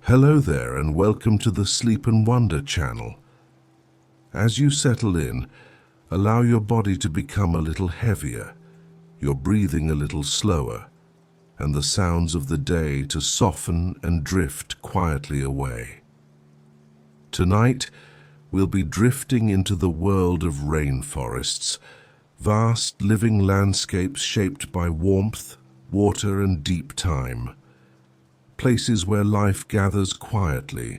Hello there and welcome to the Sleep and Wonder channel. As you settle in, allow your body to become a little heavier, your breathing a little slower, and the sounds of the day to soften and drift quietly away. Tonight, we'll be drifting into the world of rainforests, vast living landscapes shaped by warmth, water, and deep time. Places where life gathers quietly,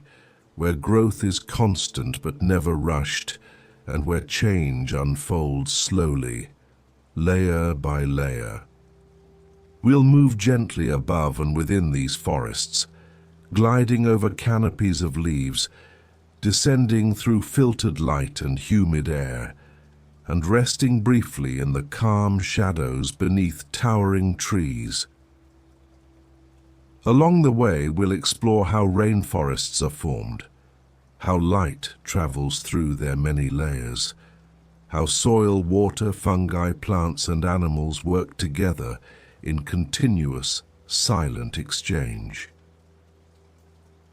where growth is constant but never rushed, and where change unfolds slowly, layer by layer. We'll move gently above and within these forests, gliding over canopies of leaves, descending through filtered light and humid air, and resting briefly in the calm shadows beneath towering trees. Along the way, we'll explore how rainforests are formed, how light travels through their many layers, how soil, water, fungi, plants, and animals work together in continuous, silent exchange.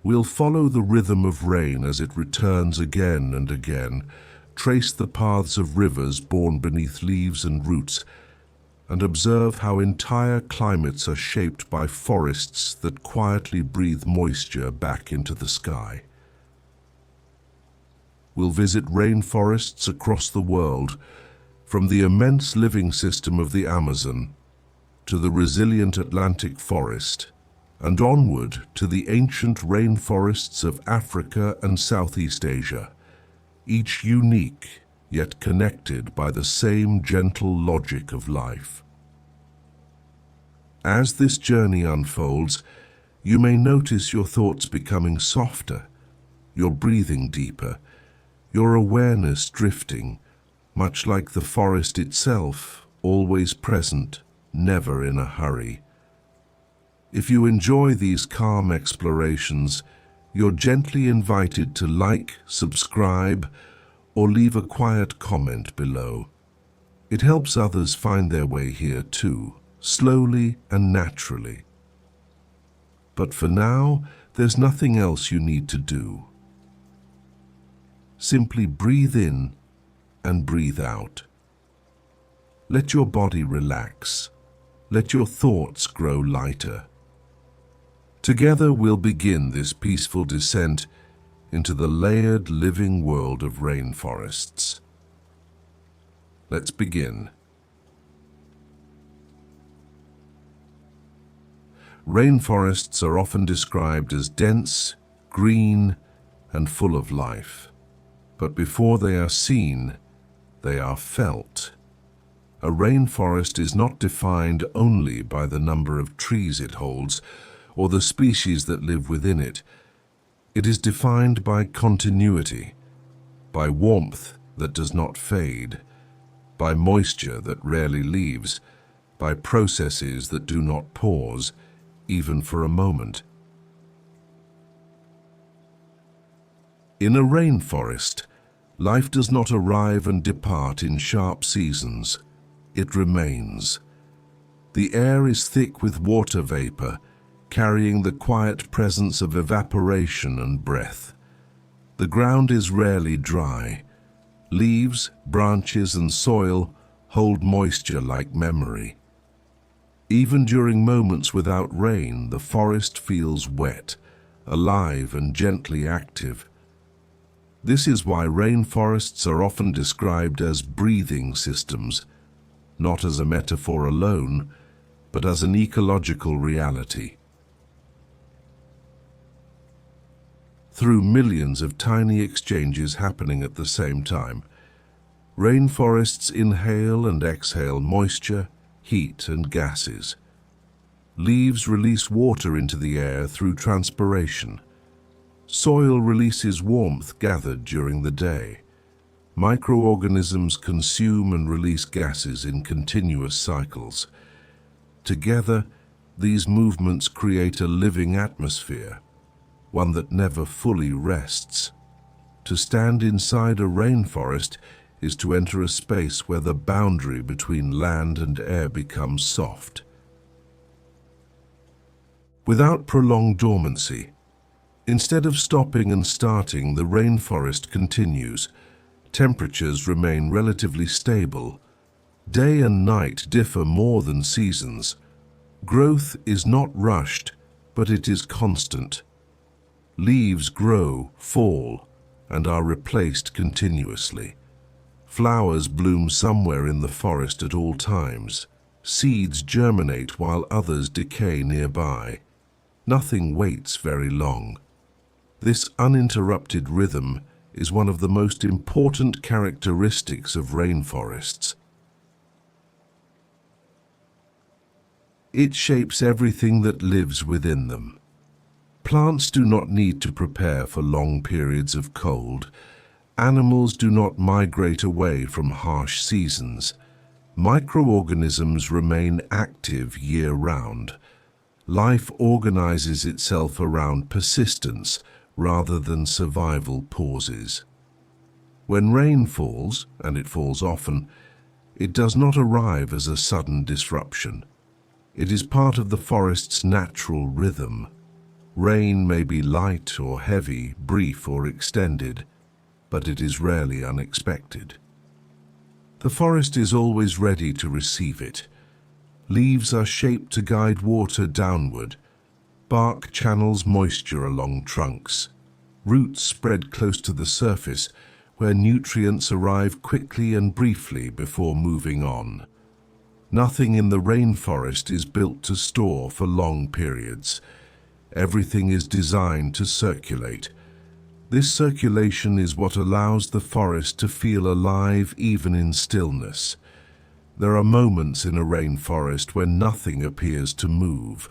We'll follow the rhythm of rain as it returns again and again, trace the paths of rivers born beneath leaves and roots, and observe how entire climates are shaped by forests that quietly breathe moisture back into the sky. We'll visit rainforests across the world, from the immense living system of the Amazon to the resilient Atlantic forest, and onward to the ancient rainforests of Africa and Southeast Asia, each unique yet connected by the same gentle logic of life. As this journey unfolds, you may notice your thoughts becoming softer, your breathing deeper, your awareness drifting, much like the forest itself, always present, never in a hurry. If you enjoy these calm explorations, you're gently invited to like, subscribe, or leave a quiet comment below. It helps others find their way here too, slowly and naturally. But for now, there's nothing else you need to do. Simply breathe in and breathe out. Let your body relax. Let your thoughts grow lighter. Together we'll begin this peaceful descent into the layered living world of rainforests. Let's begin. Rainforests are often described as dense, green, and full of life. But before they are seen, they are felt. A rainforest is not defined only by the number of trees it holds, or the species that live within it. It is defined by continuity, by warmth that does not fade, by moisture that rarely leaves, by processes that do not pause, even for a moment. In a rainforest, life does not arrive and depart in sharp seasons. It remains. The air is thick with water vapor, carrying the quiet presence of evaporation and breath. The ground is rarely dry. Leaves, branches, and soil hold moisture like memory. Even during moments without rain, the forest feels wet, alive, and gently active. This is why rainforests are often described as breathing systems, not as a metaphor alone, but as an ecological reality. Through millions of tiny exchanges happening at the same time, rainforests inhale and exhale moisture, heat, and gases. Leaves release water into the air through transpiration. Soil releases warmth gathered during the day. Microorganisms consume and release gases in continuous cycles. Together, these movements create a living atmosphere, one that never fully rests. To stand inside a rainforest is to enter a space where the boundary between land and air becomes soft. Without prolonged dormancy, Instead of stopping and starting, the rainforest continues. Temperatures remain relatively stable. Day and night differ more than seasons. Growth is not rushed, but it is constant. Leaves grow, fall, and are replaced continuously. Flowers bloom somewhere in the forest at all times. Seeds germinate while others decay nearby. Nothing waits very long. This uninterrupted rhythm is one of the most important characteristics of rainforests. It shapes everything that lives within them. Plants do not need to prepare for long periods of cold. Animals do not migrate away from harsh seasons. Microorganisms remain active year-round. Life organizes itself around persistence rather than survival pauses. When rain falls, and it falls often, it does not arrive as a sudden disruption. It is part of the forest's natural rhythm. Rain may be light or heavy, brief or extended, but it is rarely unexpected. The forest is always ready to receive it. Leaves are shaped to guide water downward. Bark channels moisture along trunks. Roots spread close to the surface, where nutrients arrive quickly and briefly before moving on. Nothing in the rainforest is built to store for long periods. Everything is designed to circulate. This circulation is what allows the forest to feel alive even in stillness. There are moments in a rainforest when nothing appears to move.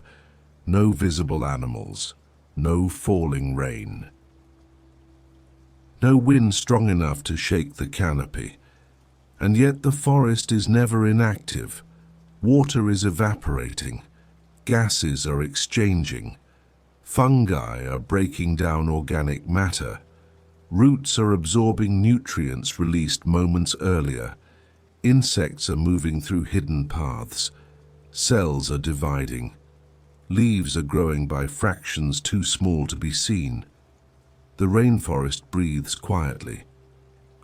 No visible animals, no falling rain. No wind strong enough to shake the canopy. And yet the forest is never inactive. Water is evaporating. Gases are exchanging. Fungi are breaking down organic matter. Roots are absorbing nutrients released moments earlier. Insects are moving through hidden paths. Cells are dividing. Leaves are growing by fractions too small to be seen. The rainforest breathes quietly.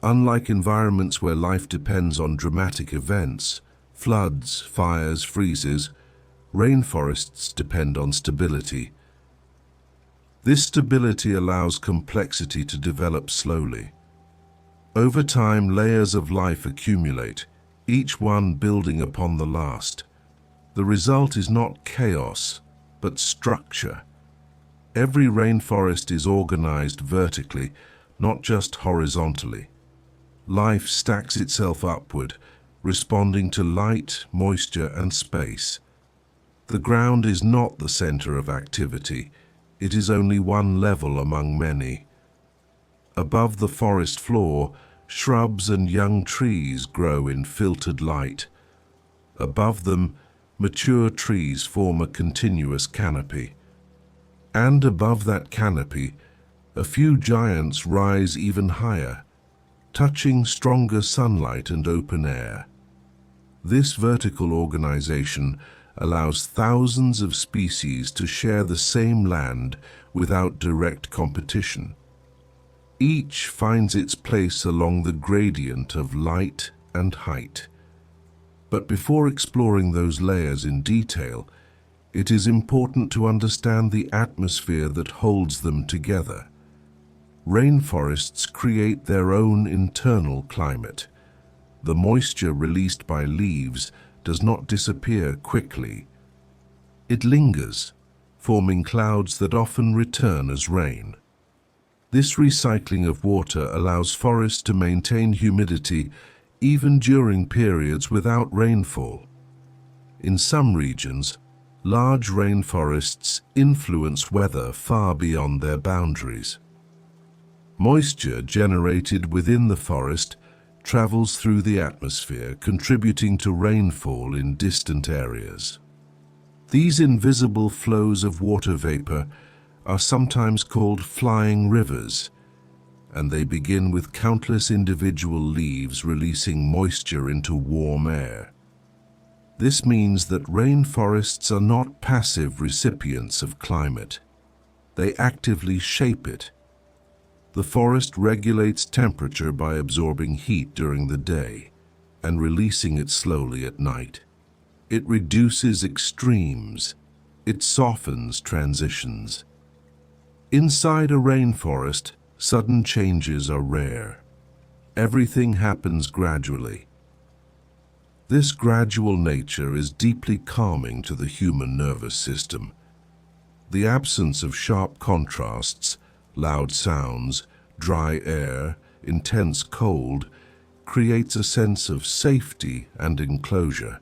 Unlike environments where life depends on dramatic events, floods, fires, freezes, rainforests depend on stability. This stability allows complexity to develop slowly. Over time, layers of life accumulate, each one building upon the last. The result is not chaos, but structure. Every rainforest is organized vertically, not just horizontally. Life stacks itself upward, responding to light, moisture, and space. The ground is not the center of activity. It is only one level among many. Above the forest floor, shrubs and young trees grow in filtered light. Above them, mature trees form a continuous canopy. And above that canopy, a few giants rise even higher, touching stronger sunlight and open air. This vertical organization allows thousands of species to share the same land without direct competition. Each finds its place along the gradient of light and height. But before exploring those layers in detail, it is important to understand the atmosphere that holds them together. Rainforests create their own internal climate. The moisture released by leaves does not disappear quickly. It lingers, forming clouds that often return as rain. This recycling of water allows forests to maintain humidity even during periods without rainfall. In some regions, large rainforests influence weather far beyond their boundaries. Moisture generated within the forest travels through the atmosphere, contributing to rainfall in distant areas. These invisible flows of water vapor are sometimes called flying rivers, and they begin with countless individual leaves releasing moisture into warm air. This means that rainforests are not passive recipients of climate. they actively shape it. The forest regulates temperature by absorbing heat during the day and releasing it slowly at night. It reduces extremes. It softens transitions. Inside a rainforest, sudden changes are rare. Everything happens gradually. This gradual nature is deeply calming to the human nervous system. The absence of sharp contrasts, loud sounds, dry air, intense cold, creates a sense of safety and enclosure.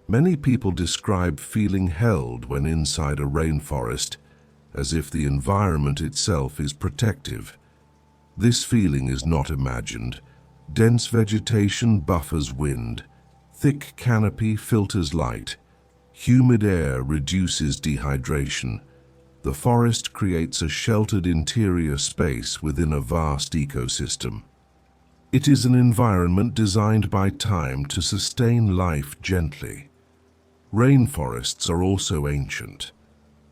Many people describe feeling held when inside a rainforest, as if the environment itself is protective. This feeling is not imagined. Dense vegetation buffers wind. Thick canopy filters light. Humid air reduces dehydration. The forest creates a sheltered interior space within a vast ecosystem. It is an environment designed by time to sustain life gently. Rainforests are also ancient.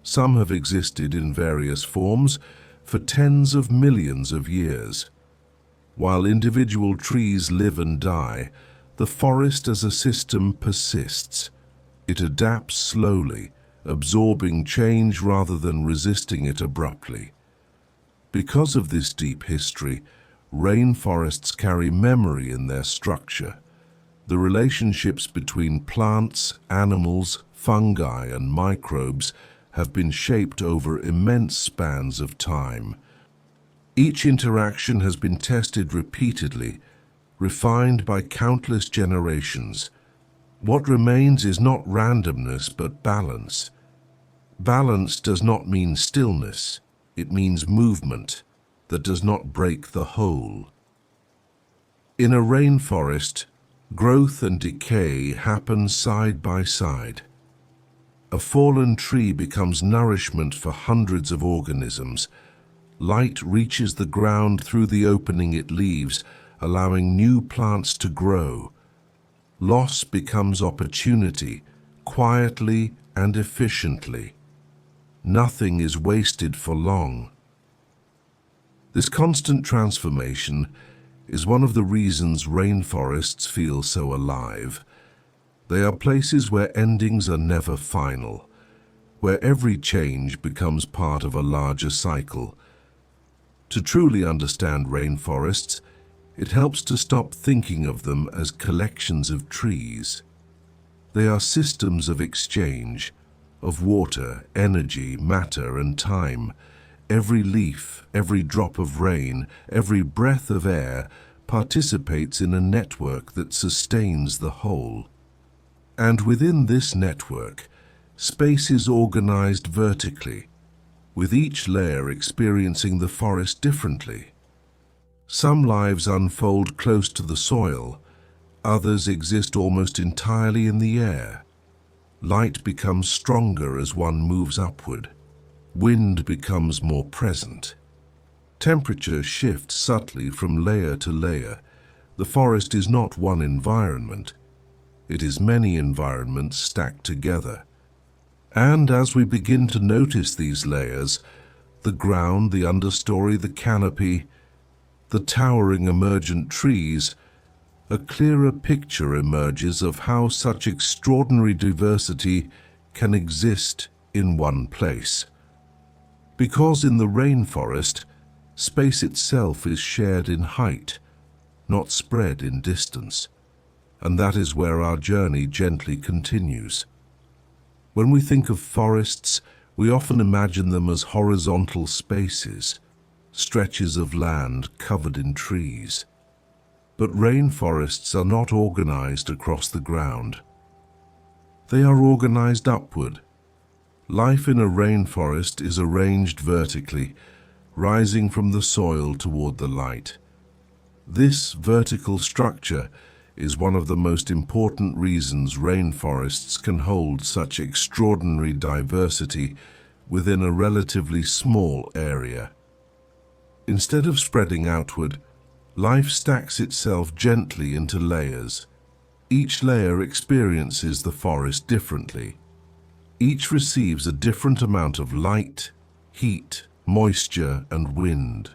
Some have existed in various forms for tens of millions of years. While individual trees live and die, the forest as a system persists. It adapts slowly, absorbing change rather than resisting it abruptly. Because of this deep history, rainforests carry memory in their structure. The relationships between plants, animals, fungi, and microbes have been shaped over immense spans of time. Each interaction has been tested repeatedly, refined by countless generations. What remains is not randomness but balance. Balance does not mean stillness, it means movement that does not break the whole. In a rainforest, growth and decay happen side by side. A fallen tree becomes nourishment for hundreds of organisms. Light reaches the ground through the opening it leaves, allowing new plants to grow. Loss becomes opportunity, quietly and efficiently. Nothing is wasted for long. This constant transformation is one of the reasons rainforests feel so alive. They are places where endings are never final, where every change becomes part of a larger cycle. To truly understand rainforests, it helps to stop thinking of them as collections of trees. They are systems of exchange, of water, energy, matter, and time. Every leaf, every drop of rain, every breath of air participates in a network that sustains the whole. And within this network, space is organized vertically, with each layer experiencing the forest differently. Some lives unfold close to the soil, others exist almost entirely in the air. Light becomes stronger as one moves upward. Wind becomes more present. Temperature shifts subtly from layer to layer. The forest is not one environment. It is many environments stacked together. And as we begin to notice these layers, the ground, the understory, the canopy, the towering emergent trees, a clearer picture emerges of how such extraordinary diversity can exist in one place. Because in the rainforest, space itself is shared in height, not spread in distance, and that is where our journey gently continues. When we think of forests, we often imagine them as horizontal spaces, stretches of land covered in trees. But rainforests are not organized across the ground. They are organized upward. Life in a rainforest is arranged vertically, rising from the soil toward the light. This vertical structure is one of the most important reasons rainforests can hold such extraordinary diversity within a relatively small area. Instead of spreading outward, life stacks itself gently into layers. Each layer experiences the forest differently. Each receives a different amount of light, heat, moisture, and wind.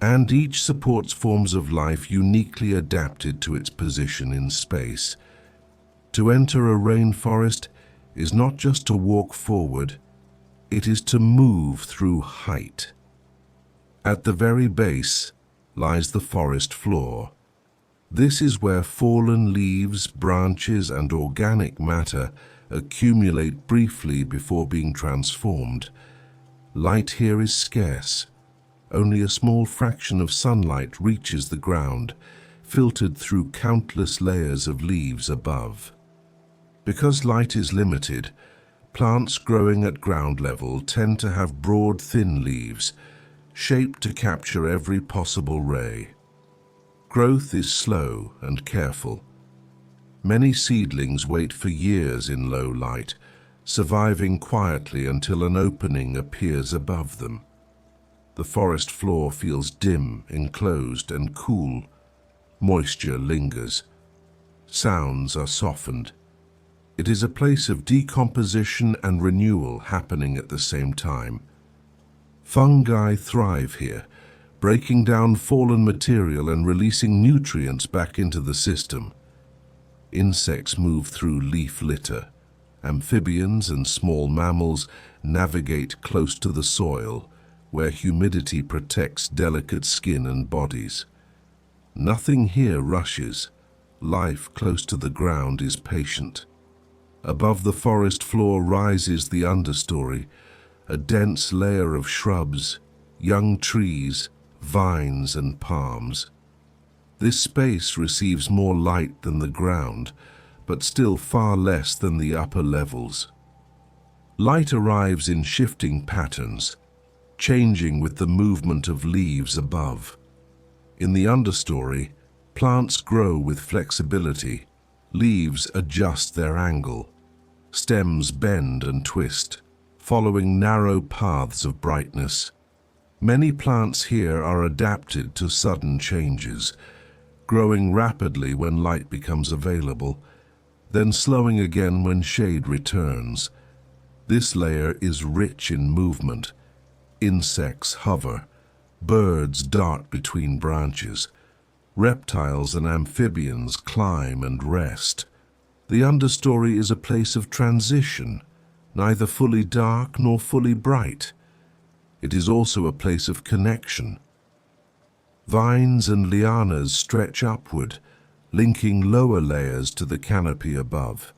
And each supports forms of life uniquely adapted to its position in space. To enter a rainforest is not just to walk forward, it is to move through height. At the very base lies the forest floor. This is where fallen leaves, branches, and organic matter accumulate briefly before being transformed. Light here is scarce. Only a small fraction of sunlight reaches the ground, filtered through countless layers of leaves above. Because light is limited, plants growing at ground level tend to have broad, thin leaves, shaped to capture every possible ray. Growth is slow and careful. Many seedlings wait for years in low light, surviving quietly until an opening appears above them. The forest floor feels dim, enclosed, and cool. Moisture lingers. Sounds are softened. It is a place of decomposition and renewal happening at the same time. Fungi thrive here, breaking down fallen material and releasing nutrients back into the system. Insects move through leaf litter. Amphibians and small mammals navigate close to the soil, where humidity protects delicate skin and bodies. Nothing here rushes. Life close to the ground is patient. Above the forest floor rises the understory, a dense layer of shrubs, young trees, vines, and palms. This space receives more light than the ground, but still far less than the upper levels. Light arrives in shifting patterns, changing with the movement of leaves above. In the understory, plants grow with flexibility. Leaves adjust their angle. Stems bend and twist, following narrow paths of brightness. Many plants here are adapted to sudden changes, growing rapidly when light becomes available, then slowing again when shade returns. This layer is rich in movement. Insects hover. Birds dart between branches. Reptiles and amphibians climb and rest. The understory is a place of transition, neither fully dark nor fully bright. It is also a place of connection. Vines and lianas stretch upward, linking lower layers to the canopy above.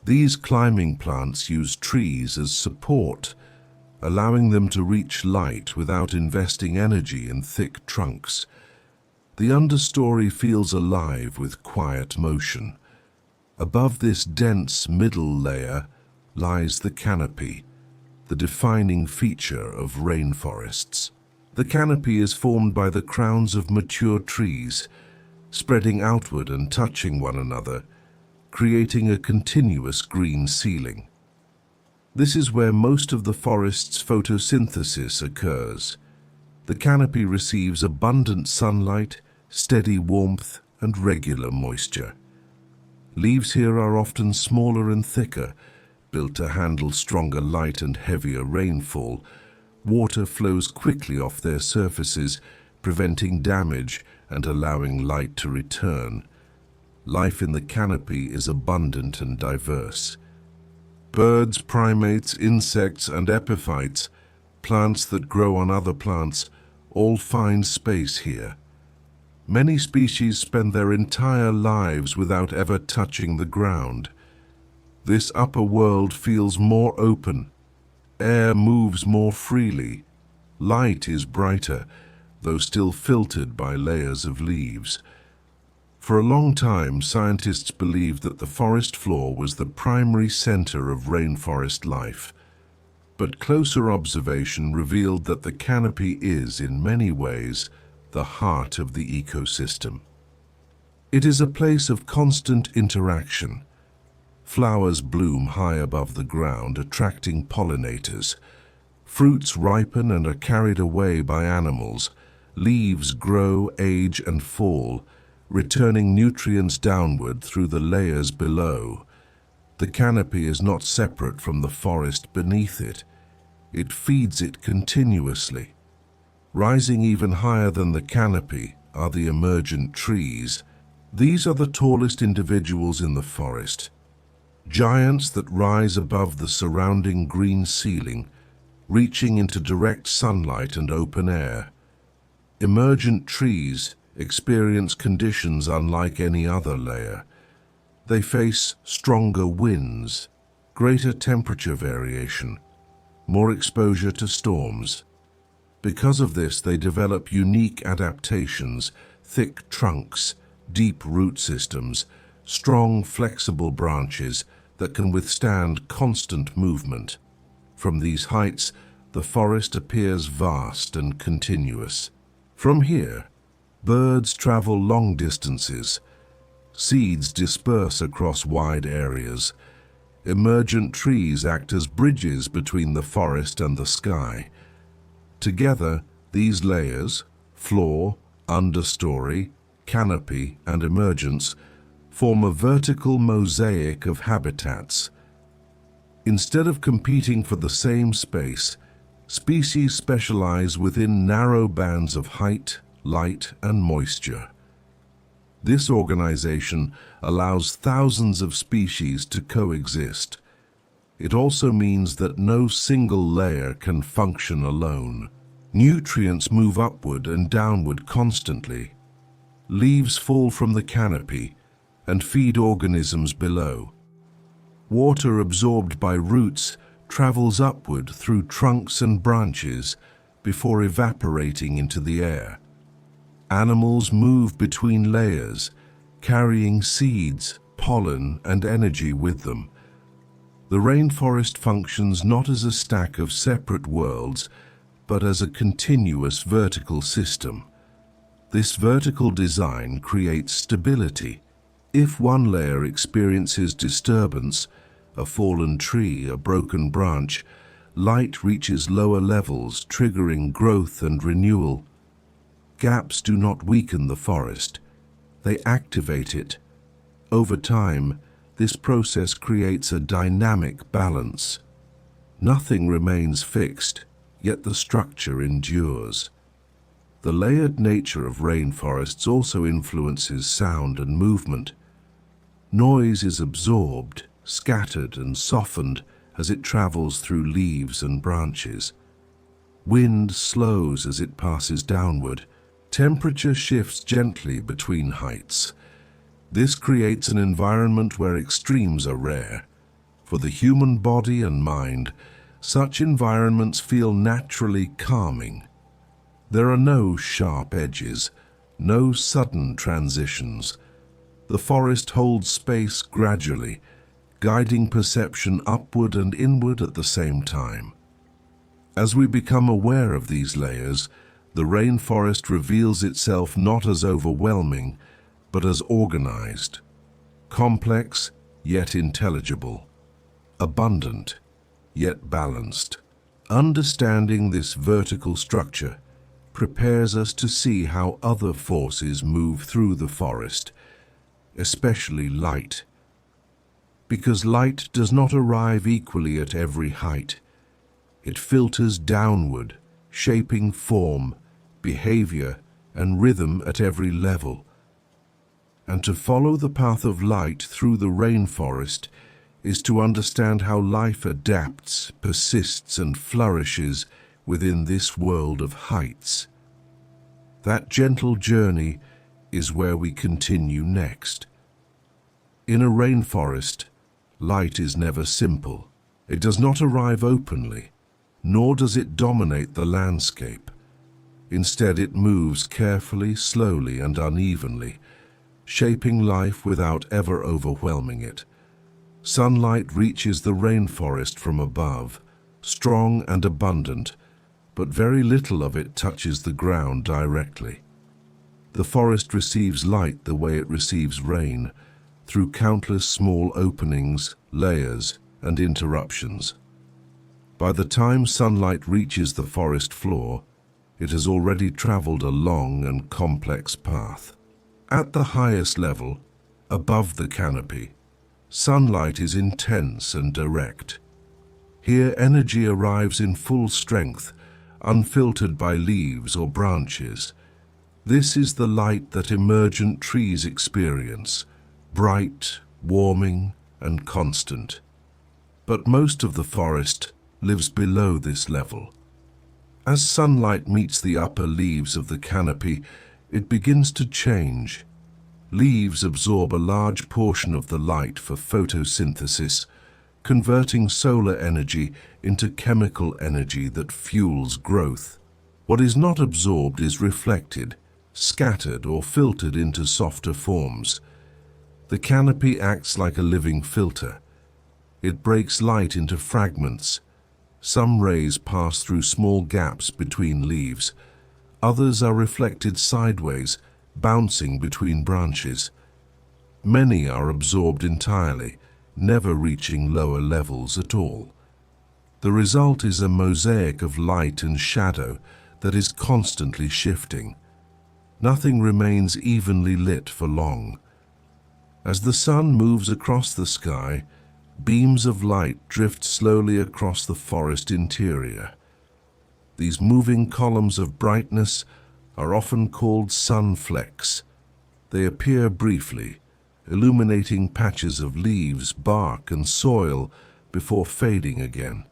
These climbing plants use trees as support, allowing them to reach light without investing energy in thick trunks. The understory feels alive with quiet motion. Above this dense middle layer lies the canopy, the defining feature of rainforests. The canopy is formed by the crowns of mature trees, spreading outward and touching one another, creating a continuous green ceiling. This is where most of the forest's photosynthesis occurs. The canopy receives abundant sunlight, steady warmth, and regular moisture. Leaves here are often smaller and thicker, built to handle stronger light and heavier rainfall. Water flows quickly off their surfaces, preventing damage and allowing light to return. Life in the canopy is abundant and diverse. Birds, primates, insects, and epiphytes, plants that grow on other plants, all find space here. Many species spend their entire lives without ever touching the ground. This upper world feels more open. Air moves more freely. Light is brighter, though still filtered by layers of leaves. For a long time, scientists believed that the forest floor was the primary center of rainforest life. But closer observation revealed that the canopy is, in many ways, the heart of the ecosystem. It is a place of constant interaction. Flowers bloom high above the ground, attracting pollinators. Fruits ripen and are carried away by animals. Leaves grow, age, and fall, returning nutrients downward through the layers below. The canopy is not separate from the forest beneath it. it feeds it continuously. Rising even higher than the canopy are the emergent trees. These are the tallest individuals in the forest, giants that rise above the surrounding green ceiling, reaching into direct sunlight and open air. Emergent trees experience conditions unlike any other layer. They face stronger winds, greater temperature variation, more exposure to storms. Because of this, they develop unique adaptations, thick trunks, deep root systems, strong, flexible branches that can withstand constant movement. From these heights, the forest appears vast and continuous. From here, birds travel long distances. Seeds disperse across wide areas. Emergent trees act as bridges between the forest and the sky. Together, these layers, floor, understory, canopy, and emergence, form a vertical mosaic of habitats. Instead of competing for the same space, species specialize within narrow bands of height, light, and moisture. This organization allows thousands of species to coexist. It also means that no single layer can function alone. Nutrients move upward and downward constantly. Leaves fall from the canopy and feed organisms below. Water absorbed by roots travels upward through trunks and branches before evaporating into the air. Animals move between layers, carrying seeds, pollen, and energy with them. The rainforest functions not as a stack of separate worlds, but as a continuous vertical system. This vertical design creates stability. If one layer experiences disturbance, a fallen tree, a broken branch, light reaches lower levels, triggering growth and renewal. Gaps do not weaken the forest, they activate it. Over time, this process creates a dynamic balance. Nothing remains fixed, yet the structure endures. The layered nature of rainforests also influences sound and movement. Noise is absorbed, scattered, and softened as it travels through leaves and branches. Wind slows as it passes downward. Temperature shifts gently between heights. This creates an environment where extremes are rare. For the human body and mind, such environments feel naturally calming. There are no sharp edges, no sudden transitions. The forest holds space gradually, guiding perception upward and inward at the same time. As we become aware of these layers, the rainforest reveals itself not as overwhelming, but as organized, complex yet intelligible, abundant yet balanced. Understanding this vertical structure prepares us to see how other forces move through the forest, especially light. Because light does not arrive equally at every height. It filters downward, shaping form, behavior, and rhythm at every level. And to follow the path of light through the rainforest is to understand how life adapts, persists, and flourishes within this world of heights. That gentle journey is where we continue next. In a rainforest, light is never simple. It does not arrive openly, nor does it dominate the landscape. Instead, it moves carefully, slowly, and unevenly, shaping life without ever overwhelming it. Sunlight reaches the rainforest from above, strong and abundant, but very little of it touches the ground directly. The forest receives light the way it receives rain, through countless small openings, layers, and interruptions. By the time sunlight reaches the forest floor, it has already traveled a long and complex path. At the highest level, above the canopy, sunlight is intense and direct. Here energy arrives in full strength, unfiltered by leaves or branches. This is the light that emergent trees experience, bright, warming, and constant. But most of the forest lives below this level. As sunlight meets the upper leaves of the canopy, it begins to change. Leaves absorb a large portion of the light for photosynthesis, converting solar energy into chemical energy that fuels growth. What is not absorbed is reflected, scattered, or filtered into softer forms. The canopy acts like a living filter. It breaks light into fragments. Some rays pass through small gaps between leaves. Others are reflected sideways, bouncing between branches. Many are absorbed entirely, never reaching lower levels at all. The result is a mosaic of light and shadow that is constantly shifting. Nothing remains evenly lit for long. As the sun moves across the sky, beams of light drift slowly across the forest interior. These moving columns of brightness are often called sunflecks. They appear briefly, illuminating patches of leaves, bark, and soil before fading again.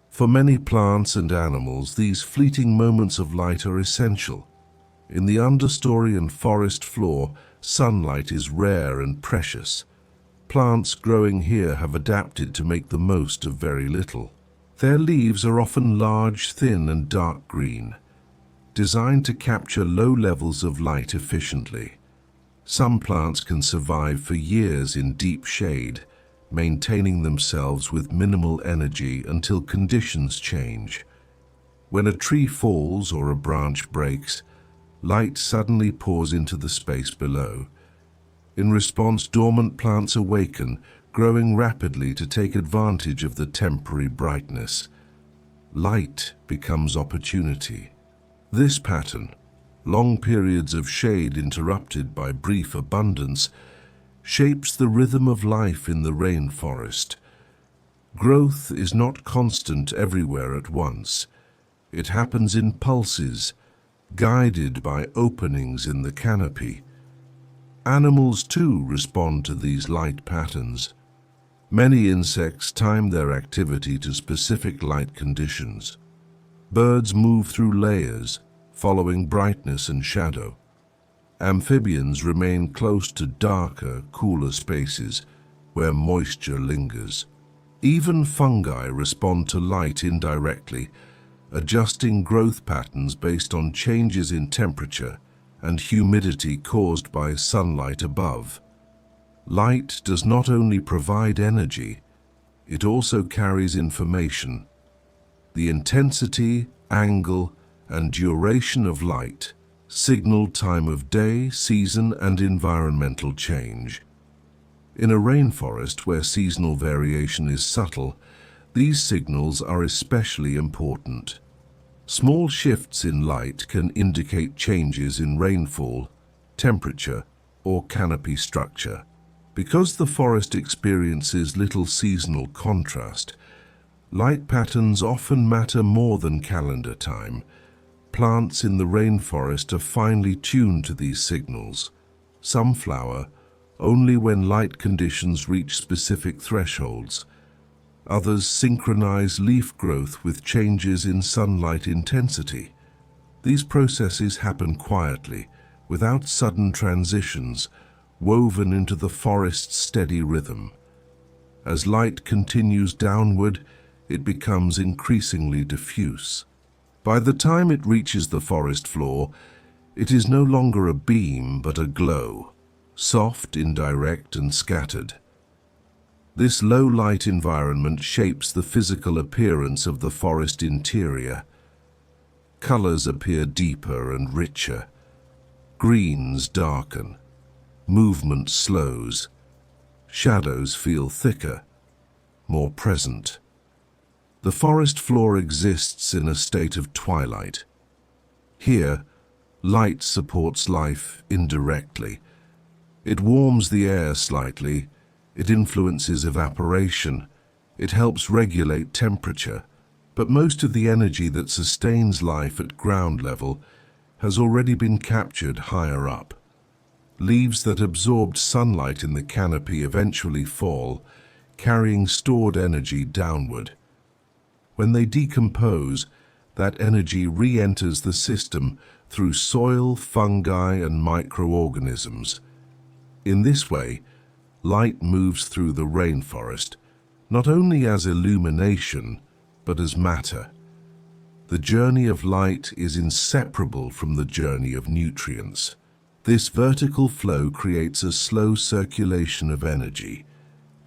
For many plants and animals, these fleeting moments of light are essential. In the understory and forest floor, sunlight is rare and precious. Plants growing here have adapted to make the most of very little. Their leaves are often large, thin, and dark green, designed to capture low levels of light efficiently. Some plants can survive for years in deep shade, maintaining themselves with minimal energy until conditions change. When a tree falls or a branch breaks, light suddenly pours into the space below. In response, dormant plants awaken, growing rapidly to take advantage of the temporary brightness. Light becomes opportunity. This pattern, long periods of shade interrupted by brief abundance, shapes the rhythm of life in the rainforest. Growth is not constant everywhere at once. It happens in pulses, guided by openings in the canopy. Animals too respond to these light patterns. Many insects time their activity to specific light conditions. Birds move through layers, following brightness and shadow. Amphibians remain close to darker, cooler spaces where moisture lingers. Even fungi respond to light indirectly, adjusting growth patterns based on changes in temperature and humidity caused by sunlight above. Light does not only provide energy, it also carries information. The intensity, angle, and duration of light signal time of day, season, and environmental change. In a rainforest where seasonal variation is subtle, these signals are especially important. Small shifts in light can indicate changes in rainfall, temperature, or canopy structure. Because the forest experiences little seasonal contrast, light patterns often matter more than calendar time. Plants in the rainforest are finely tuned to these signals. Some flower only when light conditions reach specific thresholds. Others synchronize leaf growth with changes in sunlight intensity. These processes happen quietly, without sudden transitions, woven into the forest's steady rhythm. As light continues downward, it becomes increasingly diffuse. By the time it reaches the forest floor, it is no longer a beam but a glow, soft, indirect, and scattered. This low-light environment shapes the physical appearance of the forest interior. Colors appear deeper and richer. Greens darken. Movement slows. Shadows feel thicker, more present. The forest floor exists in a state of twilight. Here, light supports life indirectly. It warms the air slightly. It influences evaporation. It helps regulate temperature, but most of the energy that sustains life at ground level has already been captured higher up. Leaves that absorbed sunlight in the canopy eventually fall, carrying stored energy downward. When they decompose, that energy re-enters the system through soil, fungi, and microorganisms. In this way, light moves through the rainforest, not only as illumination, but as matter. The journey of light is inseparable from the journey of nutrients. This vertical flow creates a slow circulation of energy,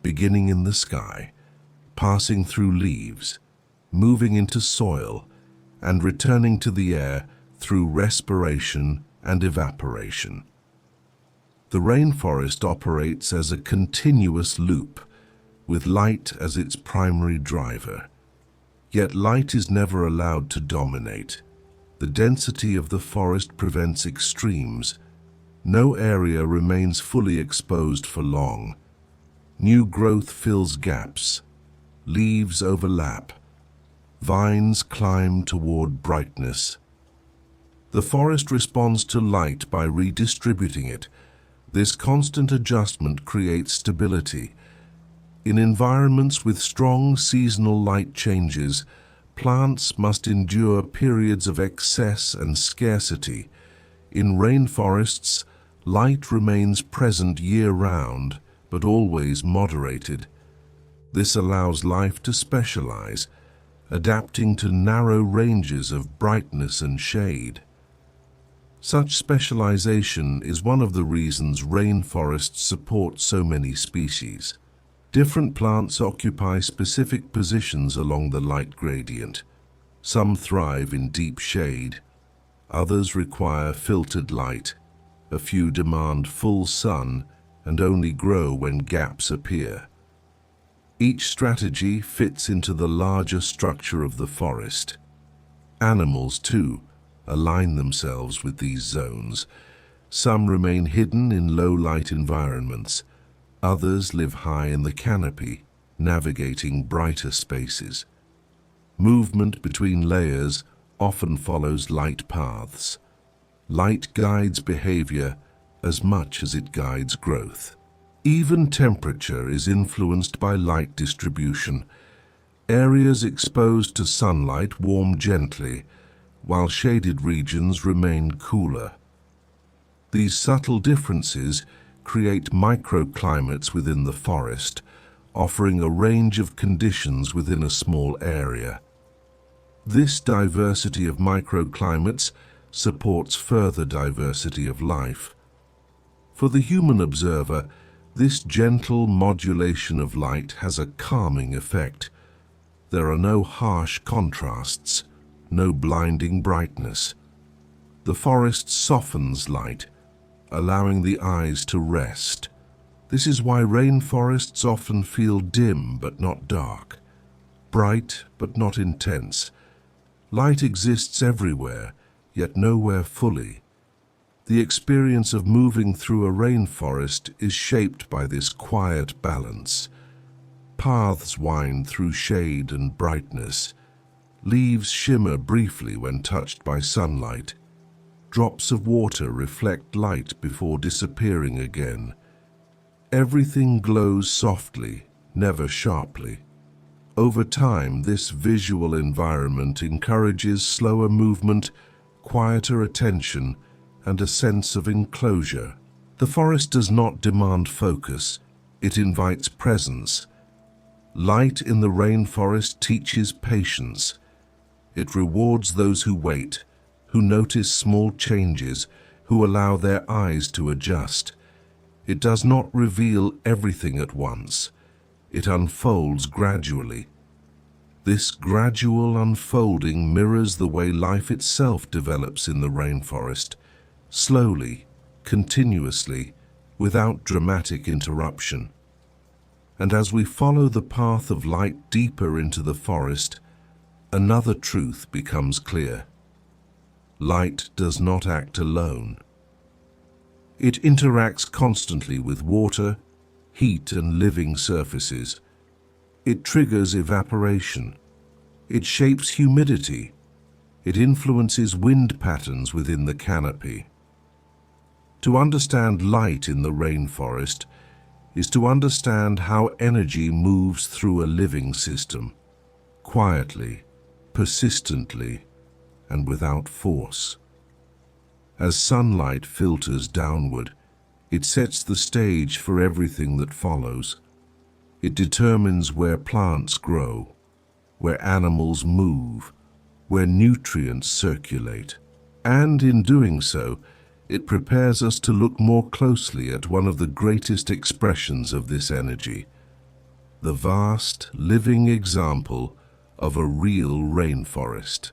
beginning in the sky, passing through leaves, moving into soil, and returning to the air through respiration and evaporation. The rainforest operates as a continuous loop, with light as its primary driver. Yet light is never allowed to dominate. The density of the forest prevents extremes. No area remains fully exposed for long. New growth fills gaps. Leaves overlap. Vines climb toward brightness. The forest responds to light by redistributing it. This constant adjustment creates stability. In environments with strong seasonal light changes, plants must endure periods of excess and scarcity. In rainforests, light remains present year-round, but always moderated. This allows life to specialize, adapting to narrow ranges of brightness and shade. Such specialization is one of the reasons rainforests support so many species. Different plants occupy specific positions along the light gradient. Some thrive in deep shade. Others require filtered light. A few demand full sun and only grow when gaps appear. Each strategy fits into the larger structure of the forest. Animals, too, align themselves with these zones. Some remain hidden in low-light environments. Others live high in the canopy, navigating brighter spaces. Movement between layers often follows light paths. Light guides behavior as much as it guides growth. Even temperature is influenced by light distribution. Areas exposed to sunlight warm gently, while shaded regions remain cooler. These subtle differences create microclimates within the forest, offering a range of conditions within a small area. This diversity of microclimates supports further diversity of life. For the human observer, this gentle modulation of light has a calming effect. There are no harsh contrasts, no blinding brightness. The forest softens light, allowing the eyes to rest. This is why rainforests often feel dim but not dark, bright but not intense. Light exists everywhere, yet nowhere fully. The experience of moving through a rainforest is shaped by this quiet balance. Paths wind through shade and brightness. Leaves shimmer briefly when touched by sunlight. Drops of water reflect light before disappearing again. Everything glows softly, never sharply. Over time, this visual environment encourages slower movement, quieter attention, and a sense of enclosure. The forest does not demand focus, it invites presence. Light in the rainforest teaches patience. It rewards those who wait, who notice small changes, who allow their eyes to adjust. It does not reveal everything at once. It unfolds gradually. This gradual unfolding mirrors the way life itself develops in the rainforest, slowly, continuously, without dramatic interruption. And as we follow the path of light deeper into the forest, another truth becomes clear. Light does not act alone. It interacts constantly with water, heat, and living surfaces. It triggers evaporation. It shapes humidity. It influences wind patterns within the canopy. To understand light in the rainforest is to understand how energy moves through a living system, quietly, persistently, and without force. As sunlight filters downward, it sets the stage for everything that follows. It determines where plants grow, where animals move, where nutrients circulate, and in doing so, it prepares us to look more closely at one of the greatest expressions of this energy, the vast, living example of a real rainforest.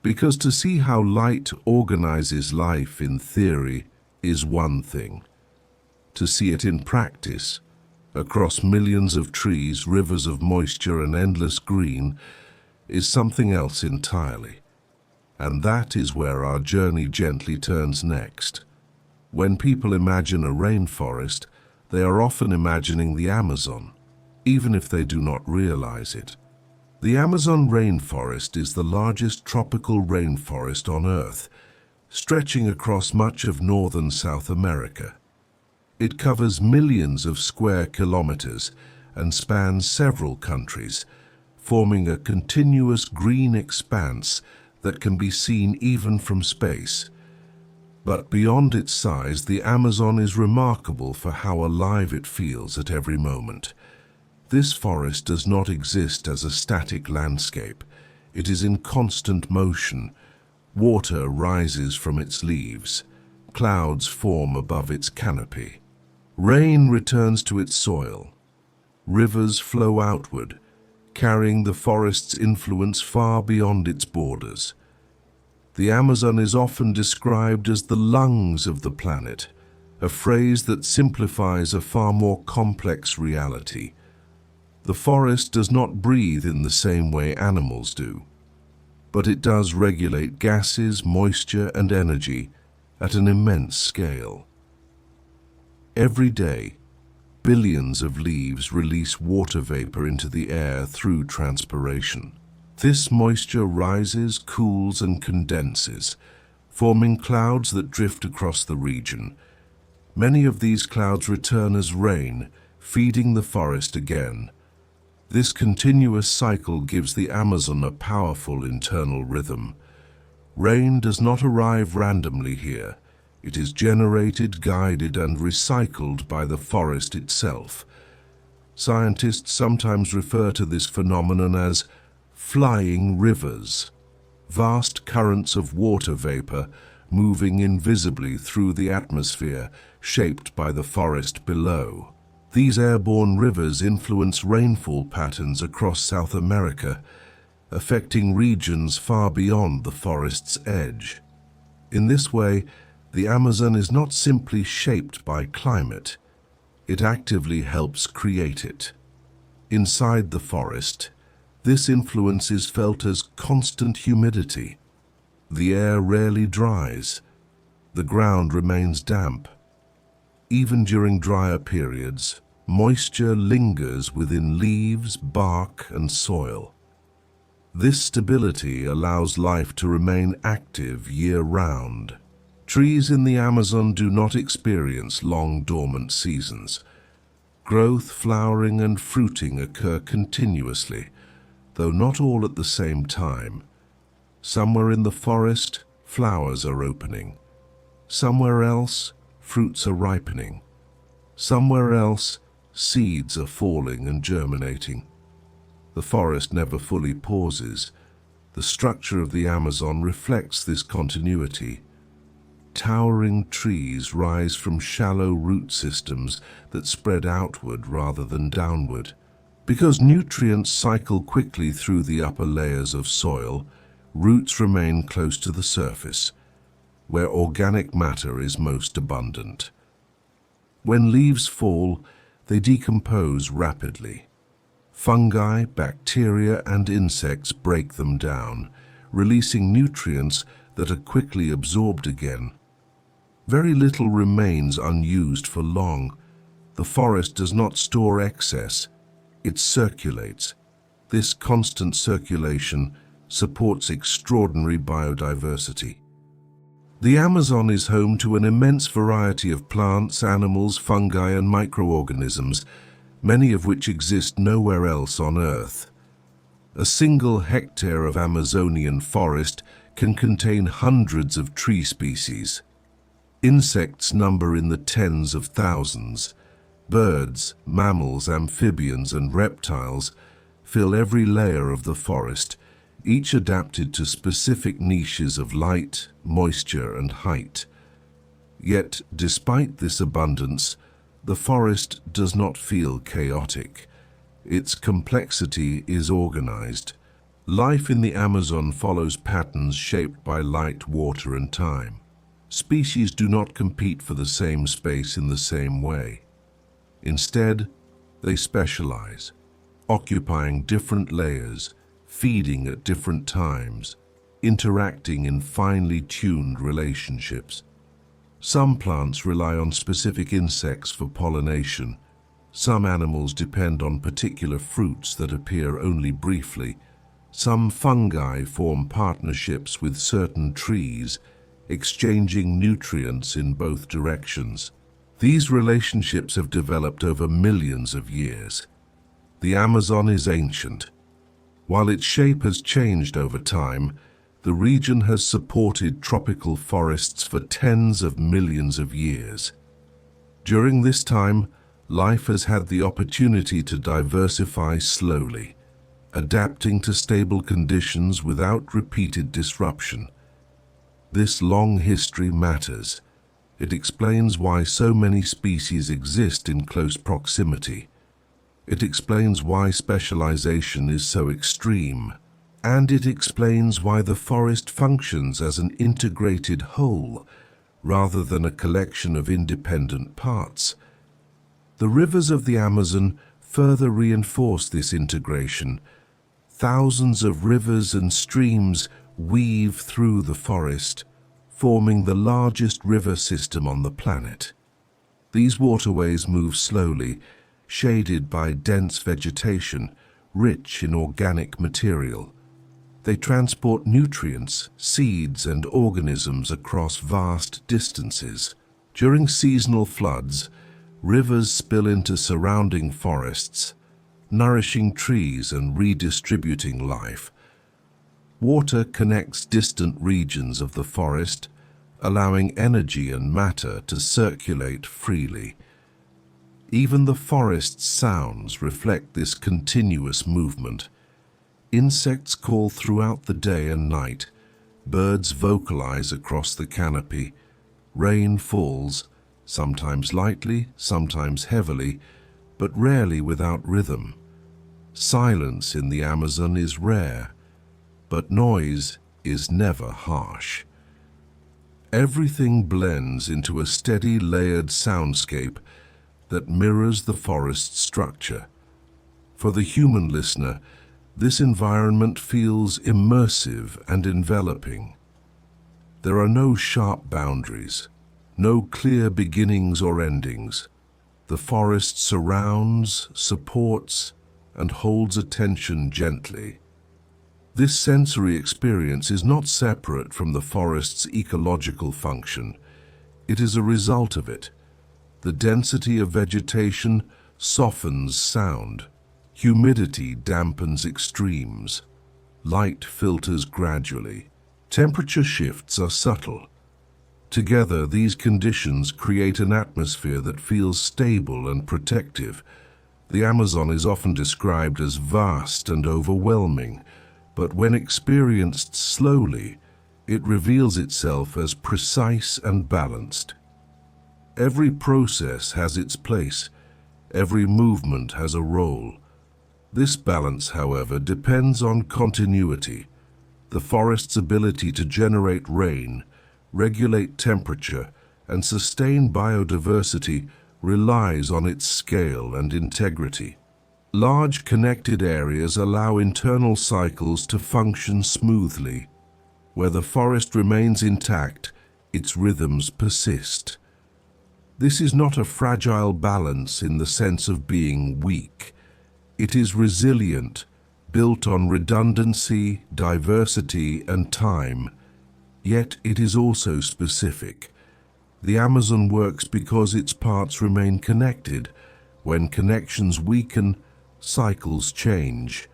Because to see how light organizes life in theory is one thing. To see it in practice, across millions of trees, rivers of moisture, and endless green, is something else entirely. And that is where our journey gently turns next. When people imagine a rainforest, they are often imagining the Amazon, even if they do not realize it. The Amazon rainforest is the largest tropical rainforest on Earth, stretching across much of northern South America. It covers millions of square kilometers and spans several countries, forming a continuous green expanse that can be seen even from space. But beyond its size, the Amazon is remarkable for how alive it feels at every moment. This forest does not exist as a static landscape. It is in constant motion. Water rises from its leaves. Clouds form above its canopy. Rain returns to its soil. Rivers flow outward, carrying the forest's influence far beyond its borders. The Amazon is often described as the lungs of the planet, a phrase that simplifies a far more complex reality. The forest does not breathe in the same way animals do, but it does regulate gases, moisture, and energy at an immense scale. Every day, billions of leaves release water vapor into the air through transpiration. This moisture rises, cools, and condenses, forming clouds that drift across the region. Many of these clouds return as rain, feeding the forest again. This continuous cycle gives the Amazon a powerful internal rhythm. Rain does not arrive randomly here. It is generated, guided, and recycled by the forest itself. Scientists sometimes refer to this phenomenon as flying rivers, vast currents of water vapor moving invisibly through the atmosphere, shaped by the forest below. These airborne rivers influence rainfall patterns across South America, affecting regions far beyond the forest's edge. In this way, the Amazon is not simply shaped by climate, it actively helps create it. Inside the forest, this influence is felt as constant humidity. The air rarely dries. The ground remains damp. Even during drier periods, moisture lingers within leaves, bark, and soil. This stability allows life to remain active year-round. Trees in the Amazon do not experience long dormant seasons. Growth, flowering, and fruiting occur continuously, though not all at the same time. Somewhere in the forest, flowers are opening. Somewhere else, fruits are ripening. Somewhere else, seeds are falling and germinating. The forest never fully pauses. The structure of the Amazon reflects this continuity. Towering trees rise from shallow root systems that spread outward rather than downward. Because nutrients cycle quickly through the upper layers of soil, roots remain close to the surface, where organic matter is most abundant. When leaves fall, they decompose rapidly. Fungi, bacteria, and insects break them down, releasing nutrients that are quickly absorbed again. Very little remains unused for long. The forest does not store excess. It circulates. This constant circulation supports extraordinary biodiversity. The Amazon is home to an immense variety of plants, animals, fungi, and microorganisms, many of which exist nowhere else on Earth. A single hectare of Amazonian forest can contain hundreds of tree species. Insects number in the tens of thousands. Birds, mammals, amphibians, and reptiles fill every layer of the forest, each adapted to specific niches of light, moisture, and height. Yet, despite this abundance, the forest does not feel chaotic. Its complexity is organized. Life in the Amazon follows patterns shaped by light, water, and time. Species do not compete for the same space in the same way. Instead, they specialize, occupying different layers, feeding at different times, interacting in finely tuned relationships. Some plants rely on specific insects for pollination. Some animals depend on particular fruits that appear only briefly. Some fungi form partnerships with certain trees, exchanging nutrients in both directions. These relationships have developed over millions of years. The Amazon is ancient. While its shape has changed over time, the region has supported tropical forests for tens of millions of years. During this time, life has had the opportunity to diversify slowly, adapting to stable conditions without repeated disruption. This long history matters. It explains why so many species exist in close proximity. It explains why specialization is so extreme. And it explains why the forest functions as an integrated whole, rather than a collection of independent parts. The rivers of the Amazon further reinforce this integration. Thousands of rivers and streams weave through the forest, forming the largest river system on the planet. These waterways move slowly, shaded by dense vegetation, rich in organic material. They transport nutrients, seeds, and organisms across vast distances. During seasonal floods, rivers spill into surrounding forests, nourishing trees and redistributing life. Water connects distant regions of the forest, allowing energy and matter to circulate freely. Even the forest's sounds reflect this continuous movement. Insects call throughout the day and night. Birds vocalize across the canopy. Rain falls, sometimes lightly, sometimes heavily, but rarely without rhythm. Silence in the Amazon is rare, but noise is never harsh. Everything blends into a steady, layered soundscape that mirrors the forest's structure. For the human listener, this environment feels immersive and enveloping. There are no sharp boundaries, no clear beginnings or endings. The forest surrounds, supports, and holds attention gently. This sensory experience is not separate from the forest's ecological function. It is a result of it. The density of vegetation softens sound. Humidity dampens extremes. Light filters gradually. Temperature shifts are subtle. Together, these conditions create an atmosphere that feels stable and protective. The Amazon is often described as vast and overwhelming, but when experienced slowly, it reveals itself as precise and balanced. Every process has its place. Every movement has a role. This balance, however, depends on continuity. The forest's ability to generate rain, regulate temperature, and sustain biodiversity relies on its scale and integrity. Large connected areas allow internal cycles to function smoothly. Where the forest remains intact, its rhythms persist. This is not a fragile balance in the sense of being weak. It is resilient, built on redundancy, diversity, and time, yet it is also specific. The Amazon works because its parts remain connected. When connections weaken, cycles change.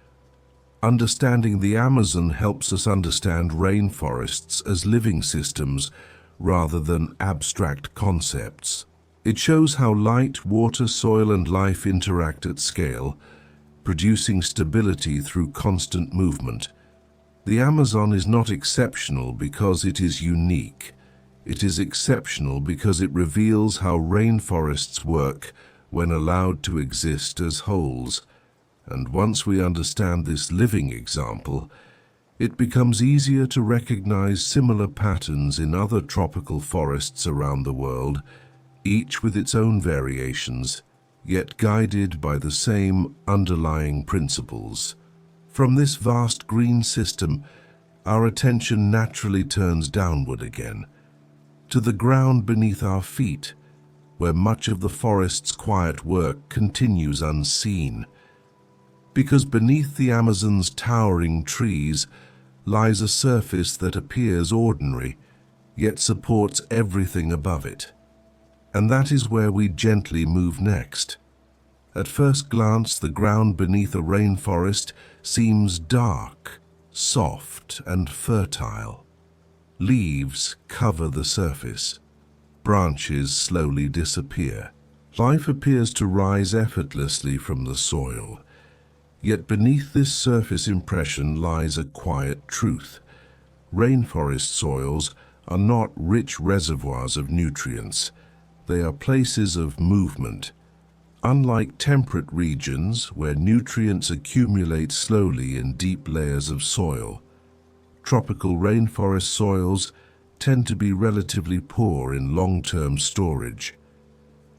Understanding the Amazon helps us understand rainforests as living systems rather than abstract concepts. It shows how light, water, soil, and life interact at scale, producing stability through constant movement. The Amazon is not exceptional because it is unique. It is exceptional because it reveals how rainforests work when allowed to exist as wholes. And once we understand this living example, it becomes easier to recognize similar patterns in other tropical forests around the world, each with its own variations, yet guided by the same underlying principles. From this vast green system, our attention naturally turns downward again, to the ground beneath our feet, where much of the forest's quiet work continues unseen. Because beneath the Amazon's towering trees lies a surface that appears ordinary, yet supports everything above it. And that is where we gently move next. At first glance, the ground beneath a rainforest seems dark, soft, and fertile. Leaves cover the surface. Branches slowly disappear. Life appears to rise effortlessly from the soil. Yet beneath this surface impression lies a quiet truth. Rainforest soils are not rich reservoirs of nutrients. They are places of movement. Unlike temperate regions where nutrients accumulate slowly in deep layers of soil, tropical rainforest soils tend to be relatively poor in long-term storage.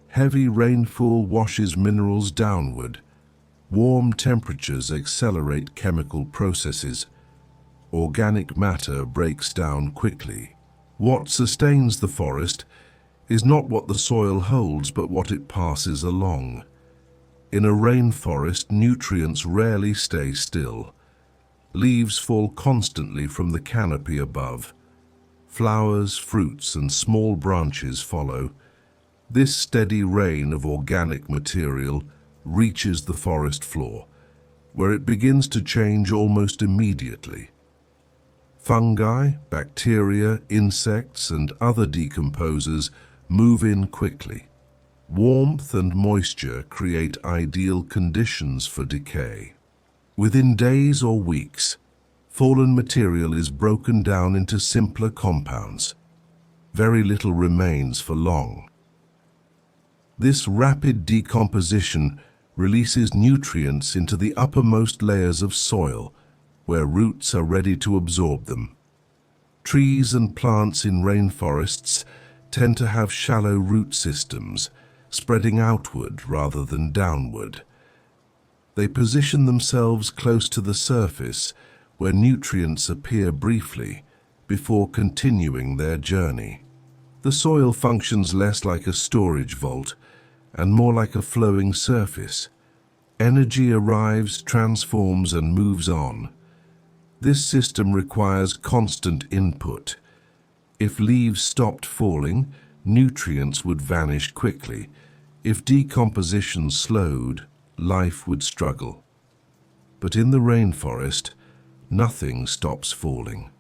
Heavy rainfall washes minerals downward. Warm temperatures accelerate chemical processes. Organic matter breaks down quickly. What sustains the forest is not what the soil holds, but what it passes along. In a rainforest, nutrients rarely stay still. Leaves fall constantly from the canopy above. Flowers, fruits, and small branches follow. This steady rain of organic material reaches the forest floor, where it begins to change almost immediately. Fungi, bacteria, insects, and other decomposers move in quickly. Warmth and moisture create ideal conditions for decay. Within days or weeks, fallen material is broken down into simpler compounds. Very little remains for long. This rapid decomposition releases nutrients into the uppermost layers of soil, where roots are ready to absorb them. Trees and plants in rainforests tend to have shallow root systems, spreading outward rather than downward. They position themselves close to the surface, where nutrients appear briefly before continuing their journey. The soil functions less like a storage vault and more like a flowing surface. Energy arrives, transforms, and moves on. This system requires constant input. If leaves stopped falling, nutrients would vanish quickly. If decomposition slowed, life would struggle. But in the rainforest, nothing stops falling.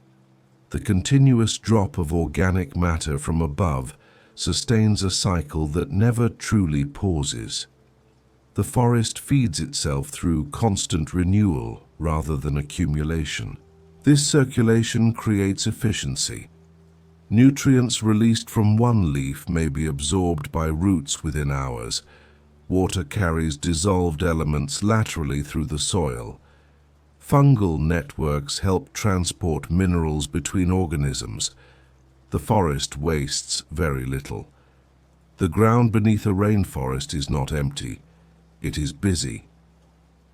The continuous drop of organic matter from above sustains a cycle that never truly pauses. The forest feeds itself through constant renewal rather than accumulation. This circulation creates efficiency. Nutrients released from one leaf may be absorbed by roots within hours. Water carries dissolved elements laterally through the soil. Fungal networks help transport minerals between organisms. The forest wastes very little. The ground beneath a rainforest is not empty. It is busy.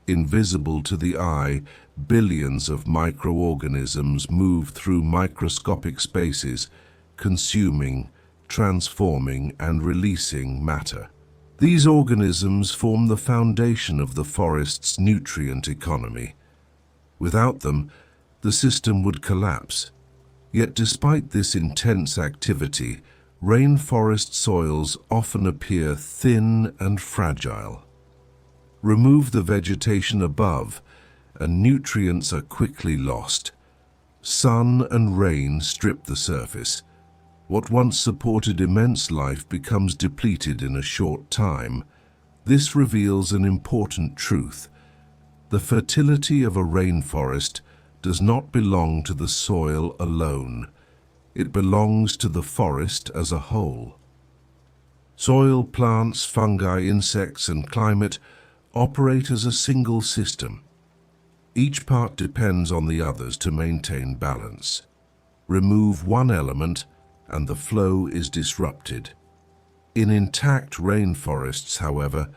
Invisible to the eye, billions of microorganisms move through microscopic spaces, consuming, transforming, and releasing matter. These organisms form the foundation of the forest's nutrient economy. Without them, the system would collapse. Yet despite this intense activity, rainforest soils often appear thin and fragile. Remove the vegetation above, and nutrients are quickly lost. Sun and rain strip the surface. What once supported immense life becomes depleted in a short time. This reveals an important truth. The fertility of a rainforest does not belong to the soil alone. It belongs to the forest as a whole. Soil, plants, fungi, insects, and climate operate as a single system. Each part depends on the others to maintain balance. Remove one element, and the flow is disrupted. In intact rainforests, however,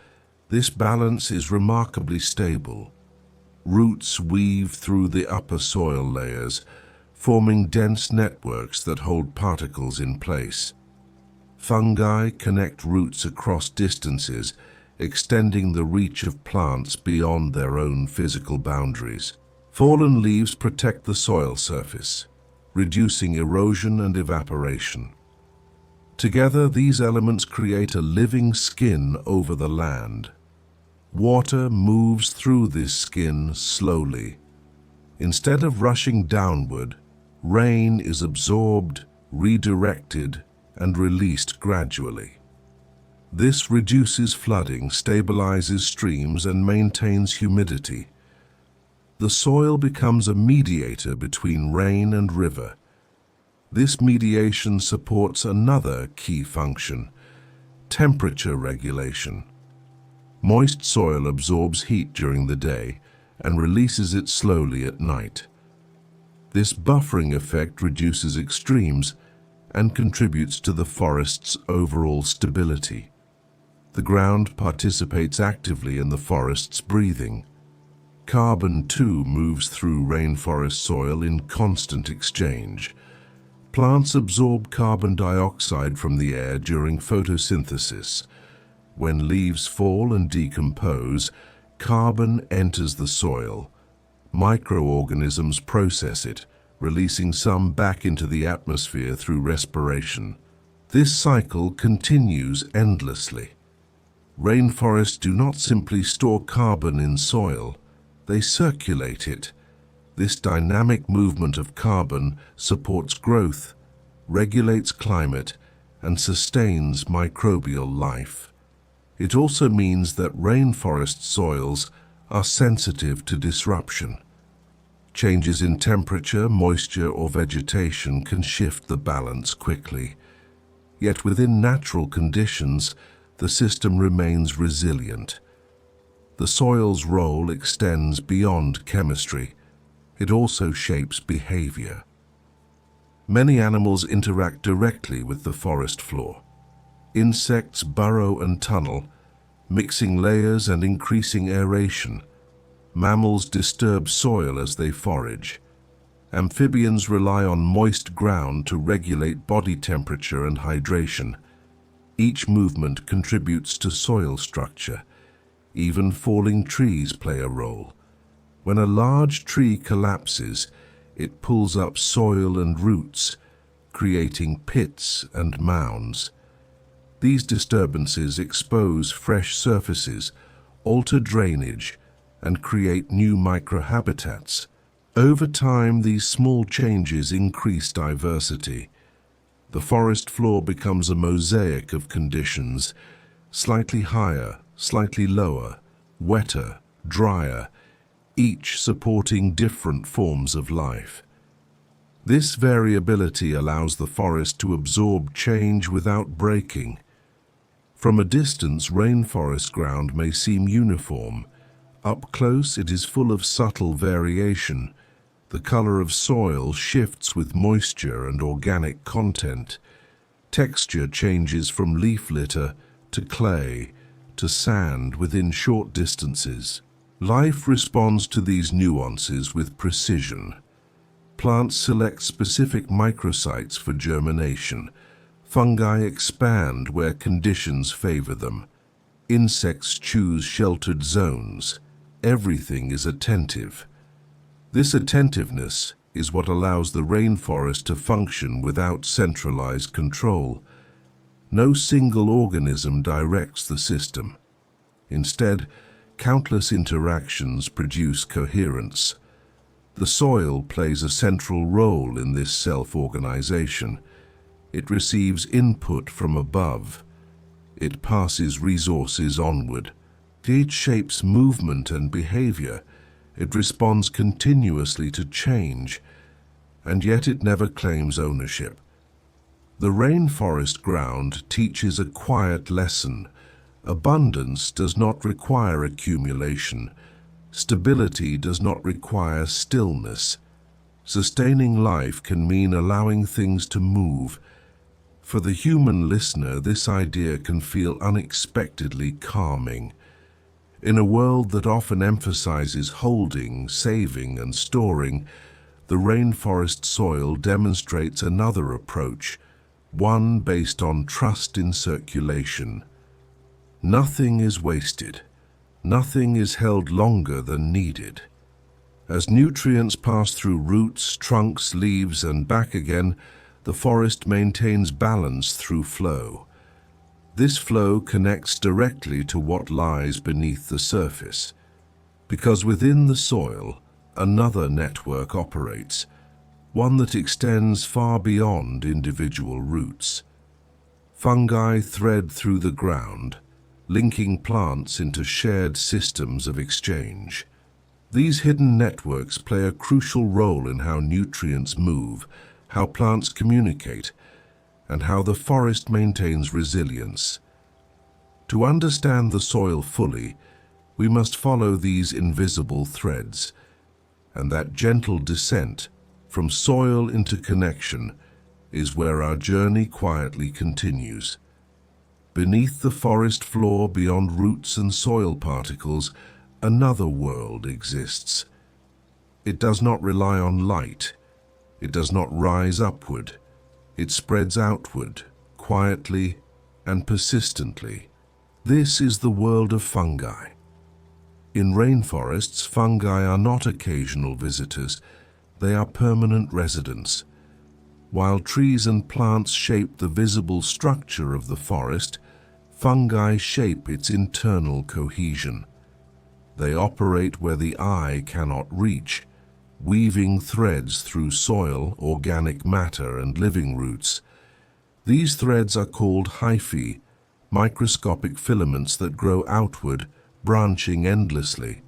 this balance is remarkably stable. Roots weave through the upper soil layers, forming dense networks that hold particles in place. Fungi connect roots across distances, extending the reach of plants beyond their own physical boundaries. Fallen leaves protect the soil surface, reducing erosion and evaporation. Together, these elements create a living skin over the land. Water moves through this skin slowly. Instead of rushing downward, rain is absorbed, redirected, and released gradually. This reduces flooding, stabilizes streams, and maintains humidity. The soil becomes a mediator between rain and river. This mediation supports another key function: temperature regulation. Moist soil absorbs heat during the day and releases it slowly at night. This buffering effect reduces extremes and contributes to the forest's overall stability. The ground participates actively in the forest's breathing. Carbon, too, moves through rainforest soil in constant exchange. Plants absorb carbon dioxide from the air during photosynthesis. When leaves fall and decompose, carbon enters the soil. Microorganisms process it, releasing some back into the atmosphere through respiration. This cycle continues endlessly. Rainforests do not simply store carbon in soil, they circulate it. This dynamic movement of carbon supports growth, regulates climate, and sustains microbial life. It also means that rainforest soils are sensitive to disruption. Changes in temperature, moisture, or vegetation can shift the balance quickly. Yet within natural conditions, the system remains resilient. The soil's role extends beyond chemistry. It also shapes behavior. Many animals interact directly with the forest floor. Insects burrow and tunnel, mixing layers and increasing aeration. Mammals disturb soil as they forage. Amphibians rely on moist ground to regulate body temperature and hydration. Each movement contributes to soil structure. Even falling trees play a role. When a large tree collapses, it pulls up soil and roots, creating pits and mounds. These disturbances expose fresh surfaces, alter drainage, and create new microhabitats. Over time, these small changes increase diversity. The forest floor becomes a mosaic of conditions, slightly higher, slightly lower, wetter, drier, each supporting different forms of life. This variability allows the forest to absorb change without breaking. From a distance, rainforest ground may seem uniform. Up close, it is full of subtle variation. The color of soil shifts with moisture and organic content. Texture changes from leaf litter to clay to sand within short distances. Life responds to these nuances with precision. Plants select specific microsites for germination. Fungi expand where conditions favor them. Insects choose sheltered zones. Everything is attentive. This attentiveness is what allows the rainforest to function without centralized control. No single organism directs the system. Instead, countless interactions produce coherence. The soil plays a central role in this self-organization. It receives input from above. It passes resources onward. It shapes movement and behavior. It responds continuously to change, and yet it never claims ownership. The rainforest ground teaches a quiet lesson. Abundance does not require accumulation. Stability does not require stillness. Sustaining life can mean allowing things to move. For the human listener, this idea can feel unexpectedly calming. In a world that often emphasizes holding, saving, and storing, the rainforest soil demonstrates another approach, one based on trust in circulation. Nothing is wasted. Nothing is held longer than needed. As nutrients pass through roots, trunks, leaves, and back again, the forest maintains balance through flow. This flow connects directly to what lies beneath the surface, because within the soil, another network operates, one that extends far beyond individual roots. Fungi thread through the ground, linking plants into shared systems of exchange. These hidden networks play a crucial role in how nutrients move, how plants communicate, and how the forest maintains resilience. To understand the soil fully, we must follow these invisible threads, and that gentle descent from soil into connection is where our journey quietly continues. Beneath the forest floor, beyond roots and soil particles, another world exists. It does not rely on light. It does not rise upward. It spreads outward, quietly and persistently. This is the world of fungi. In rainforests, fungi are not occasional visitors. They are permanent residents. While trees and plants shape the visible structure of the forest, fungi shape its internal cohesion. They operate where the eye cannot reach, weaving threads through soil, organic matter, and living roots. These threads are called hyphae, microscopic filaments that grow outward, branching endlessly.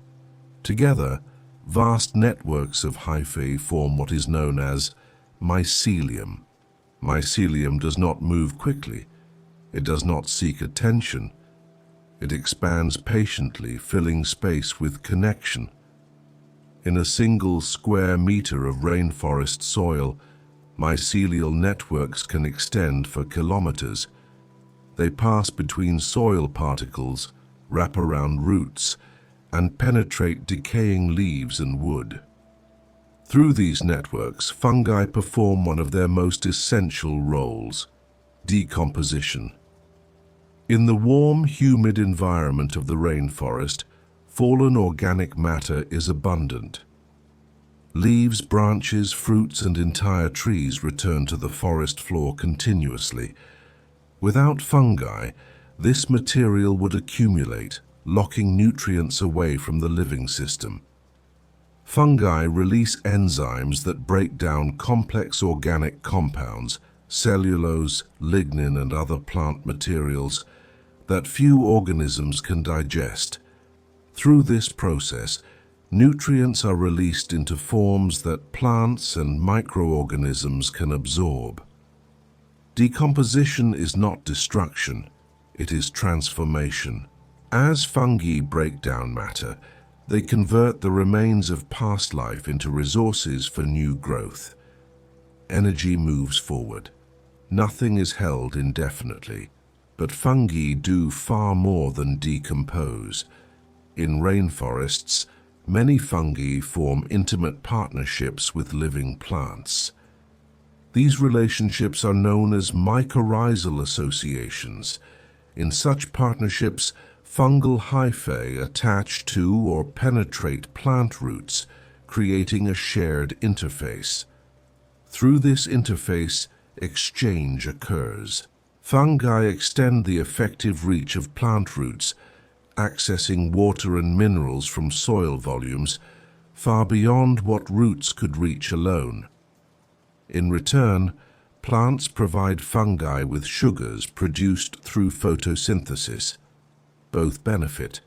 Together, vast networks of hyphae form what is known as mycelium. Mycelium does not move quickly. It does not seek attention. It expands patiently, filling space with connection. In a single square meter of rainforest soil, mycelial networks can extend for kilometers. They pass between soil particles, wrap around roots, and penetrate decaying leaves and wood. Through these networks, fungi perform one of their most essential roles: decomposition. In the warm, humid environment of the rainforest, fallen organic matter is abundant. Leaves, branches, fruits, and entire trees return to the forest floor continuously. Without fungi, this material would accumulate, locking nutrients away from the living system. Fungi release enzymes that break down complex organic compounds, cellulose, lignin, and other plant materials that few organisms can digest. Through this process, nutrients are released into forms that plants and microorganisms can absorb. Decomposition is not destruction, it is transformation. As fungi break down matter, they convert the remains of past life into resources for new growth. Energy moves forward. Nothing is held indefinitely, but fungi do far more than decompose. In rainforests, many fungi form intimate partnerships with living plants. These relationships are known as mycorrhizal associations. In such partnerships, fungal hyphae attach to or penetrate plant roots, creating a shared interface. Through this interface, exchange occurs. Fungi extend the effective reach of plant roots, accessing water and minerals from soil volumes far beyond what roots could reach alone. In return, plants provide fungi with sugars produced through photosynthesis. Both benefit.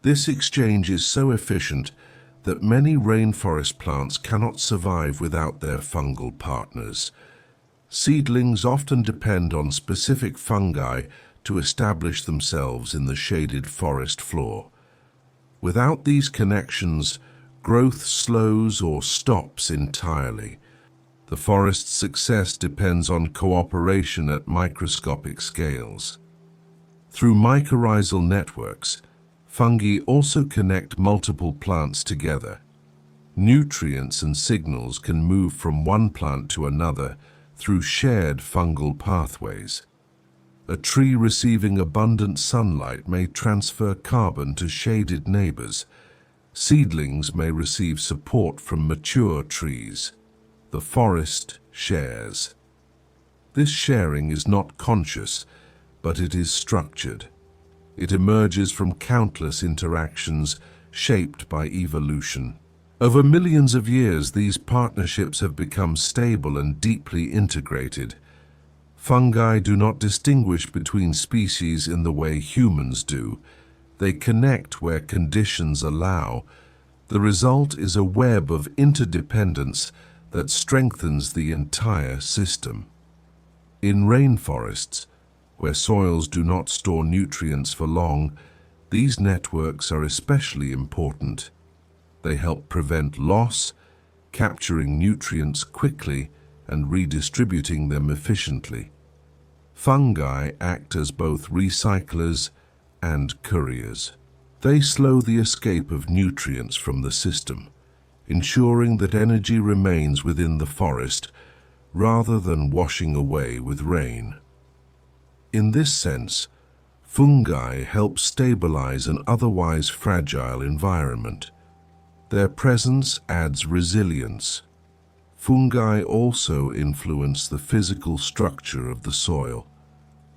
This exchange is so efficient that many rainforest plants cannot survive without their fungal partners. Seedlings often depend on specific fungi to establish themselves in the shaded forest floor. Without these connections, growth slows or stops entirely. The forest's success depends on cooperation at microscopic scales. Through mycorrhizal networks, fungi also connect multiple plants together. Nutrients and signals can move from one plant to another through shared fungal pathways. A tree receiving abundant sunlight may transfer carbon to shaded neighbors. Seedlings may receive support from mature trees. The forest shares. This sharing is not conscious, but it is structured. It emerges from countless interactions shaped by evolution. Over millions of years, these partnerships have become stable and deeply integrated. Fungi do not distinguish between species in the way humans do. They connect where conditions allow. The result is a web of interdependence that strengthens the entire system. In rainforests, where soils do not store nutrients for long, these networks are especially important. They help prevent loss, capturing nutrients quickly and redistributing them efficiently. Fungi act as both recyclers and couriers. They slow the escape of nutrients from the system, ensuring that energy remains within the forest rather than washing away with rain. In this sense, fungi help stabilize an otherwise fragile environment. Their presence adds resilience. Fungi also influence the physical structure of the soil.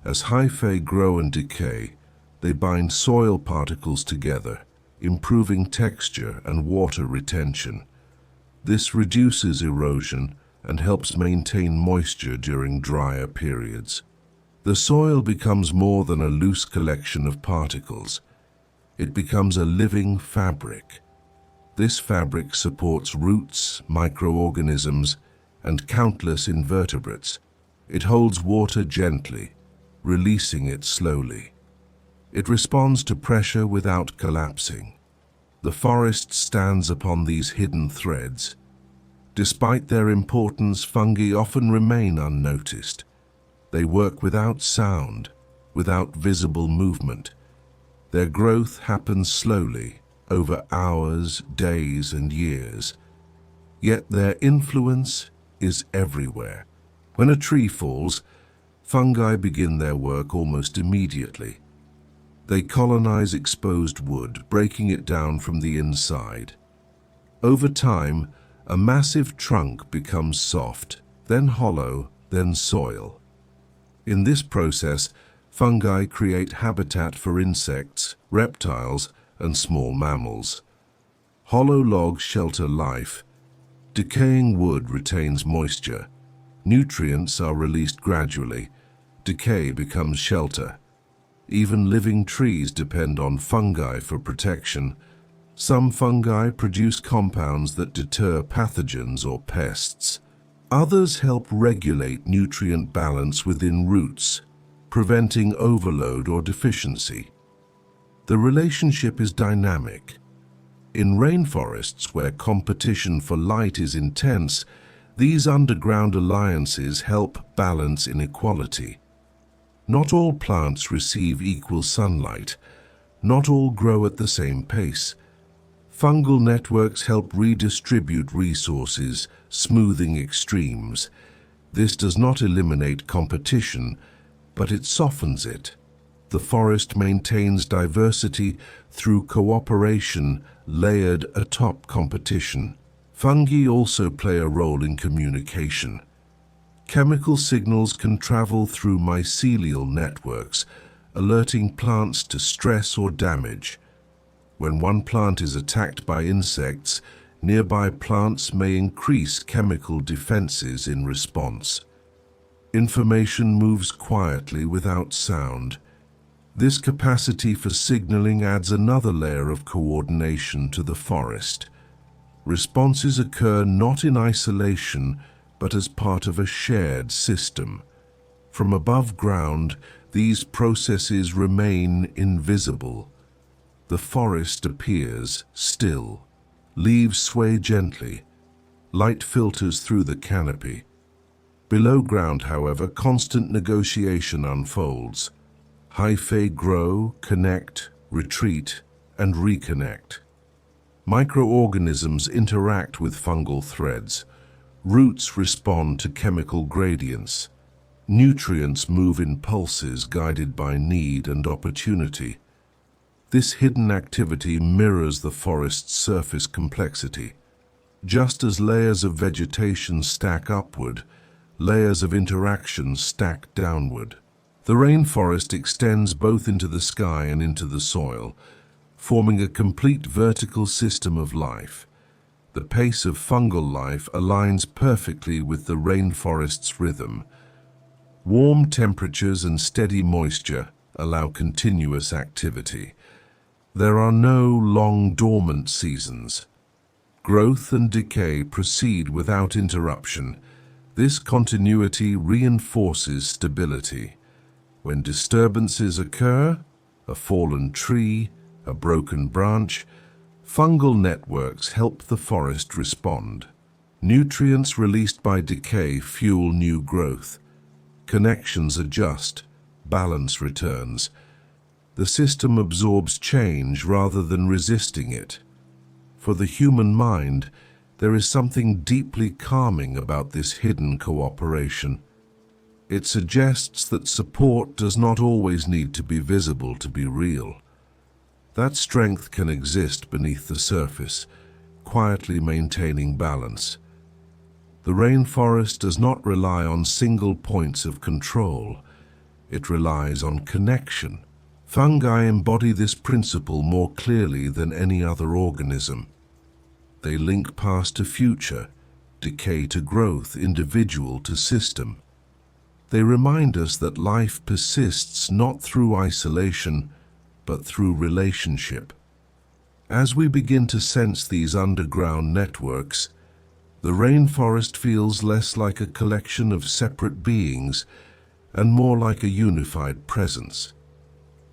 As hyphae grow and decay, they bind soil particles together, improving texture and water retention. This reduces erosion and helps maintain moisture during drier periods. The soil becomes more than a loose collection of particles. It becomes a living fabric. This fabric supports roots, microorganisms, and countless invertebrates. It holds water gently, releasing it slowly. It responds to pressure without collapsing. The forest stands upon these hidden threads. Despite their importance, fungi often remain unnoticed. They work without sound, without visible movement. Their growth happens slowly, over hours, days, and years. Yet their influence is everywhere. When a tree falls, fungi begin their work almost immediately. They colonize exposed wood, breaking it down from the inside. Over time, a massive trunk becomes soft, then hollow, then soil. In this process, fungi create habitat for insects, reptiles, and small mammals. Hollow logs shelter life. Decaying wood retains moisture. Nutrients are released gradually. Decay becomes shelter. Even living trees depend on fungi for protection. Some fungi produce compounds that deter pathogens or pests. Others help regulate nutrient balance within roots, preventing overload or deficiency. The relationship is dynamic. In rainforests, where competition for light is intense, these underground alliances help balance inequality. Not all plants receive equal sunlight. Not all grow at the same pace. Fungal networks help redistribute resources, smoothing extremes. This does not eliminate competition, but it softens it. The forest maintains diversity through cooperation layered atop competition. Fungi also play a role in communication. Chemical signals can travel through mycelial networks, alerting plants to stress or damage. When one plant is attacked by insects, nearby plants may increase chemical defenses in response. Information moves quietly without sound. This capacity for signaling adds another layer of coordination to the forest. Responses occur not in isolation, but as part of a shared system. From above ground, these processes remain invisible. The forest appears still. Leaves sway gently. Light filters through the canopy. Below ground, however, constant negotiation unfolds. Hyphae grow, connect, retreat, and reconnect. Microorganisms interact with fungal threads. Roots respond to chemical gradients. Nutrients move in pulses guided by need and opportunity. This hidden activity mirrors the forest's surface complexity. Just as layers of vegetation stack upward, layers of interaction stack downward. The rainforest extends both into the sky and into the soil, forming a complete vertical system of life. The pace of fungal life aligns perfectly with the rainforest's rhythm. Warm temperatures and steady moisture allow continuous activity. There are no long dormant seasons. Growth and decay proceed without interruption. This continuity reinforces stability. When disturbances occur, a fallen tree, a broken branch, fungal networks help the forest respond. Nutrients released by decay fuel new growth. Connections adjust, balance returns. The system absorbs change rather than resisting it. For the human mind, there is something deeply calming about this hidden cooperation. It suggests that support does not always need to be visible to be real. That strength can exist beneath the surface, quietly maintaining balance. The rainforest does not rely on single points of control. It relies on connection. Fungi embody this principle more clearly than any other organism. They link past to future, decay to growth, individual to system. They remind us that life persists not through isolation, but through relationship. As we begin to sense these underground networks, the rainforest feels less like a collection of separate beings and more like a unified presence.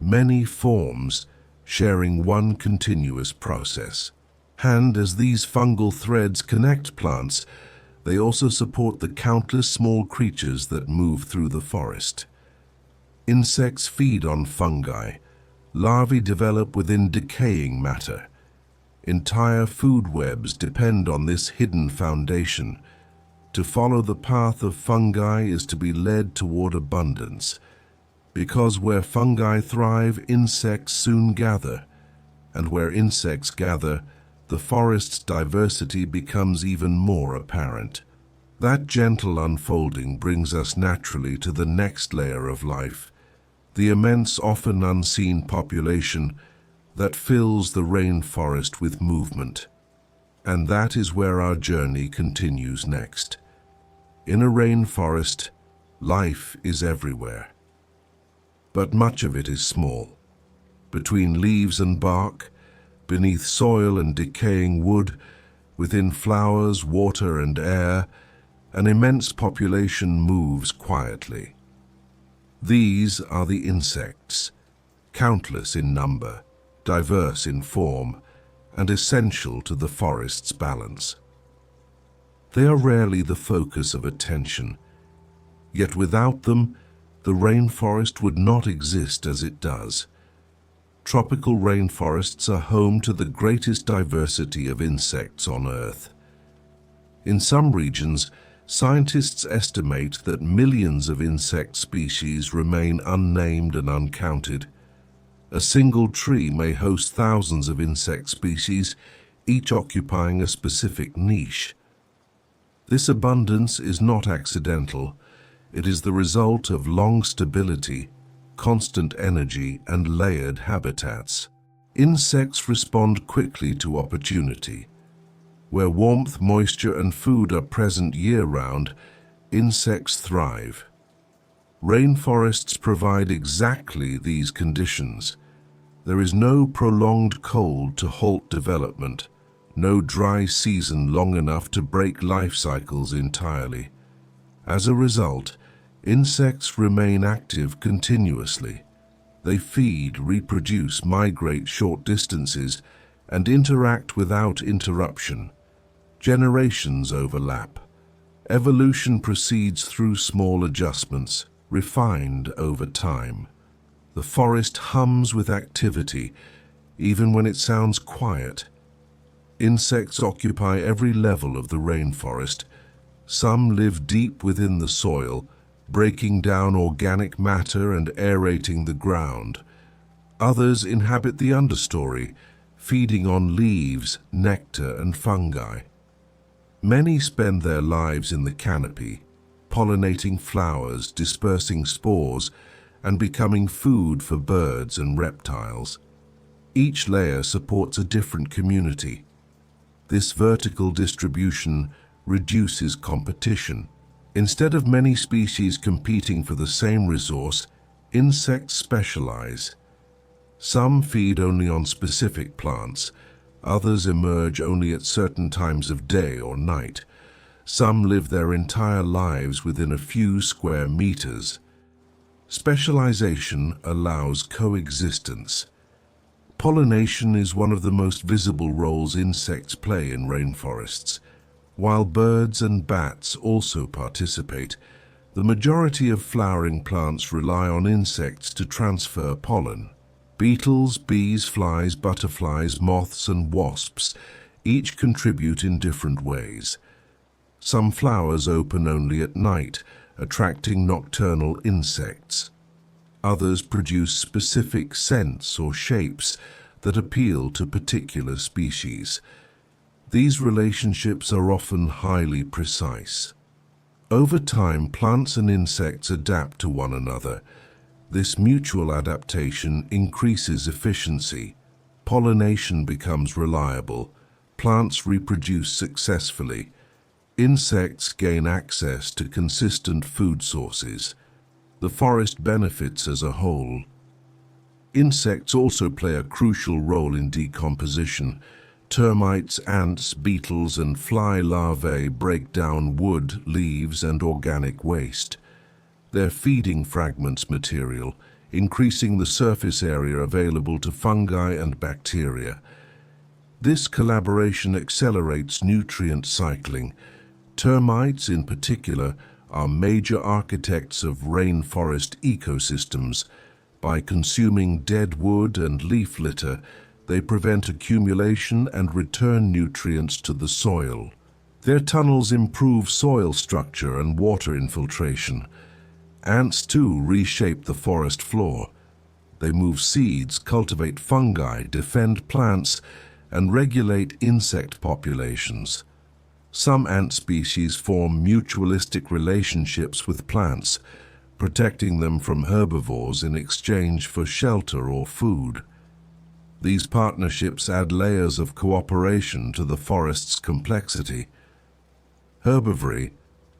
Many forms sharing one continuous process. And as these fungal threads connect plants, they also support the countless small creatures that move through the forest. Insects feed on fungi. Larvae develop within decaying matter. Entire food webs depend on this hidden foundation. To follow the path of fungi is to be led toward abundance. Because where fungi thrive, insects soon gather. And where insects gather, the forest's diversity becomes even more apparent. That gentle unfolding brings us naturally to the next layer of life, the immense, often unseen population that fills the rainforest with movement. And that is where our journey continues next. In a rainforest, life is everywhere. But much of it is small. Between leaves and bark, beneath soil and decaying wood, within flowers, water, and air, an immense population moves quietly. These are the insects, countless in number, diverse in form, and essential to the forest's balance. They are rarely the focus of attention, yet without them, the rainforest would not exist as it does. Tropical rainforests are home to the greatest diversity of insects on Earth. In some regions, scientists estimate that millions of insect species remain unnamed and uncounted. A single tree may host thousands of insect species, each occupying a specific niche. This abundance is not accidental. It is the result of long stability, constant energy, and layered habitats. Insects respond quickly to opportunity. Where warmth, moisture, and food are present year-round, insects thrive. Rainforests provide exactly these conditions. There is no prolonged cold to halt development, no dry season long enough to break life cycles entirely. As a result, insects remain active continuously. They feed, reproduce, migrate short distances, and interact without interruption. Generations overlap. Evolution proceeds through small adjustments, refined over time. The forest hums with activity, even when it sounds quiet. Insects occupy every level of the rainforest. Some live deep within the soil, breaking down organic matter and aerating the ground. Others inhabit the understory, feeding on leaves, nectar, and fungi. Many spend their lives in the canopy, pollinating flowers, dispersing spores, and becoming food for birds and reptiles. Each layer supports a different community. This vertical distribution reduces competition. Instead of many species competing for the same resource, insects specialize. Some feed only on specific plants. Others emerge only at certain times of day or night. Some live their entire lives within a few square meters. Specialization allows coexistence. Pollination is one of the most visible roles insects play in rainforests. While birds and bats also participate, the majority of flowering plants rely on insects to transfer pollen. Beetles, bees, flies, butterflies, moths, and wasps each contribute in different ways. Some flowers open only at night, attracting nocturnal insects. Others produce specific scents or shapes that appeal to particular species. These relationships are often highly precise. Over time, plants and insects adapt to one another. This mutual adaptation increases efficiency. Pollination becomes reliable. Plants reproduce successfully. Insects gain access to consistent food sources. The forest benefits as a whole. Insects also play a crucial role in decomposition. Termites, ants, beetles, and fly larvae break down wood, leaves, and organic waste. They're feeding fragments material, increasing the surface area available to fungi and bacteria. This collaboration accelerates nutrient cycling. Termites, in particular, are major architects of rainforest ecosystems. By consuming dead wood and leaf litter, they prevent accumulation and return nutrients to the soil. Their tunnels improve soil structure and water infiltration. Ants, too, reshape the forest floor. They move seeds, cultivate fungi, defend plants, and regulate insect populations. Some ant species form mutualistic relationships with plants, protecting them from herbivores in exchange for shelter or food. These partnerships add layers of cooperation to the forest's complexity. Herbivory,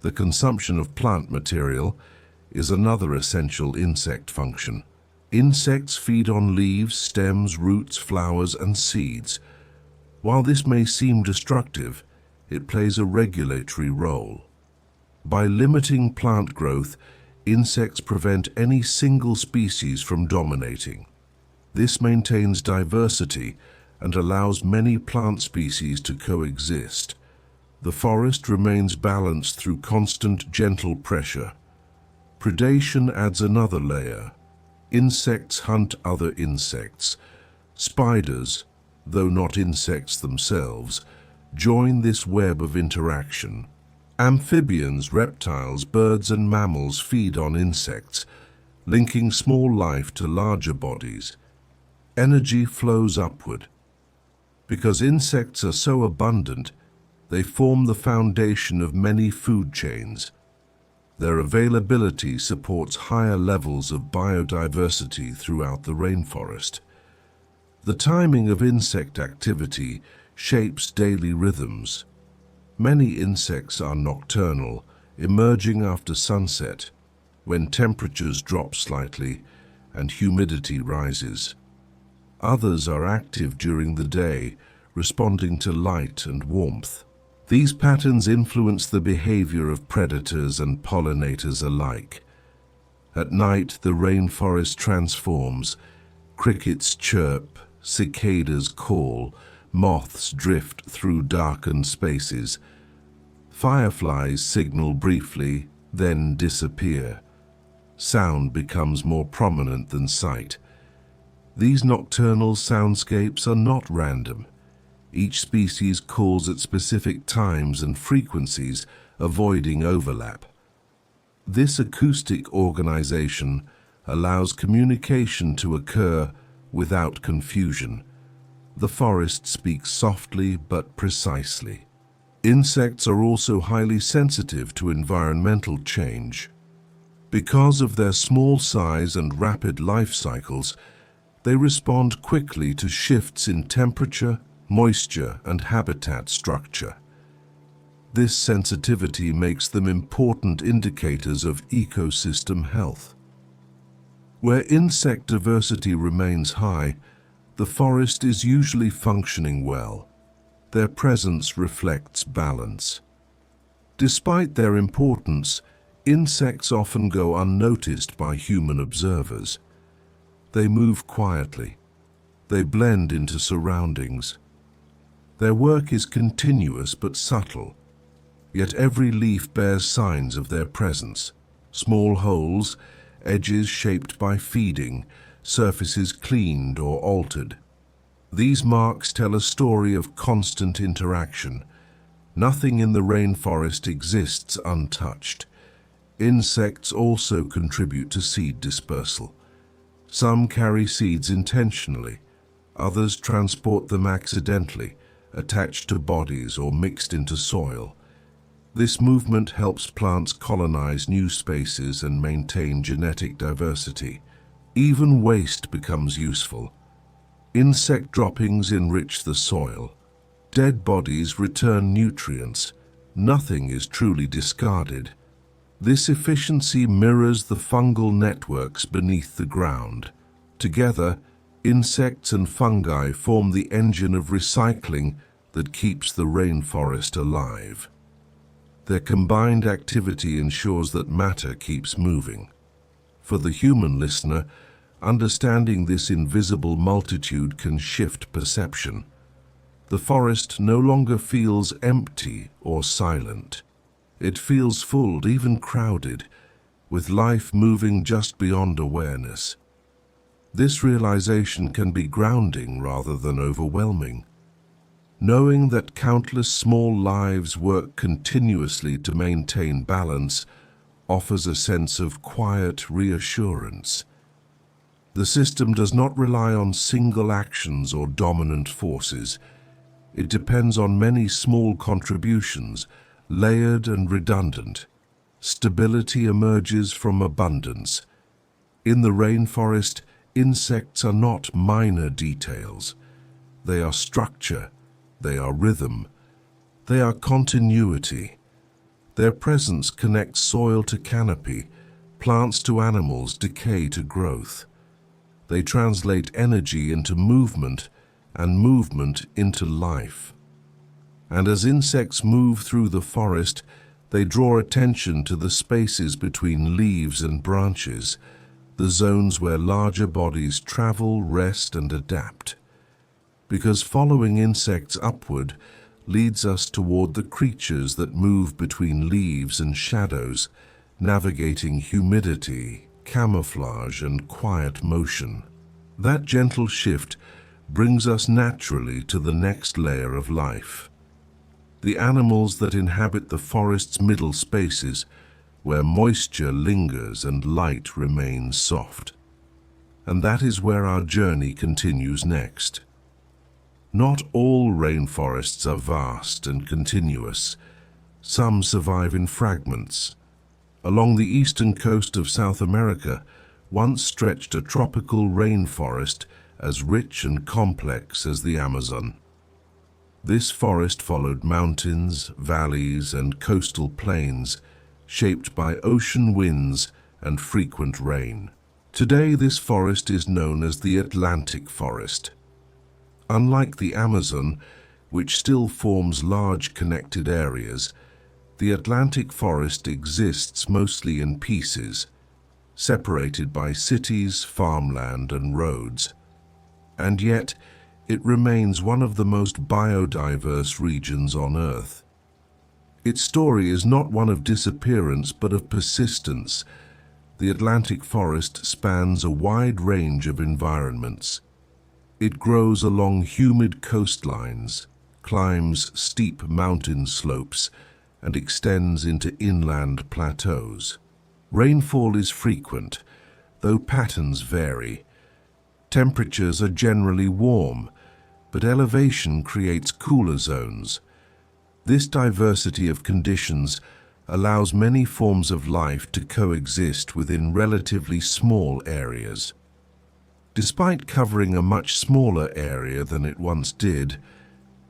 the consumption of plant material, is another essential insect function. Insects feed on leaves, stems, roots, flowers, and seeds. While this may seem destructive, it plays a regulatory role. By limiting plant growth, insects prevent any single species from dominating. This maintains diversity and allows many plant species to coexist. The forest remains balanced through constant, gentle pressure. Predation adds another layer. Insects hunt other insects. Spiders, though not insects themselves, join this web of interaction. Amphibians, reptiles, birds, and mammals feed on insects, linking small life to larger bodies. Energy flows upward. Because insects are so abundant, they form the foundation of many food chains. Their availability supports higher levels of biodiversity throughout the rainforest. The timing of insect activity shapes daily rhythms. Many insects are nocturnal, emerging after sunset, when temperatures drop slightly and humidity rises. Others are active during the day, responding to light and warmth. These patterns influence the behavior of predators and pollinators alike. At night, the rainforest transforms. Crickets chirp, cicadas call, moths drift through darkened spaces. Fireflies signal briefly, then disappear. Sound becomes more prominent than sight. These nocturnal soundscapes are not random. Each species calls at specific times and frequencies, avoiding overlap. This acoustic organization allows communication to occur without confusion. The forest speaks softly but precisely. Insects are also highly sensitive to environmental change. Because of their small size and rapid life cycles, they respond quickly to shifts in temperature, moisture, and habitat structure. This sensitivity makes them important indicators of ecosystem health. Where insect diversity remains high, the forest is usually functioning well. Their presence reflects balance. Despite their importance, insects often go unnoticed by human observers. They move quietly. They blend into surroundings. Their work is continuous but subtle, yet every leaf bears signs of their presence. Small holes, edges shaped by feeding, surfaces cleaned or altered. These marks tell a story of constant interaction. Nothing in the rainforest exists untouched. Insects also contribute to seed dispersal. Some carry seeds intentionally, others transport them accidentally, attached to bodies or mixed into soil. This movement helps plants colonize new spaces and maintain genetic diversity. Even waste becomes useful. Insect droppings enrich the soil. Dead bodies return nutrients. Nothing is truly discarded. This efficiency mirrors the fungal networks beneath the ground. Together, insects and fungi form the engine of recycling that keeps the rainforest alive. Their combined activity ensures that matter keeps moving. For the human listener, understanding this invisible multitude can shift perception. The forest no longer feels empty or silent. It feels full, even crowded, with life moving just beyond awareness. This realization can be grounding rather than overwhelming. Knowing that countless small lives work continuously to maintain balance offers a sense of quiet reassurance. The system does not rely on single actions or dominant forces. It depends on many small contributions, layered and redundant. Stability emerges from abundance. In the rainforest, insects are not minor details. They are structure, they are rhythm, they are continuity. Their presence connects soil to canopy, plants to animals, decay to growth. They translate energy into movement and movement into life. And as insects move through the forest, they draw attention to the spaces between leaves and branches, the zones where larger bodies travel, rest, and adapt. Because following insects upward leads us toward the creatures that move between leaves and shadows, navigating humidity, camouflage, and quiet motion. That gentle shift brings us naturally to the next layer of life. The animals that inhabit the forest's middle spaces, where moisture lingers and light remains soft. And that is where our journey continues next. Not all rainforests are vast and continuous. Some survive in fragments. Along the eastern coast of South America, once stretched a tropical rainforest as rich and complex as the Amazon. This forest followed mountains, valleys, and coastal plains, shaped by ocean winds and frequent rain. Today, this forest is known as the Atlantic forest. Unlike the Amazon, which still forms large connected areas, the Atlantic forest exists mostly in pieces, separated by cities, farmland, and roads. And yet, it remains one of the most biodiverse regions on Earth. Its story is not one of disappearance, but of persistence. The Atlantic forest spans a wide range of environments. It grows along humid coastlines, climbs steep mountain slopes, and extends into inland plateaus. Rainfall is frequent, though patterns vary. Temperatures are generally warm, but elevation creates cooler zones. This diversity of conditions allows many forms of life to coexist within relatively small areas. Despite covering a much smaller area than it once did,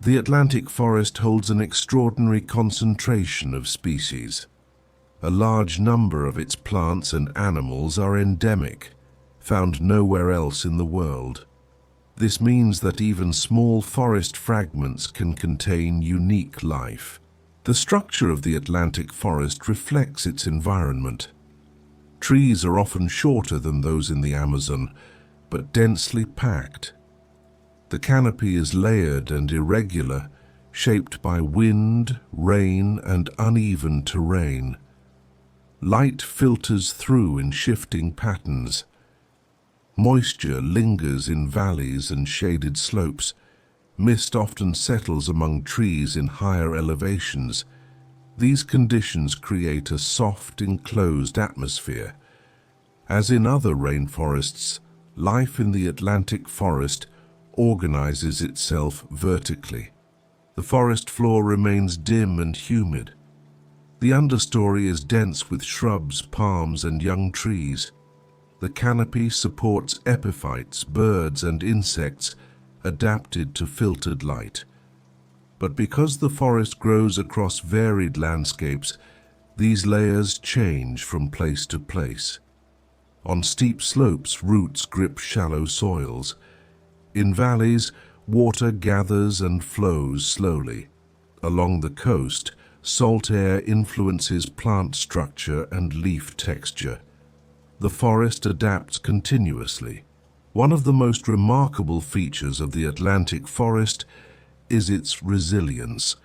the Atlantic forest holds an extraordinary concentration of species. A large number of its plants and animals are endemic, found nowhere else in the world. This means that even small forest fragments can contain unique life. The structure of the Atlantic forest reflects its environment. Trees are often shorter than those in the Amazon, but densely packed. The canopy is layered and irregular, shaped by wind, rain, and uneven terrain. Light filters through in shifting patterns. Moisture lingers in valleys and shaded slopes. Mist often settles among trees in higher elevations. These conditions create a soft, enclosed atmosphere. As in other rainforests, life in the Atlantic forest organizes itself vertically. The forest floor remains dim and humid. The understory is dense with shrubs, palms, and young trees. The canopy supports epiphytes, birds, and insects adapted to filtered light. But because the forest grows across varied landscapes, these layers change from place to place. On steep slopes, roots grip shallow soils. In valleys, water gathers and flows slowly. Along the coast, salt air influences plant structure and leaf texture. The forest adapts continuously. One of the most remarkable features of the Atlantic forest is its resilience.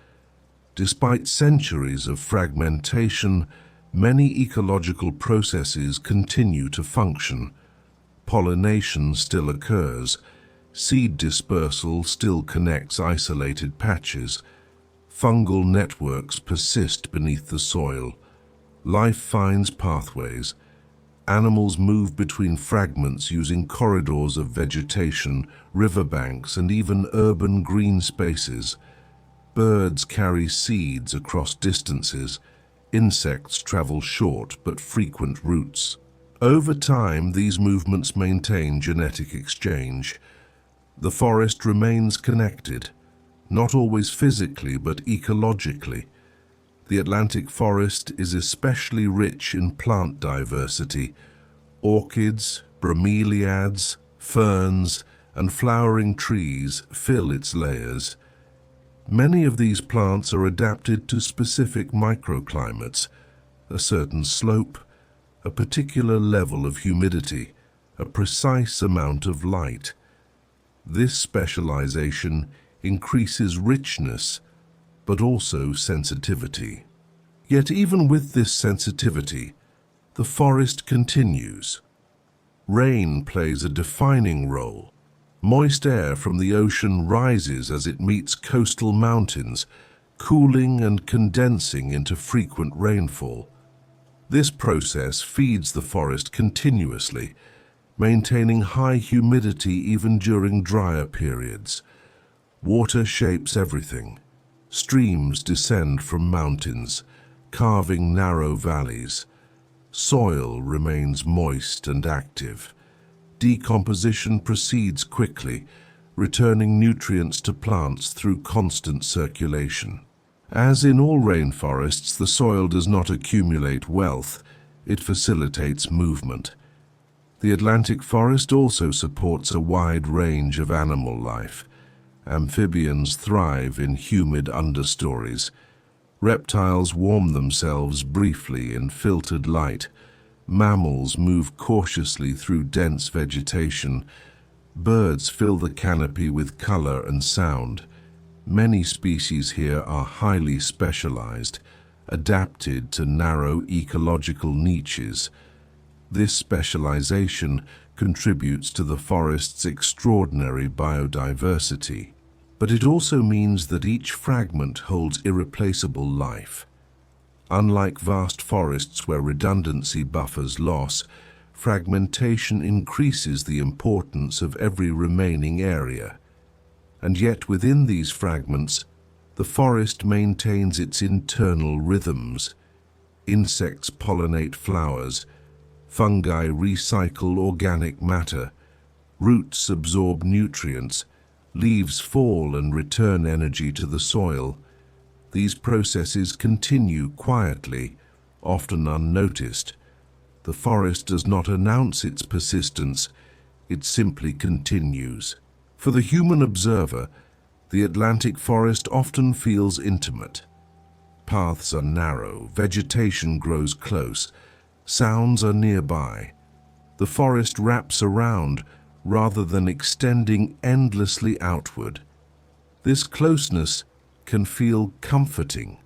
Despite centuries of fragmentation, many ecological processes continue to function. Pollination still occurs. Seed dispersal still connects isolated patches. Fungal networks persist beneath the soil. Life finds pathways. Animals move between fragments using corridors of vegetation, riverbanks, and even urban green spaces. Birds carry seeds across distances. Insects travel short but frequent routes. Over time, these movements maintain genetic exchange. The forest remains connected, not always physically but ecologically. The Atlantic forest is especially rich in plant diversity. Orchids, bromeliads, ferns, and flowering trees fill its layers. Many of these plants are adapted to specific microclimates, a certain slope, a particular level of humidity, a precise amount of light. This specialization increases richness, but also sensitivity. Yet even with this sensitivity, the forest continues. Rain plays a defining role. Moist air from the ocean rises as it meets coastal mountains, cooling and condensing into frequent rainfall. This process feeds the forest continuously, maintaining high humidity even during drier periods. Water shapes everything. Streams descend from mountains, carving narrow valleys. Soil remains moist and active. Decomposition proceeds quickly, returning nutrients to plants through constant circulation. As in all rainforests, the soil does not accumulate wealth, it facilitates movement. The Atlantic forest also supports a wide range of animal life. Amphibians thrive in humid understories. Reptiles warm themselves briefly in filtered light. Mammals move cautiously through dense vegetation. Birds fill the canopy with color and sound. Many species here are highly specialized, adapted to narrow ecological niches. This specialization contributes to the forest's extraordinary biodiversity. But it also means that each fragment holds irreplaceable life. Unlike vast forests where redundancy buffers loss, fragmentation increases the importance of every remaining area. And yet within these fragments, the forest maintains its internal rhythms. Insects pollinate flowers, fungi recycle organic matter, roots absorb nutrients, leaves fall and return energy to the soil. These processes continue quietly, often unnoticed. The forest does not announce its persistence, it simply continues. For the human observer, the Atlantic forest often feels intimate. Paths are narrow, vegetation grows close, sounds are nearby. The forest wraps around rather than extending endlessly outward. This closeness can feel comforting.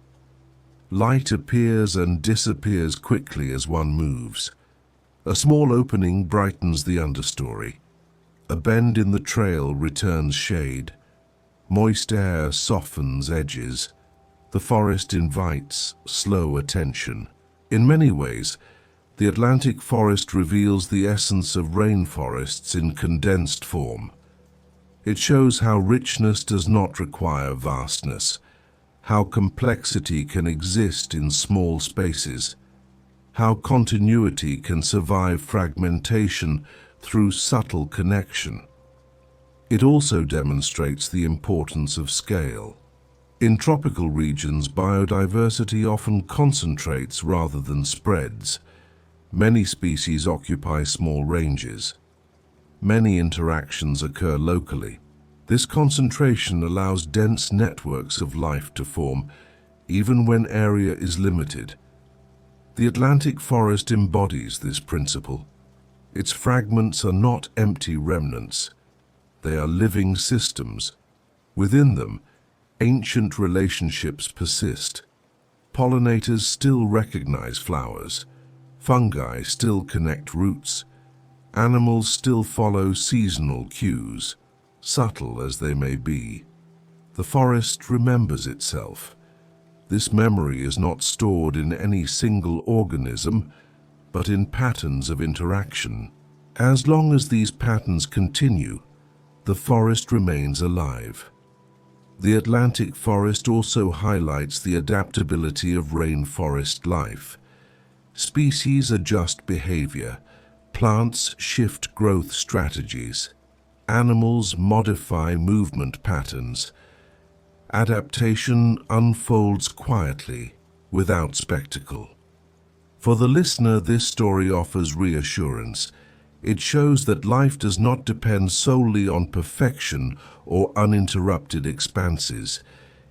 Light appears and disappears quickly as one moves. A small opening brightens the understory. A bend in the trail returns shade. Moist air softens edges. The forest invites slow attention. In many ways, the Atlantic forest reveals the essence of rainforests in condensed form. It shows how richness does not require vastness, how complexity can exist in small spaces, how continuity can survive fragmentation through subtle connection. It also demonstrates the importance of scale. In tropical regions, biodiversity often concentrates rather than spreads. Many species occupy small ranges. Many interactions occur locally. This concentration allows dense networks of life to form, even when area is limited. The Atlantic forest embodies this principle. Its fragments are not empty remnants. They are living systems. Within them, ancient relationships persist. Pollinators still recognize flowers. Fungi still connect roots. Animals still follow seasonal cues, subtle as they may be. The forest remembers itself. This memory is not stored in any single organism, but in patterns of interaction. As long as these patterns continue, the forest remains alive. The Atlantic forest also highlights the adaptability of rainforest life. Species adjust behavior, plants shift growth strategies, animals modify movement patterns. Adaptation unfolds quietly, without spectacle. For the listener, this story offers reassurance. It shows that life does not depend solely on perfection or uninterrupted expanses.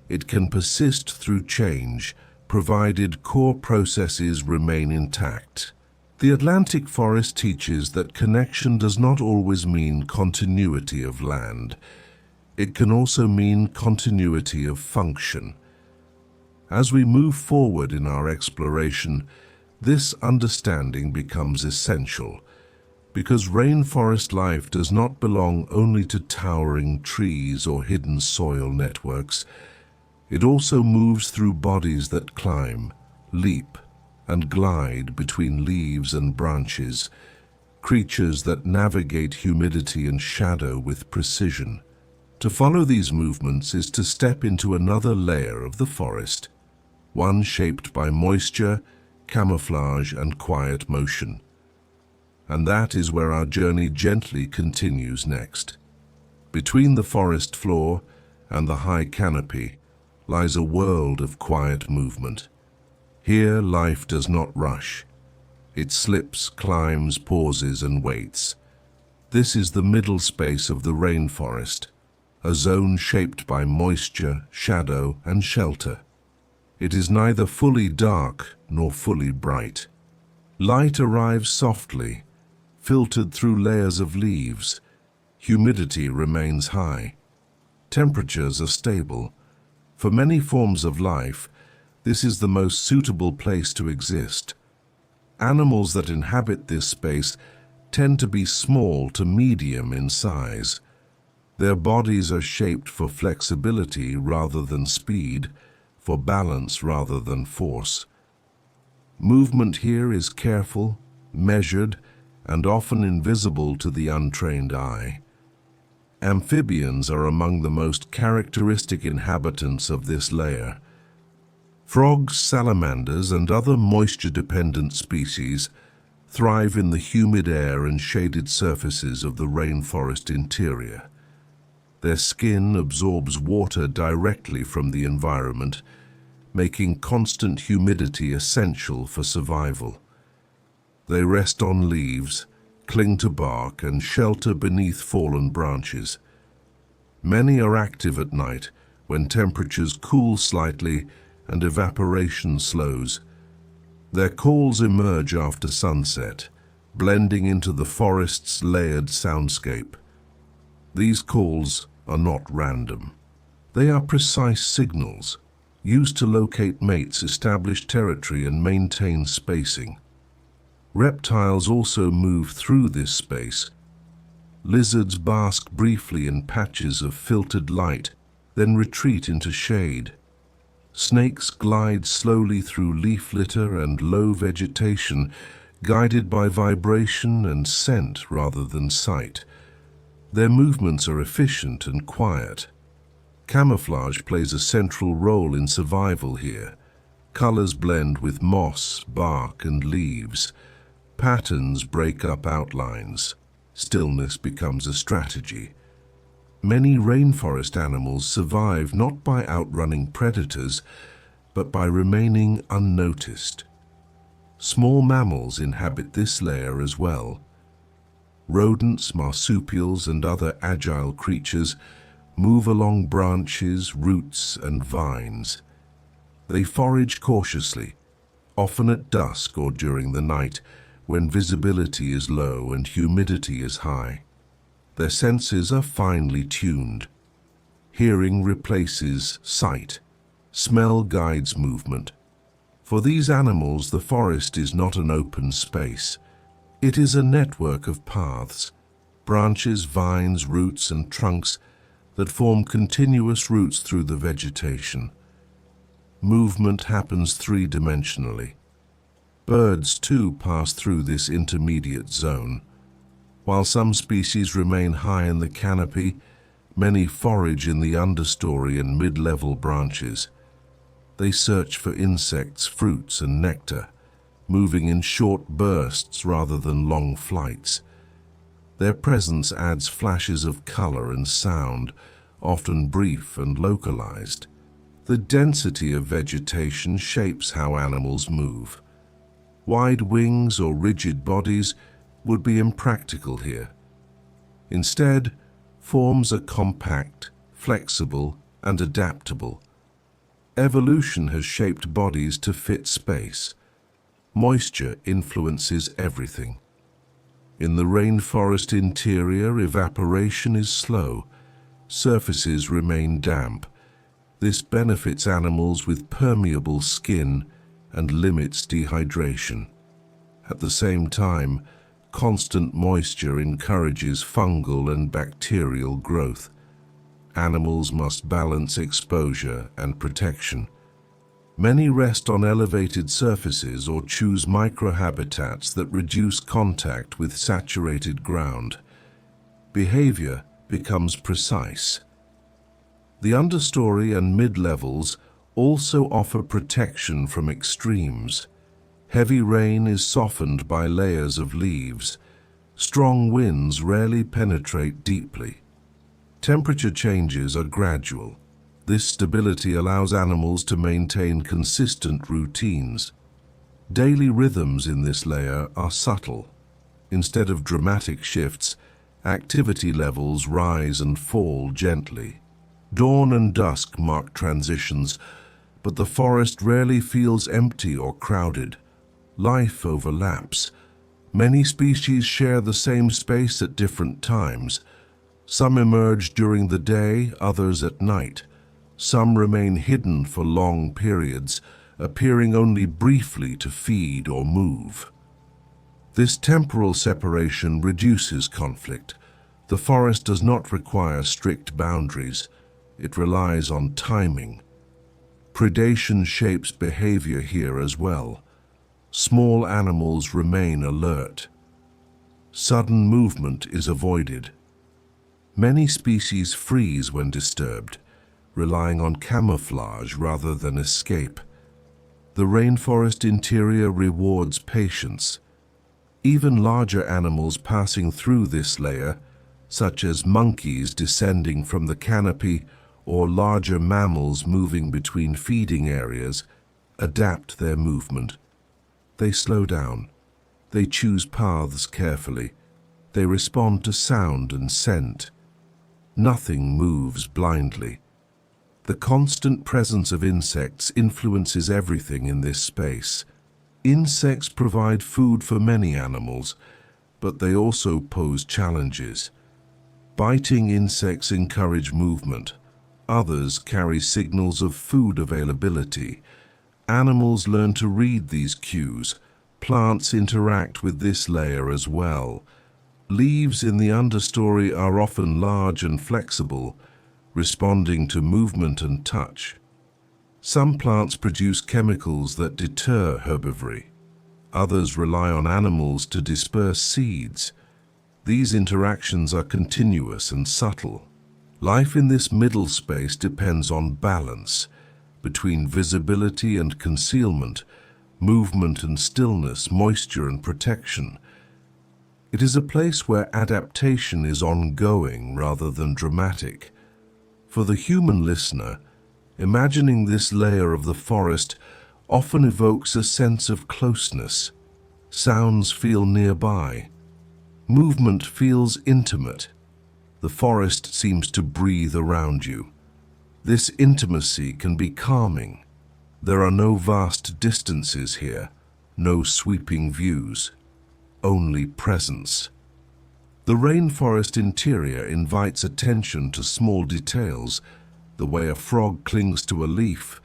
It can persist through change, provided core processes remain intact. The Atlantic forest teaches that connection does not always mean continuity of land. It can also mean continuity of function. As we move forward in our exploration, this understanding becomes essential, because rainforest life does not belong only to towering trees or hidden soil networks. It also moves through bodies that climb, leap, and glide between leaves and branches. creatures that navigate humidity and shadow with precision. To follow these movements is to step into another layer of the forest, one shaped by moisture, camouflage, and quiet motion. And that is where our journey gently continues next. Between the forest floor and the high canopy lies a world of quiet movement. Here life does not rush. It slips, climbs, pauses, and waits. This is the middle space of the rainforest, a zone shaped by moisture, shadow, and shelter. It is neither fully dark nor fully bright. Light arrives softly, filtered through layers of leaves. Humidity remains high. Temperatures are stable. For many forms of life, this is the most suitable place to exist. Animals that inhabit this space tend to be small to medium in size. Their bodies are shaped for flexibility rather than speed, for balance rather than force. Movement here is careful, measured, and often invisible to the untrained eye. Amphibians are among the most characteristic inhabitants of this layer. Frogs, salamanders, and other moisture-dependent species thrive in the humid air and shaded surfaces of the rainforest interior. Their skin absorbs water directly from the environment, making constant humidity essential for survival. They rest on leaves, cling to bark, and shelter beneath fallen branches. Many are active at night when temperatures cool slightly and evaporation slows. Their calls emerge after sunset, blending into the forest's layered soundscape. These calls are not random. They are precise signals, used to locate mates, establish territory, and maintain spacing. Reptiles also move through this space. Lizards bask briefly in patches of filtered light, then retreat into shade. Snakes glide slowly through leaf litter and low vegetation, guided by vibration and scent rather than sight. Their movements are efficient and quiet. Camouflage plays a central role in survival here. Colors blend with moss, bark, and leaves. Patterns break up outlines. Stillness becomes a strategy. Many rainforest animals survive not by outrunning predators, but by remaining unnoticed. Small mammals inhabit this layer as well. Rodents, marsupials, and other agile creatures move along branches, roots, and vines. They forage cautiously, often at dusk or during the night, when visibility is low and humidity is high. Their senses are finely tuned. Hearing replaces sight. Smell guides movement. For these animals, the forest is not an open space. It is a network of paths, branches, vines, roots, and trunks that form continuous routes through the vegetation. Movement happens three-dimensionally. Birds, too, pass through this intermediate zone. While some species remain high in the canopy, many forage in the understory and mid-level branches. They search for insects, fruits, and nectar, moving in short bursts rather than long flights. Their presence adds flashes of color and sound, often brief and localized. The density of vegetation shapes how animals move. Wide wings or rigid bodies would be impractical here. Instead, forms are compact, flexible, and adaptable. Evolution has shaped bodies to fit space. Moisture influences everything. In the rainforest interior, evaporation is slow. Surfaces remain damp. This benefits animals with permeable skin and limits dehydration. At the same time, constant moisture encourages fungal and bacterial growth. Animals must balance exposure and protection. Many rest on elevated surfaces or choose microhabitats that reduce contact with saturated ground. Behavior becomes precise. The understory and mid-levels also offer protection from extremes. Heavy rain is softened by layers of leaves. Strong winds rarely penetrate deeply. Temperature changes are gradual. This stability allows animals to maintain consistent routines. Daily rhythms in this layer are subtle. Instead of dramatic shifts, activity levels rise and fall gently. Dawn and dusk mark transitions, but the forest rarely feels empty or crowded. Life overlaps. Many species share the same space at different times. Some emerge during the day, others at night. Some remain hidden for long periods, appearing only briefly to feed or move. This temporal separation reduces conflict. The forest does not require strict boundaries. It relies on timing. Predation shapes behavior here as well. Small animals remain alert. Sudden movement is avoided. Many species freeze when disturbed, relying on camouflage rather than escape. The rainforest interior rewards patience. Even larger animals passing through this layer, such as monkeys descending from the canopy or larger mammals moving between feeding areas, adapt their movement. They slow down. They choose paths carefully. They respond to sound and scent. Nothing moves blindly. The constant presence of insects influences everything in this space. Insects provide food for many animals, but they also pose challenges. Biting insects encourage movement. Others carry signals of food availability. Animals learn to read these cues. Plants interact with this layer as well. Leaves in the understory are often large and flexible, responding to movement and touch. Some plants produce chemicals that deter herbivory. Others rely on animals to disperse seeds. These interactions are continuous and subtle. Life in this middle space depends on balance between visibility and concealment, movement and stillness, moisture and protection. It is a place where adaptation is ongoing rather than dramatic. For the human listener, imagining this layer of the forest often evokes a sense of closeness. Sounds feel nearby. Movement feels intimate. The forest seems to breathe around you. This intimacy can be calming. There are no vast distances here, no sweeping views, only presence. The rainforest interior invites attention to small details, the way a frog clings to a leaf,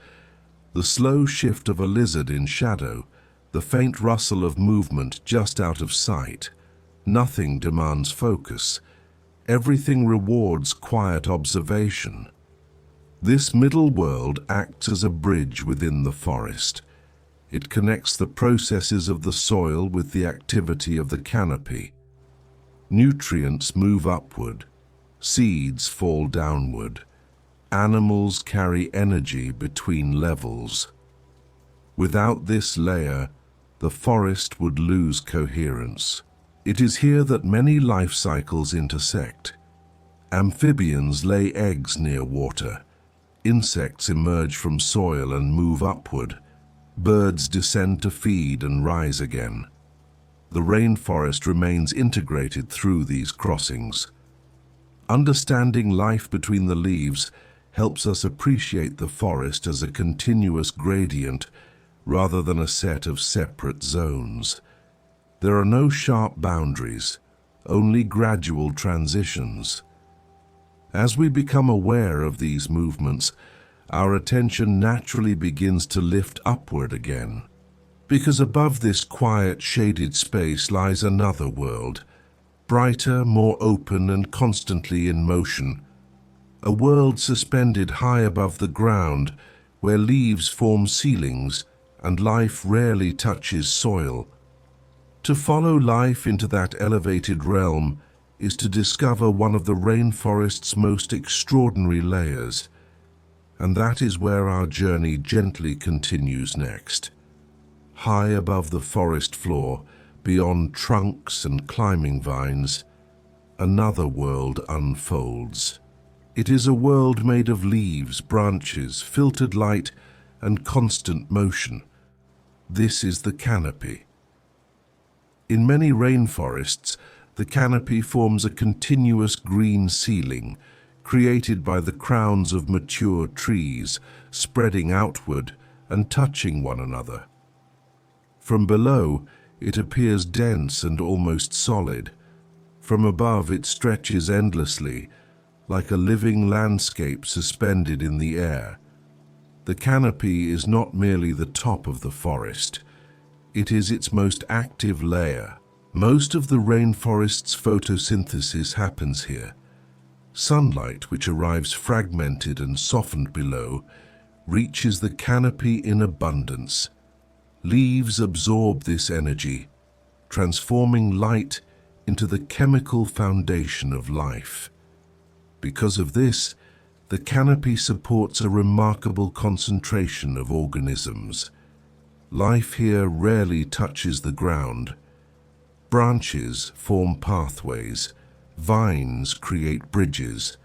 the slow shift of a lizard in shadow, the faint rustle of movement just out of sight. Nothing demands focus. Everything rewards quiet observation. This middle world acts as a bridge within the forest. It connects the processes of the soil with the activity of the canopy. Nutrients move upward. Seeds fall downward. Animals carry energy between levels. Without this layer, the forest would lose coherence. It is here that many life cycles intersect. Amphibians lay eggs near water. Insects emerge from soil and move upward. Birds descend to feed and rise again. The rainforest remains integrated through these crossings. Understanding life between the leaves helps us appreciate the forest as a continuous gradient rather than a set of separate zones. There are no sharp boundaries, only gradual transitions. As we become aware of these movements, our attention naturally begins to lift upward again. Because above this quiet, shaded space lies another world, brighter, more open and constantly in motion. A world suspended high above the ground, where leaves form ceilings and life rarely touches soil. To follow life into that elevated realm is to discover one of the rainforest's most extraordinary layers, and that is where our journey gently continues next. High above the forest floor, beyond trunks and climbing vines, another world unfolds. It is a world made of leaves, branches, filtered light, and constant motion. This is the canopy. In many rainforests, the canopy forms a continuous green ceiling, created by the crowns of mature trees, spreading outward and touching one another. From below, it appears dense and almost solid. From above, it stretches endlessly, like a living landscape suspended in the air. The canopy is not merely the top of the forest. It is its most active layer. Most of the rainforest's photosynthesis happens here. Sunlight, which arrives fragmented and softened below, reaches the canopy in abundance. Leaves absorb this energy, transforming light into the chemical foundation of life. Because of this, the canopy supports a remarkable concentration of organisms. Life here rarely touches the ground. Branches form pathways, vines create bridges,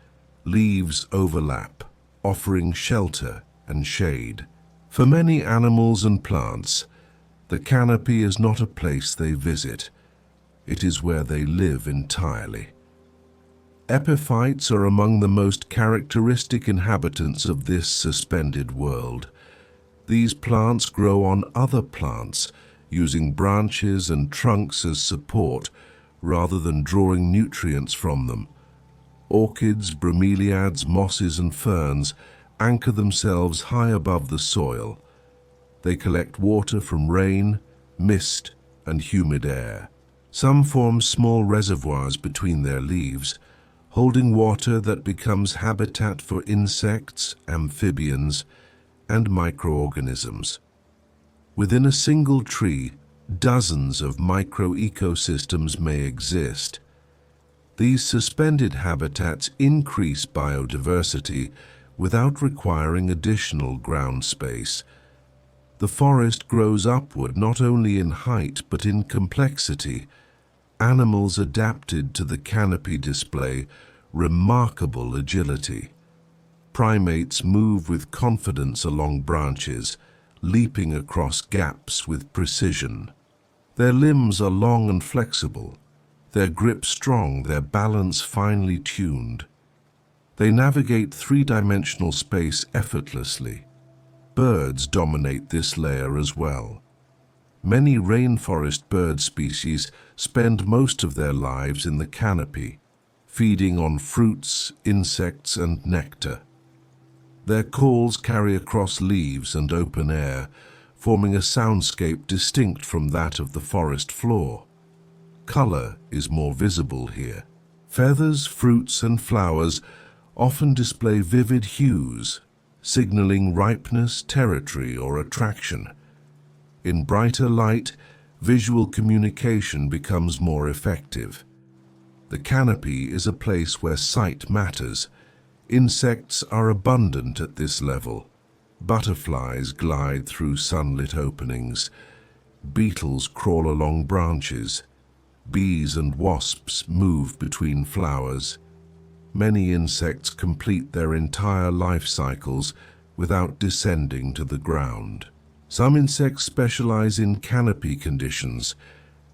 leaves overlap, offering shelter and shade. For many animals and plants, the canopy is not a place they visit. It is where they live entirely. Epiphytes are among the most characteristic inhabitants of this suspended world. These plants grow on other plants, using branches and trunks as support rather than drawing nutrients from them. Orchids, bromeliads, mosses, and ferns anchor themselves high above the soil. They collect water from rain, mist, and humid air. Some form small reservoirs between their leaves, holding water that becomes habitat for insects, amphibians, and microorganisms. Within a single tree, dozens of micro-ecosystems may exist. These suspended habitats increase biodiversity without requiring additional ground space. The forest grows upward not only in height but in complexity. Animals adapted to the canopy display remarkable agility. Primates move with confidence along branches, leaping across gaps with precision. Their limbs are long and flexible, their grip strong, their balance finely tuned. They navigate three-dimensional space effortlessly. Birds dominate this layer as well. Many rainforest bird species spend most of their lives in the canopy, feeding on fruits, insects, and nectar. Their calls carry across leaves and open air, forming a soundscape distinct from that of the forest floor. Color is more visible here. Feathers, fruits, and flowers often display vivid hues, signaling ripeness, territory, or attraction. In brighter light, visual communication becomes more effective. The canopy is a place where sight matters. Insects are abundant at this level. Butterflies glide through sunlit openings. Beetles crawl along branches. Bees and wasps move between flowers. Many insects complete their entire life cycles without descending to the ground. Some insects specialize in canopy conditions,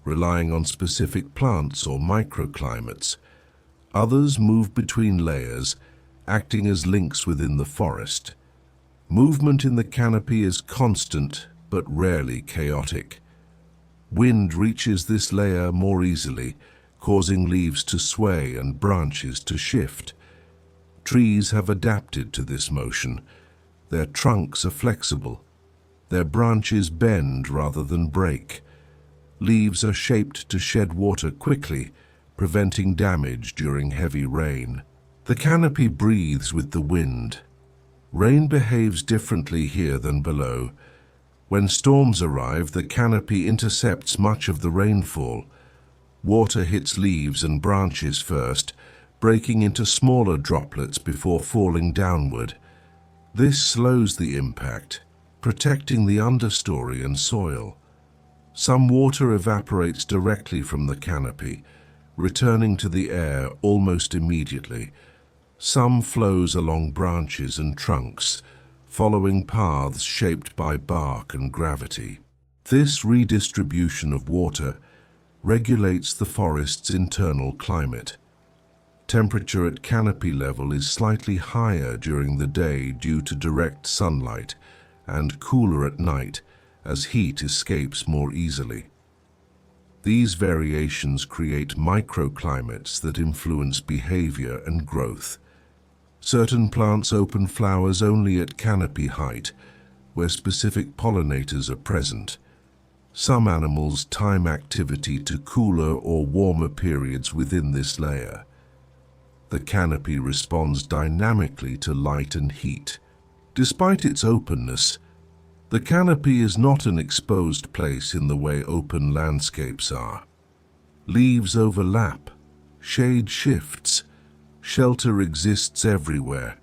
relying on specific plants or microclimates. Others move between layers, acting as links within the forest. Movement in the canopy is constant but rarely chaotic. Wind reaches this layer more easily, causing leaves to sway and branches to shift. Trees have adapted to this motion. Their trunks are flexible. Their branches bend rather than break. Leaves are shaped to shed water quickly, preventing damage during heavy rain. The canopy breathes with the wind. Rain behaves differently here than below. When storms arrive, the canopy intercepts much of the rainfall. Water hits leaves and branches first, breaking into smaller droplets before falling downward. This slows the impact, protecting the understory and soil. Some water evaporates directly from the canopy, returning to the air almost immediately. Some flows along branches and trunks, following paths shaped by bark and gravity. This redistribution of water regulates the forest's internal climate. Temperature at canopy level is slightly higher during the day due to direct sunlight, and cooler at night as heat escapes more easily. These variations create microclimates that influence behavior and growth. Certain plants open flowers only at canopy height, where specific pollinators are present. Some animals time activity to cooler or warmer periods within this layer. The canopy responds dynamically to light and heat. Despite its openness, the canopy is not an exposed place in the way open landscapes are. Leaves overlap, shade shifts, shelter exists everywhere.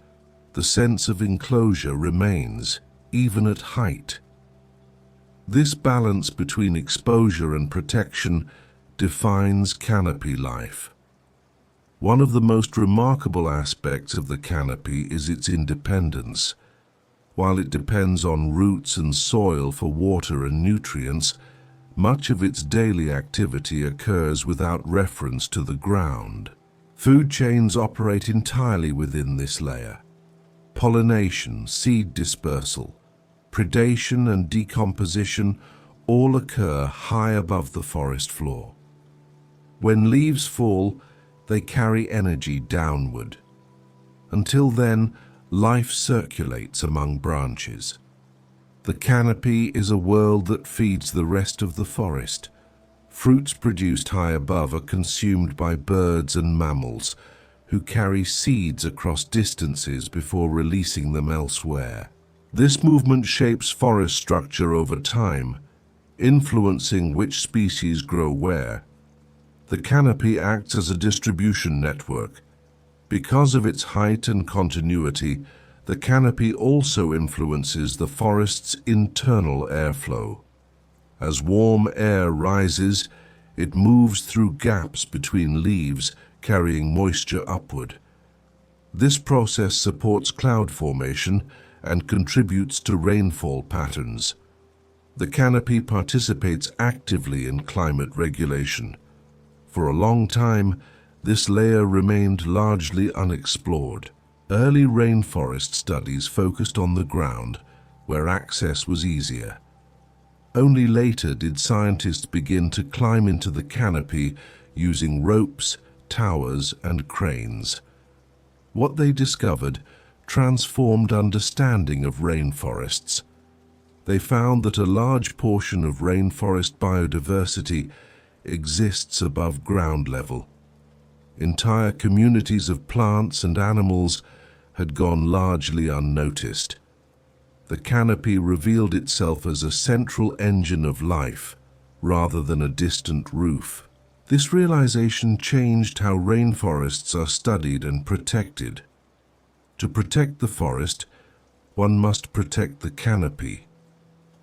The sense of enclosure remains, even at height. This balance between exposure and protection defines canopy life. One of the most remarkable aspects of the canopy is its independence. While it depends on roots and soil for water and nutrients, much of its daily activity occurs without reference to the ground. Food chains operate entirely within this layer. Pollination, seed dispersal, predation and decomposition all occur high above the forest floor. When leaves fall, they carry energy downward. Until then, life circulates among branches. The canopy is a world that feeds the rest of the forest. Fruits produced high above are consumed by birds and mammals, who carry seeds across distances before releasing them elsewhere. This movement shapes forest structure over time, influencing which species grow where. The canopy acts as a distribution network. Because of its height and continuity, the canopy also influences the forest's internal airflow. As warm air rises, it moves through gaps between leaves, carrying moisture upward. This process supports cloud formation and contributes to rainfall patterns. The canopy participates actively in climate regulation. For a long time, this layer remained largely unexplored. Early rainforest studies focused on the ground, where access was easier. Only later did scientists begin to climb into the canopy using ropes, towers, and cranes. What they discovered transformed understanding of rainforests. They found that a large portion of rainforest biodiversity exists above ground level. Entire communities of plants and animals had gone largely unnoticed. The canopy revealed itself as a central engine of life, rather than a distant roof. This realization changed how rainforests are studied and protected. To protect the forest, one must protect the canopy.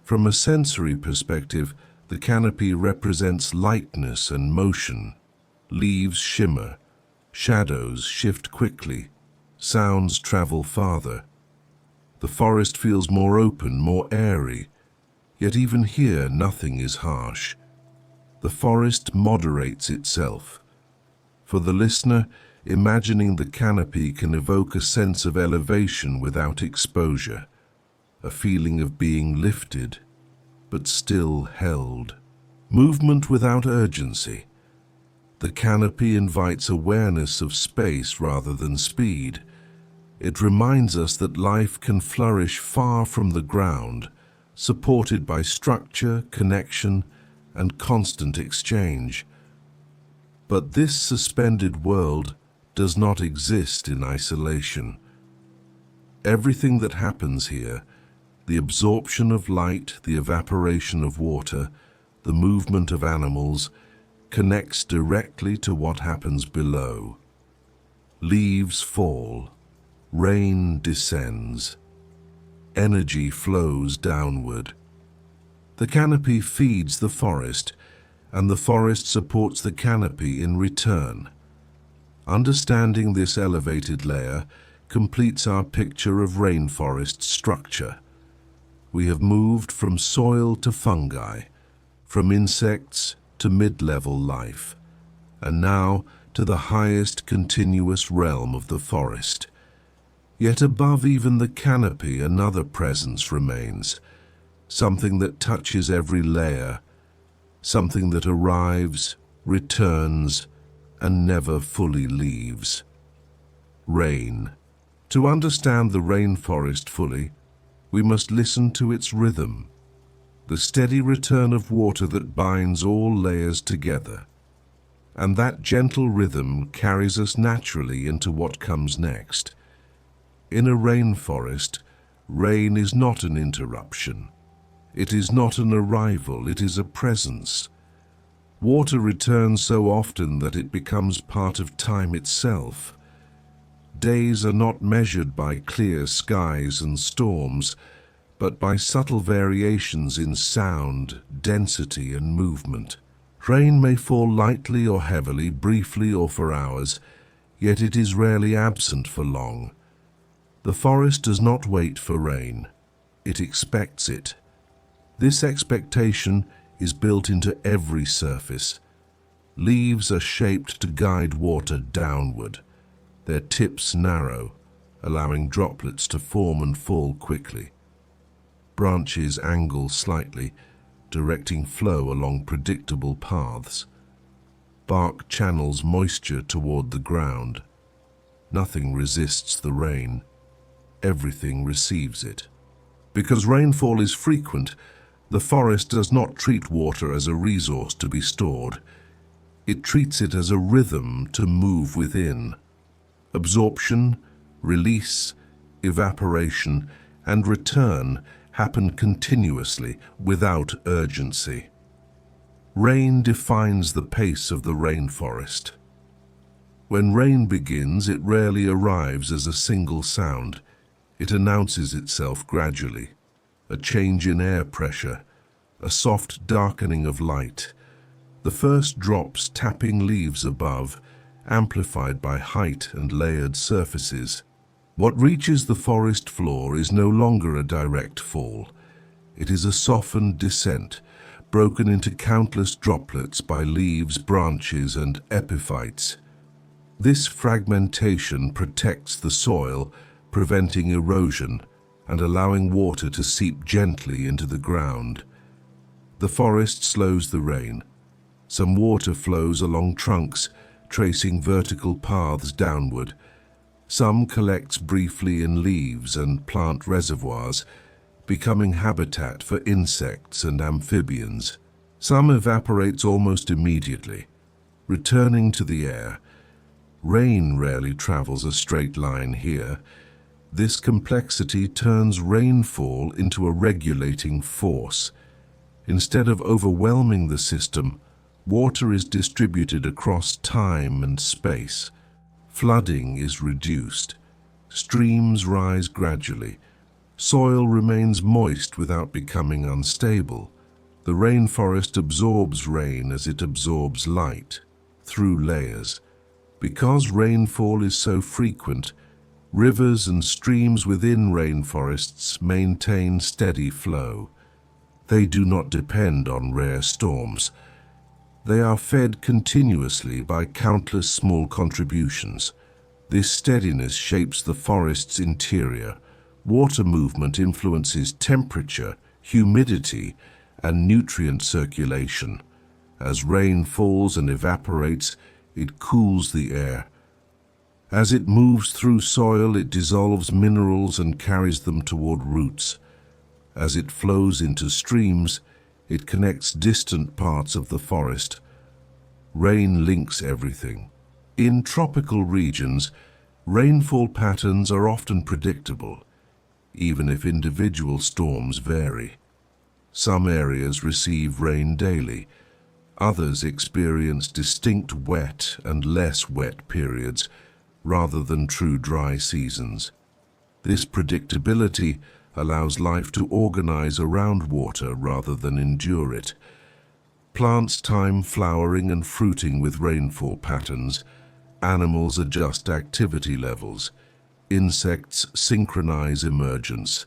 From a sensory perspective, the canopy represents lightness and motion. Leaves shimmer, shadows shift quickly, sounds travel farther. The forest feels more open, more airy, yet even here nothing is harsh. The forest moderates itself. For the listener, imagining the canopy can evoke a sense of elevation without exposure, a feeling of being lifted, but still held. Movement without urgency. The canopy invites awareness of space rather than speed. It reminds us that life can flourish far from the ground, supported by structure, connection, and constant exchange. But this suspended world does not exist in isolation. Everything that happens here, the absorption of light, the evaporation of water, the movement of animals, connects directly to what happens below. Leaves fall, rain descends, energy flows downward. The canopy feeds the forest, and the forest supports the canopy in return. Understanding this elevated layer completes our picture of rainforest structure. We have moved from soil to fungi, from insects to mid-level life, and now to the highest continuous realm of the forest. Yet above even the canopy, another presence remains, something that touches every layer, something that arrives, returns, and never fully leaves. Rain. To understand the rainforest fully, we must listen to its rhythm, the steady return of water that binds all layers together. And that gentle rhythm carries us naturally into what comes next. In a rainforest, rain is not an interruption. It is not an arrival, it is a presence. Water returns so often that it becomes part of time itself. Days are not measured by clear skies and storms, but by subtle variations in sound, density, and movement. Rain may fall lightly or heavily, briefly or for hours, yet it is rarely absent for long. The forest does not wait for rain. It expects it. This expectation is built into every surface. Leaves are shaped to guide water downward, their tips narrow, allowing droplets to form and fall quickly. Branches angle slightly, directing flow along predictable paths. Bark channels moisture toward the ground. Nothing resists the rain. Everything receives it. Because rainfall is frequent, the forest does not treat water as a resource to be stored. It treats it as a rhythm to move within. Absorption, release, evaporation, and return happen continuously without urgency. Rain defines the pace of the rainforest. When rain begins, it rarely arrives as a single sound. It announces itself gradually. A change in air pressure, a soft darkening of light, the first drops tapping leaves above, amplified by height and layered surfaces. What reaches the forest floor is no longer a direct fall. It is a softened descent, broken into countless droplets by leaves, branches, and epiphytes. This fragmentation protects the soil, preventing erosion and allowing water to seep gently into the ground. The forest slows the rain. Some water flows along trunks, tracing vertical paths downward. Some collects briefly in leaves and plant reservoirs, becoming habitat for insects and amphibians. Some evaporates almost immediately, returning to the air. Rain rarely travels a straight line here. This complexity turns rainfall into a regulating force. Instead of overwhelming the system, water is distributed across time and space. Flooding is reduced. Streams rise gradually. Soil remains moist without becoming unstable. The rainforest absorbs rain as it absorbs light, through layers. Because rainfall is so frequent, rivers and streams within rainforests maintain steady flow. They do not depend on rare storms. They are fed continuously by countless small contributions. This steadiness shapes the forest's interior. Water movement influences temperature, humidity, and nutrient circulation. As rain falls and evaporates, it cools the air. As it moves through soil, it dissolves minerals and carries them toward roots. As it flows into streams, it connects distant parts of the forest. Rain links everything. In tropical regions, rainfall patterns are often predictable. even if individual storms vary. Some areas receive rain daily. Others experience distinct wet and less wet periods rather than true dry seasons. This predictability allows life to organize around water rather than endure it. Plants time flowering and fruiting with rainfall patterns. Animals adjust activity levels. Insects synchronize emergence.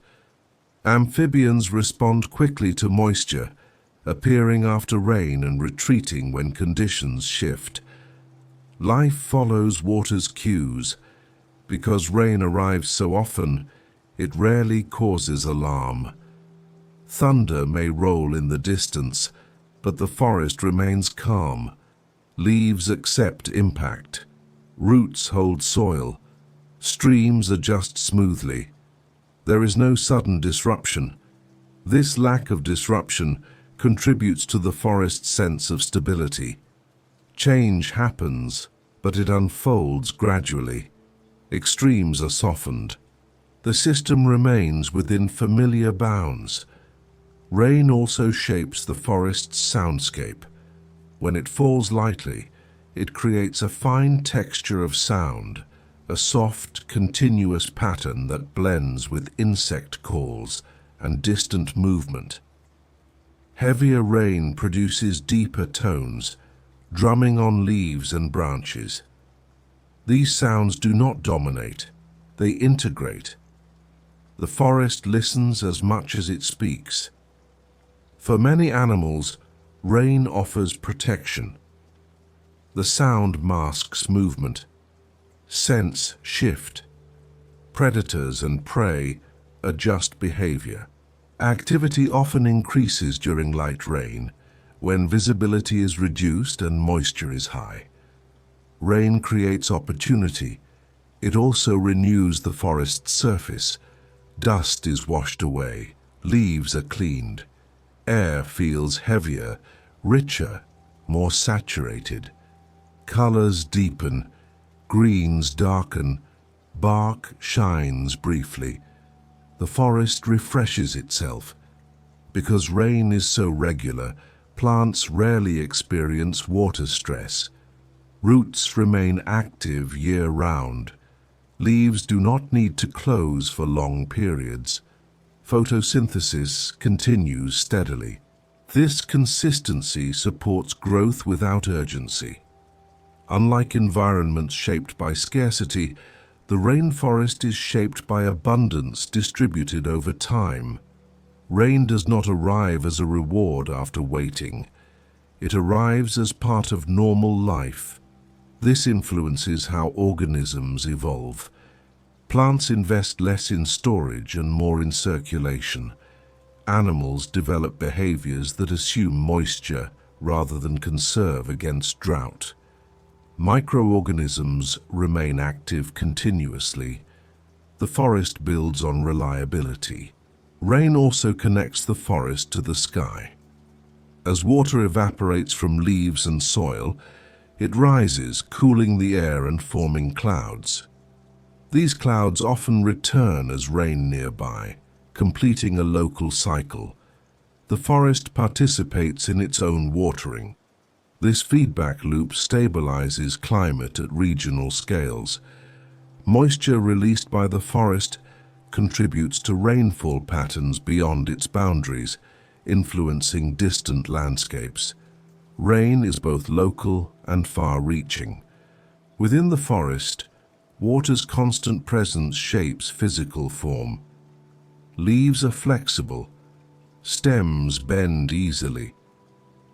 Amphibians respond quickly to moisture, appearing after rain and retreating when conditions shift. Life follows water's cues. Because rain arrives so often, it rarely causes alarm. Thunder may roll in the distance, but the forest remains calm. Leaves accept impact. Roots hold soil. Streams adjust smoothly. There is no sudden disruption. This lack of disruption contributes to the forest's sense of stability. Change happens, but it unfolds gradually. Extremes are softened. The system remains within familiar bounds. Rain also shapes the forest's soundscape. When it falls lightly, it creates a fine texture of sound, a soft, continuous pattern that blends with insect calls and distant movement. Heavier rain produces deeper tones, drumming on leaves and branches. These sounds do not dominate, they integrate. The forest listens as much as it speaks. For many animals, rain offers protection. The sound masks movement. Scents shift. Predators and prey adjust behavior. Activity often increases during light rain, when visibility is reduced and moisture is high. Rain creates opportunity. It also renews the forest's surface. Dust is washed away. Leaves are cleaned. Air feels heavier, richer, more saturated. Colors deepen. Greens darken. Bark shines briefly. The forest refreshes itself. Because rain is so regular, plants rarely experience water stress. Roots remain active year-round. Leaves do not need to close for long periods. Photosynthesis continues steadily. This consistency supports growth without urgency. Unlike environments shaped by scarcity, the rainforest is shaped by abundance distributed over time. Rain does not arrive as a reward after waiting. It arrives as part of normal life. This influences how organisms evolve. Plants invest less in storage and more in circulation. Animals develop behaviors that assume moisture rather than conserve against drought. Microorganisms remain active continuously. The forest builds on reliability. Rain also connects the forest to the sky. As water evaporates from leaves and soil, it rises, cooling the air and forming clouds. These clouds often return as rain nearby, completing a local cycle. The forest participates in its own watering. This feedback loop stabilizes climate at regional scales. Moisture released by the forest contributes to rainfall patterns beyond its boundaries, influencing distant landscapes. Rain is both local and far-reaching. Within the forest, water's constant presence shapes physical form. Leaves are flexible. Stems bend easily.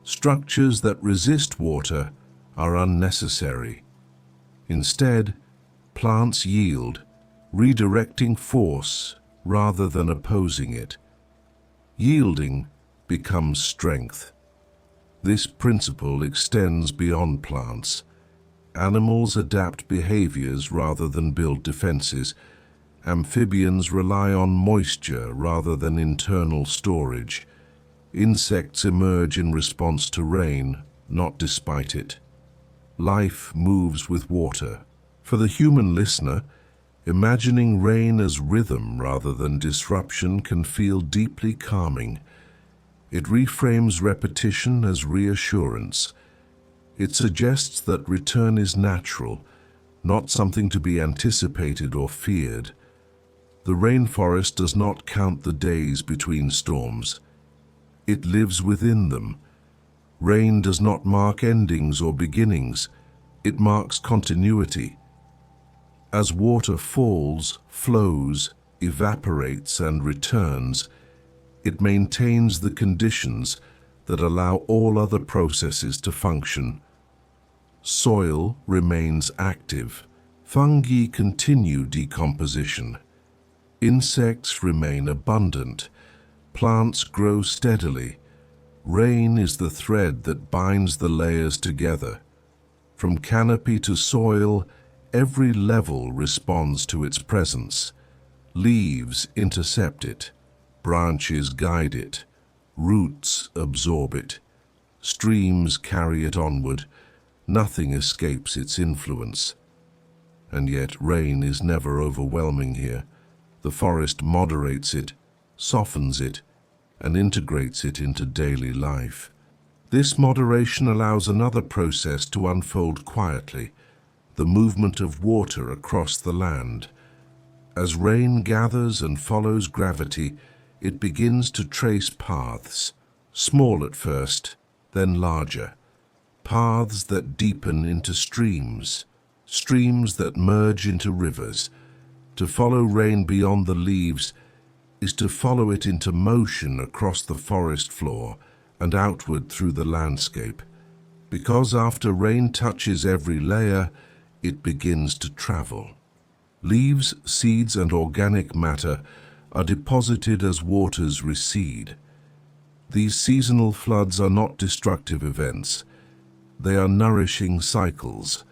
Structures that resist water are unnecessary. Instead, plants yield, redirecting force rather than opposing it. Yielding becomes strength. This principle extends beyond plants. Animals adapt behaviors rather than build defenses. Amphibians rely on moisture rather than internal storage. Insects emerge in response to rain, not despite it. Life moves with water. For the human listener, Imagining rain as rhythm rather than disruption can feel deeply calming. It reframes repetition as reassurance. It suggests that return is natural, not something to be anticipated or feared. The rainforest does not count the days between storms. It lives within them. Rain does not mark endings or beginnings. It marks continuity. As water falls, flows, evaporates, and returns, it maintains the conditions that allow all other processes to function. Soil remains active. Fungi continue decomposition. Insects remain abundant. Plants grow steadily. Rain is the thread that binds the layers together. From canopy to soil, every level responds to its presence. Leaves intercept it. Branches guide it. Roots absorb it. Streams carry it onward. Nothing escapes its influence. And yet rain is never overwhelming here. The forest moderates it, softens it, and integrates it into daily life. This moderation allows another process to unfold quietly, the movement of water across the land. As rain gathers and follows gravity, it begins to trace paths, small at first, then larger. Paths that deepen into streams, streams that merge into rivers. To follow rain beyond the leaves is to follow it into motion across the forest floor and outward through the landscape. Because after rain touches every layer, it begins to travel. Leaves, seeds, and organic matter are deposited as waters recede. These seasonal floods are not destructive events. They are nourishing cycles.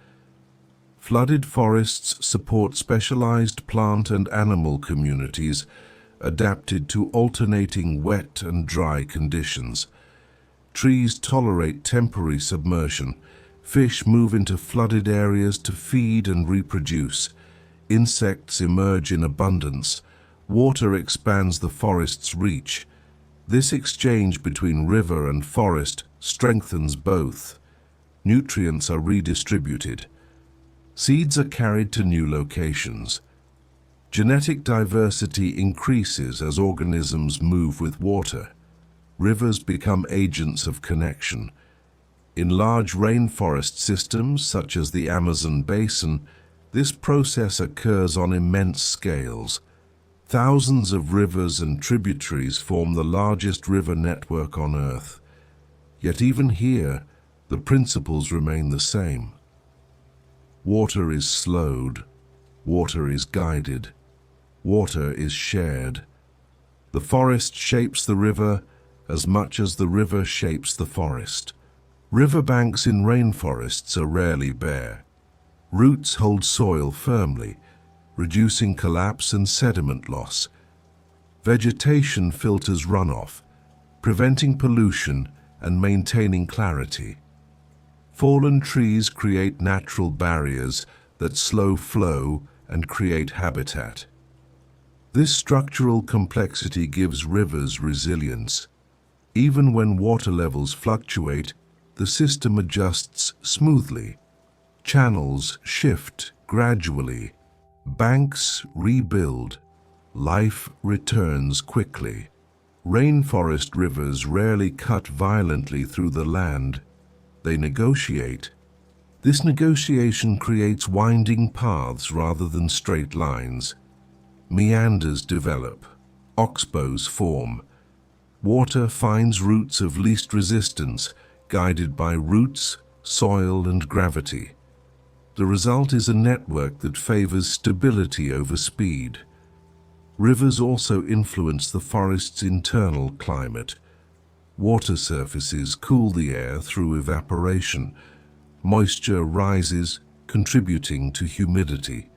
Flooded forests support specialized plant and animal communities adapted to alternating wet and dry conditions. Trees tolerate temporary submersion. Fish move into flooded areas to feed and reproduce. Insects emerge in abundance. Water expands the forest's reach. This exchange between river and forest strengthens both. Nutrients are redistributed. Seeds are carried to new locations. Genetic diversity increases as organisms move with water. Rivers become agents of connection. In large rainforest systems, such as the Amazon basin, this process occurs on immense scales. Thousands of rivers and tributaries form the largest river network on Earth. Yet even here, the principles remain the same. Water is slowed. Water is guided. Water is shared. The forest shapes the river as much as the river shapes the forest. Riverbanks in rainforests are rarely bare. Roots hold soil firmly, reducing collapse and sediment loss. Vegetation filters runoff, preventing pollution and maintaining clarity. Fallen trees create natural barriers that slow flow and create habitat. This structural complexity gives rivers resilience. Even when water levels fluctuate, the system adjusts smoothly. Channels shift gradually. Banks rebuild. Life returns quickly. Rainforest rivers rarely cut violently through the land. They negotiate. This negotiation creates winding paths rather than straight lines. Meanders develop. Oxbows form. Water finds routes of least resistance, guided by roots, soil, and gravity. The result is a network that favors stability over speed. Rivers also influence the forest's internal climate. Water surfaces cool the air through evaporation. Moisture rises, contributing to humidity.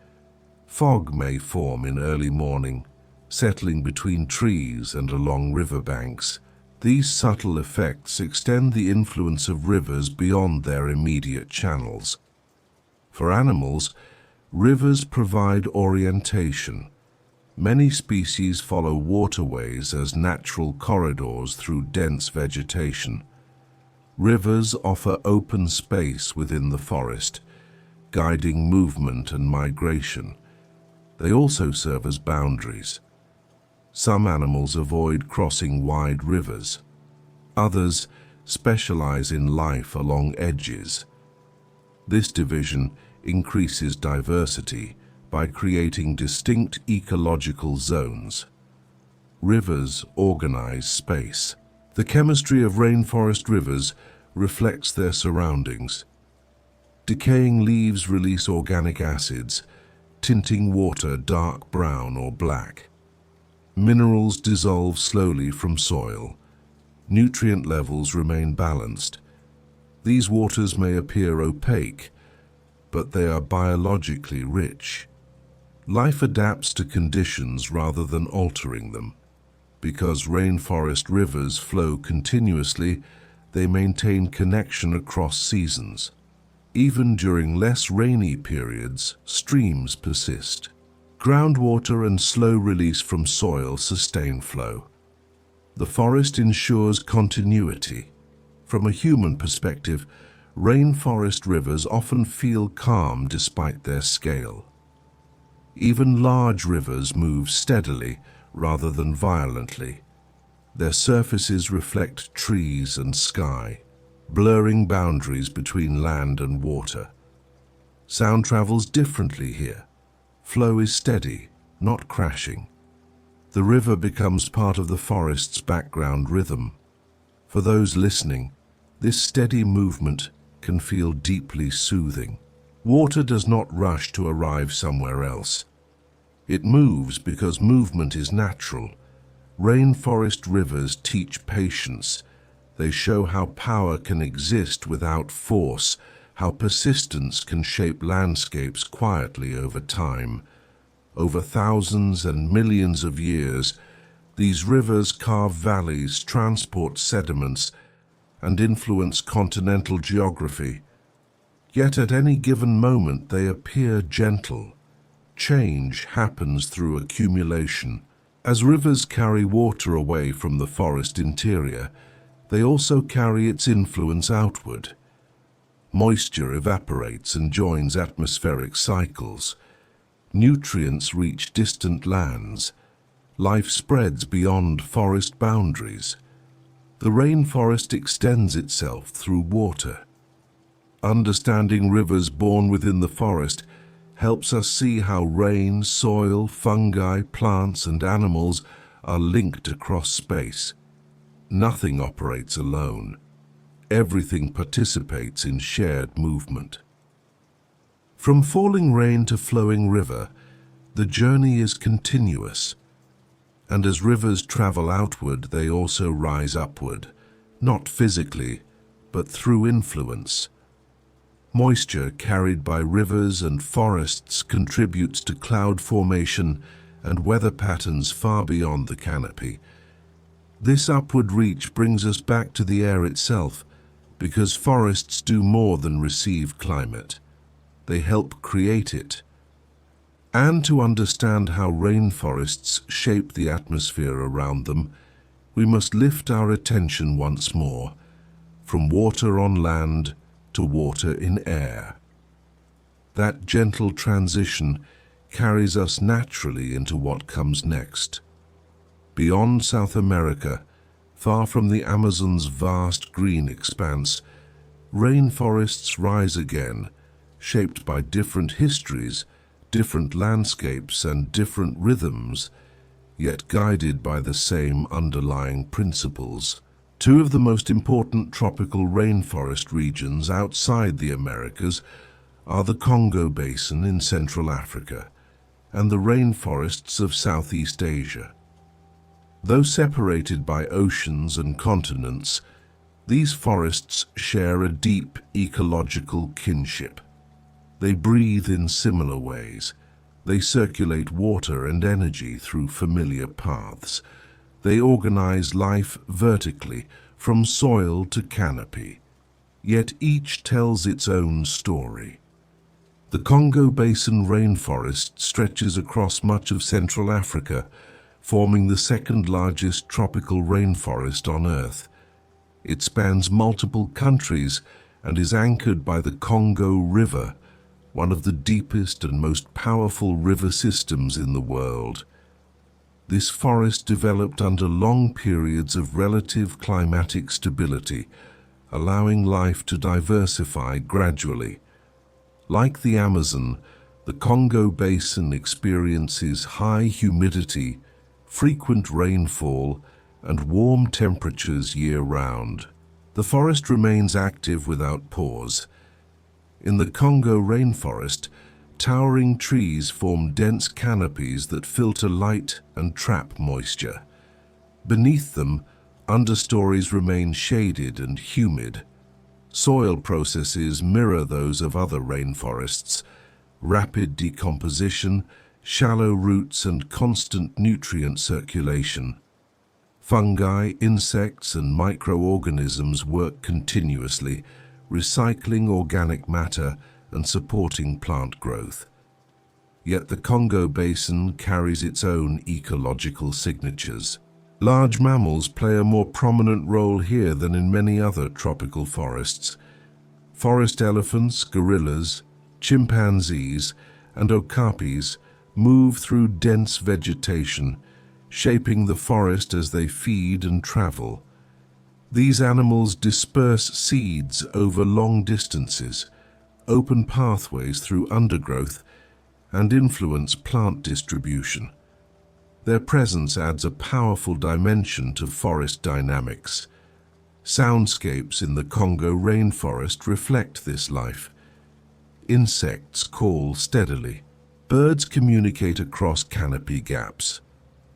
Fog may form in early morning, settling between trees and along riverbanks. These subtle effects extend the influence of rivers beyond their immediate channels. For animals, Rivers provide orientation. Many species follow waterways as natural corridors through dense vegetation. Rivers offer open space within the forest, guiding movement and migration. They also serve as boundaries. Some animals avoid crossing wide rivers. Others specialize in life along edges. This division increases diversity by creating distinct ecological zones. Rivers organize space. The chemistry of rainforest rivers reflects their surroundings. Decaying leaves release organic acids, tinting water dark brown or black. Minerals dissolve slowly from soil. Nutrient levels remain balanced. These waters may appear opaque, but they are biologically rich. Life adapts to conditions rather than altering them. Because rainforest rivers flow continuously, they maintain connection across seasons. Even during less rainy periods, streams persist. Groundwater and slow release from soil sustain flow. The forest ensures continuity. From a human perspective, rainforest rivers often feel calm despite their scale. Even large rivers move steadily rather than violently. Their surfaces reflect trees and sky, blurring boundaries between land and water. Sound travels differently here. Flow is steady, not crashing. The river becomes part of the forest's background rhythm. For those listening, this steady movement can feel deeply soothing. Water does not rush to arrive somewhere else. It moves because movement is natural. Rainforest rivers teach patience. They show how power can exist without force, how persistence can shape landscapes quietly over time. Over thousands and millions of years, these rivers carve valleys, transport sediments, and influence continental geography. Yet at any given moment they appear gentle. Change happens through accumulation. As rivers carry water away from the forest interior, they also carry its influence outward. Moisture evaporates and joins atmospheric cycles. Nutrients reach distant lands. Life spreads beyond forest boundaries. The rainforest extends itself through water. Understanding rivers born within the forest helps us see how rain, soil, fungi, plants, and animals are linked across space. Nothing operates alone. Everything participates in shared movement. From falling rain to flowing river, the journey is continuous. And as rivers travel outward, they also rise upward, not physically, but through influence. Moisture carried by rivers and forests contributes to cloud formation and weather patterns far beyond the canopy. This upward reach brings us back to the air itself, because forests do more than receive climate. They help create it. And to understand how rainforests shape the atmosphere around them, we must lift our attention once more, from water on land to water in air. That gentle transition carries us naturally into what comes next. Beyond South America, far from the Amazon's vast green expanse, rainforests rise again, shaped by different histories, different landscapes, and different rhythms, yet guided by the same underlying principles. Two of the most important tropical rainforest regions outside the Americas are the Congo Basin in Central Africa and the rainforests of Southeast Asia. Though separated by oceans and continents, these forests share a deep ecological kinship. They breathe in similar ways. They circulate water and energy through familiar paths. They organize life vertically, from soil to canopy. Yet each tells its own story. The Congo Basin rainforest stretches across much of Central Africa, forming the second largest tropical rainforest on Earth. It spans multiple countries and is anchored by the Congo River, one of the deepest and most powerful river systems in the world. This forest developed under long periods of relative climatic stability, allowing life to diversify gradually. Like the Amazon, the Congo Basin experiences high humidity, frequent rainfall, and warm temperatures year-round. The forest remains active without pause. In the Congo rainforest, towering trees form dense canopies that filter light and trap moisture. Beneath them, understories remain shaded and humid. Soil processes mirror those of other rainforests: rapid decomposition, shallow roots, and constant nutrient circulation. Fungi, insects, and microorganisms work continuously, recycling organic matter and supporting plant growth. Yet the Congo Basin carries its own ecological signatures. Large mammals play a more prominent role here than in many other tropical forests. Forest elephants, gorillas, chimpanzees, and okapis move through dense vegetation, shaping the forest as they feed and travel. These animals disperse seeds over long distances, open pathways through undergrowth, and influence plant distribution. Their presence adds a powerful dimension to forest dynamics. Soundscapes in the Congo rainforest reflect this life. Insects call steadily. Birds communicate across canopy gaps.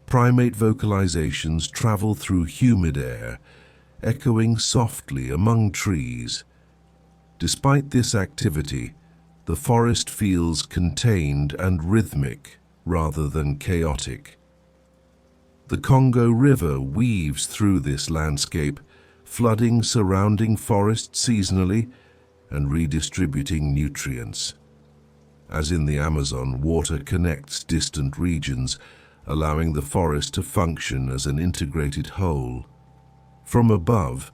Primate vocalizations travel through humid air, echoing softly among trees. Despite this activity, the forest feels contained and rhythmic rather than chaotic. The Congo River weaves through this landscape, flooding surrounding forests seasonally and redistributing nutrients. As in the Amazon, water connects distant regions, allowing the forest to function as an integrated whole. From above,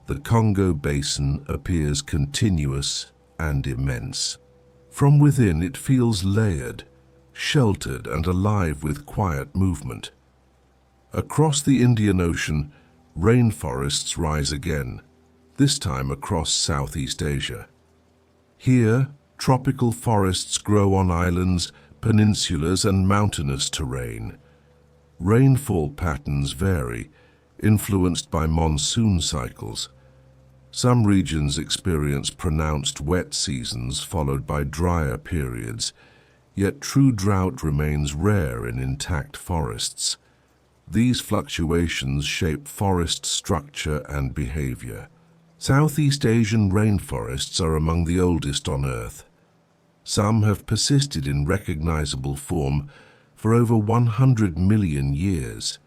the Congo Basin appears continuous and immense. From within, it feels layered, sheltered, and alive with quiet movement. Across the Indian Ocean, rainforests rise again, this time across Southeast Asia. Here, tropical forests grow on islands, peninsulas, and mountainous terrain. Rainfall patterns vary, influenced by monsoon cycles. Some regions experience pronounced wet seasons followed by drier periods, yet true drought remains rare in intact forests. These fluctuations shape forest structure and behavior. Southeast Asian rainforests are among the oldest on Earth. Some have persisted in recognizable form for over 100 million years.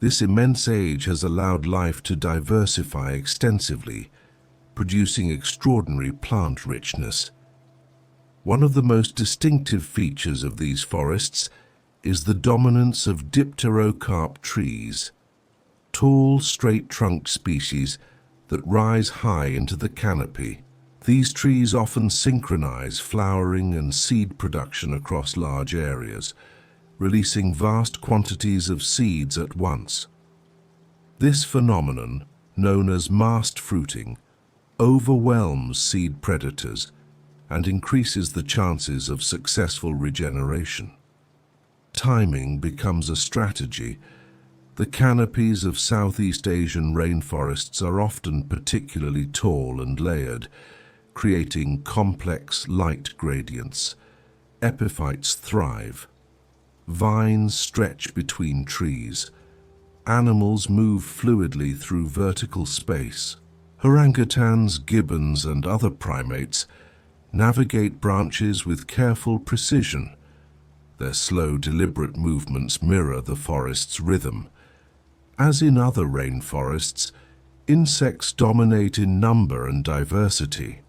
This immense age has allowed life to diversify extensively, producing extraordinary plant richness. One of the most distinctive features of these forests is the dominance of dipterocarp trees, tall, straight-trunked species that rise high into the canopy. These trees often synchronize flowering and seed production across large areas, releasing vast quantities of seeds at once. This phenomenon, known as massed fruiting, overwhelms seed predators and increases the chances of successful regeneration. Timing becomes a strategy. The canopies of Southeast Asian rainforests are often particularly tall and layered, creating complex light gradients. Epiphytes thrive. Vines stretch between trees. Animals move fluidly through vertical space. Orangutans, gibbons, and other primates navigate branches with careful precision. Their slow, deliberate movements mirror the forest's rhythm. As in other rainforests, insects dominate in number and diversity.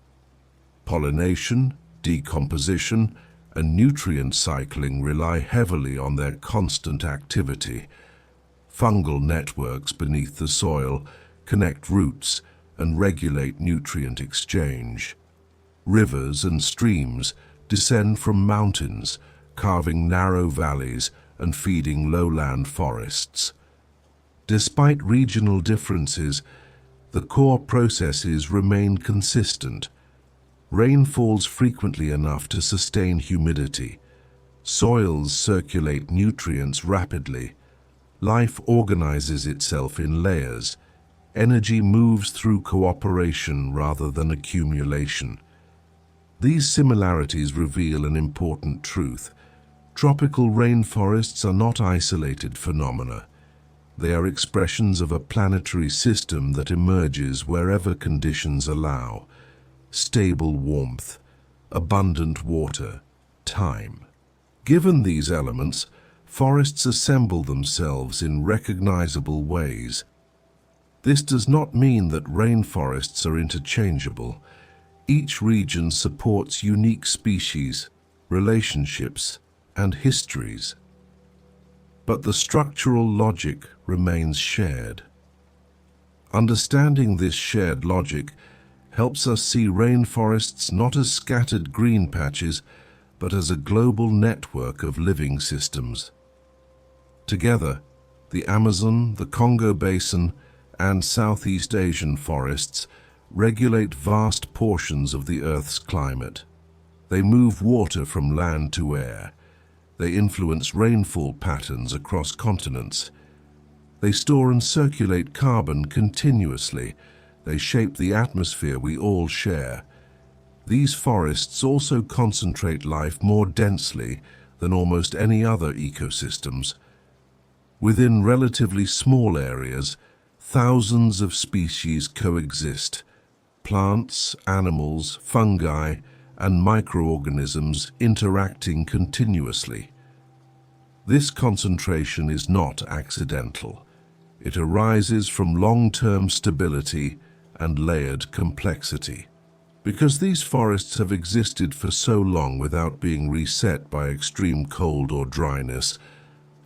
Pollination, Decomposition and nutrient cycling rely heavily on their constant activity. Fungal networks beneath the soil connect roots and regulate nutrient exchange. Rivers and streams descend from mountains, carving narrow valleys and feeding lowland forests. Despite regional differences, the core processes remain consistent. Rain falls frequently enough to sustain humidity. Soils circulate nutrients rapidly. Life organizes itself in layers. Energy moves through cooperation rather than accumulation. These similarities reveal an important truth. Tropical rainforests are not isolated phenomena. They are expressions of a planetary system that emerges wherever conditions allow. Stable warmth, abundant water, time. Given these elements, forests assemble themselves in recognizable ways. This does not mean that rainforests are interchangeable. Each region supports unique species, relationships, and histories. But the structural logic remains shared. Understanding this shared logic helps us see rainforests not as scattered green patches, but as a global network of living systems. Together, the Amazon, the Congo Basin, and Southeast Asian forests regulate vast portions of the Earth's climate. They move water from land to air. They influence rainfall patterns across continents. They store and circulate carbon continuously. They shape the atmosphere we all share. These forests also concentrate life more densely than almost any other ecosystems. Within relatively small areas, thousands of species coexist. Plants, animals, fungi, and microorganisms interacting continuously. This concentration is not accidental. It arises from long-term stability and layered complexity. Because these forests have existed for so long without being reset by extreme cold or dryness,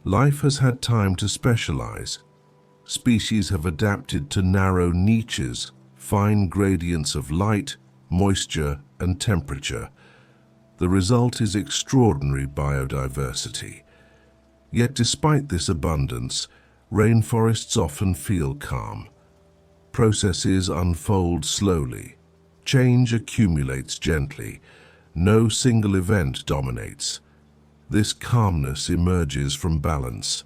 life has had time to specialize. Species have adapted to narrow niches, fine gradients of light, moisture, and temperature. The result is extraordinary biodiversity. Yet despite this abundance, rainforests often feel calm. Processes unfold slowly. Change accumulates gently. No single event dominates. This calmness emerges from balance.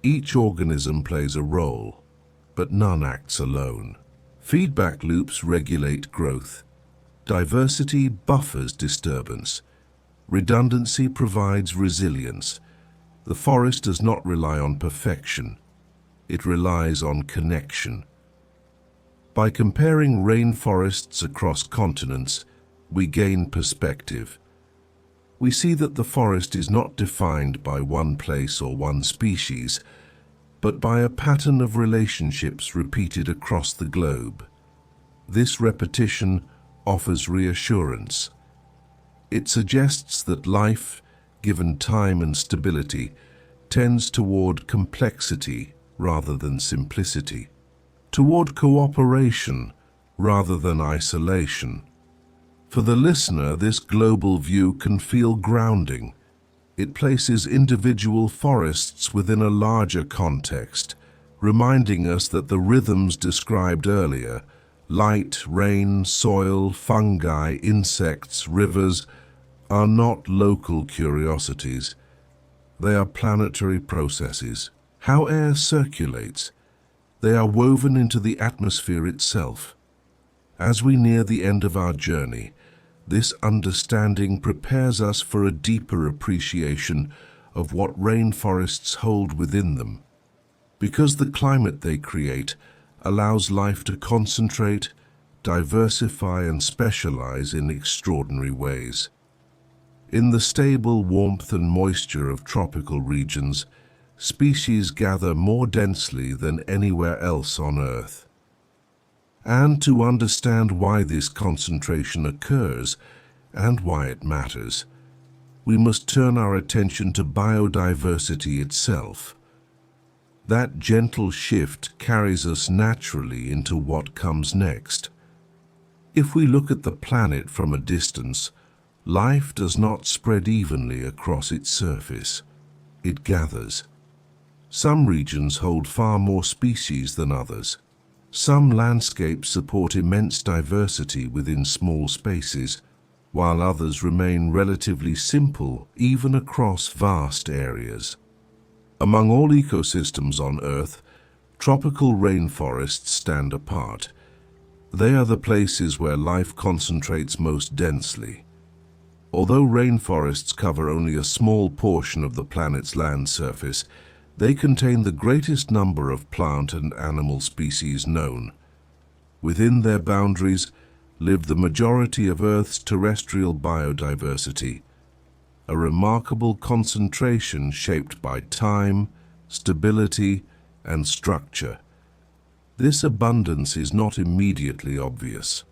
Each organism plays a role, but none acts alone. Feedback loops regulate growth. Diversity buffers disturbance. Redundancy provides resilience. The forest does not rely on perfection. It relies on connection. By comparing rainforests across continents, we gain perspective. We see that the forest is not defined by one place or one species, but by a pattern of relationships repeated across the globe. This repetition offers reassurance. It suggests that life, given time and stability, tends toward complexity rather than simplicity, toward cooperation rather than isolation. For the listener, this global view can feel grounding. It places individual forests within a larger context, reminding us that the rhythms described earlier, light, rain, soil, fungi, insects, rivers, are not local curiosities. They are planetary processes. How air circulates, they are woven into the atmosphere itself. As we near the end of our journey, this understanding prepares us for a deeper appreciation of what rainforests hold within them. Because the climate they create allows life to concentrate, diversify, and specialize in extraordinary ways. In the stable warmth and moisture of tropical regions, species gather more densely than anywhere else on Earth. And to understand why this concentration occurs, and why it matters, we must turn our attention to biodiversity itself. That gentle shift carries us naturally into what comes next. If we look at the planet from a distance, life does not spread evenly across its surface. It gathers. Some regions hold far more species than others. Some landscapes support immense diversity within small spaces, while others remain relatively simple even across vast areas. Among all ecosystems on Earth, tropical rainforests stand apart. They are the places where life concentrates most densely. Although rainforests cover only a small portion of the planet's land surface, they contain the greatest number of plant and animal species known. Within their boundaries live the majority of Earth's terrestrial biodiversity, a remarkable concentration shaped by time, stability, and structure. This abundance is not immediately obvious.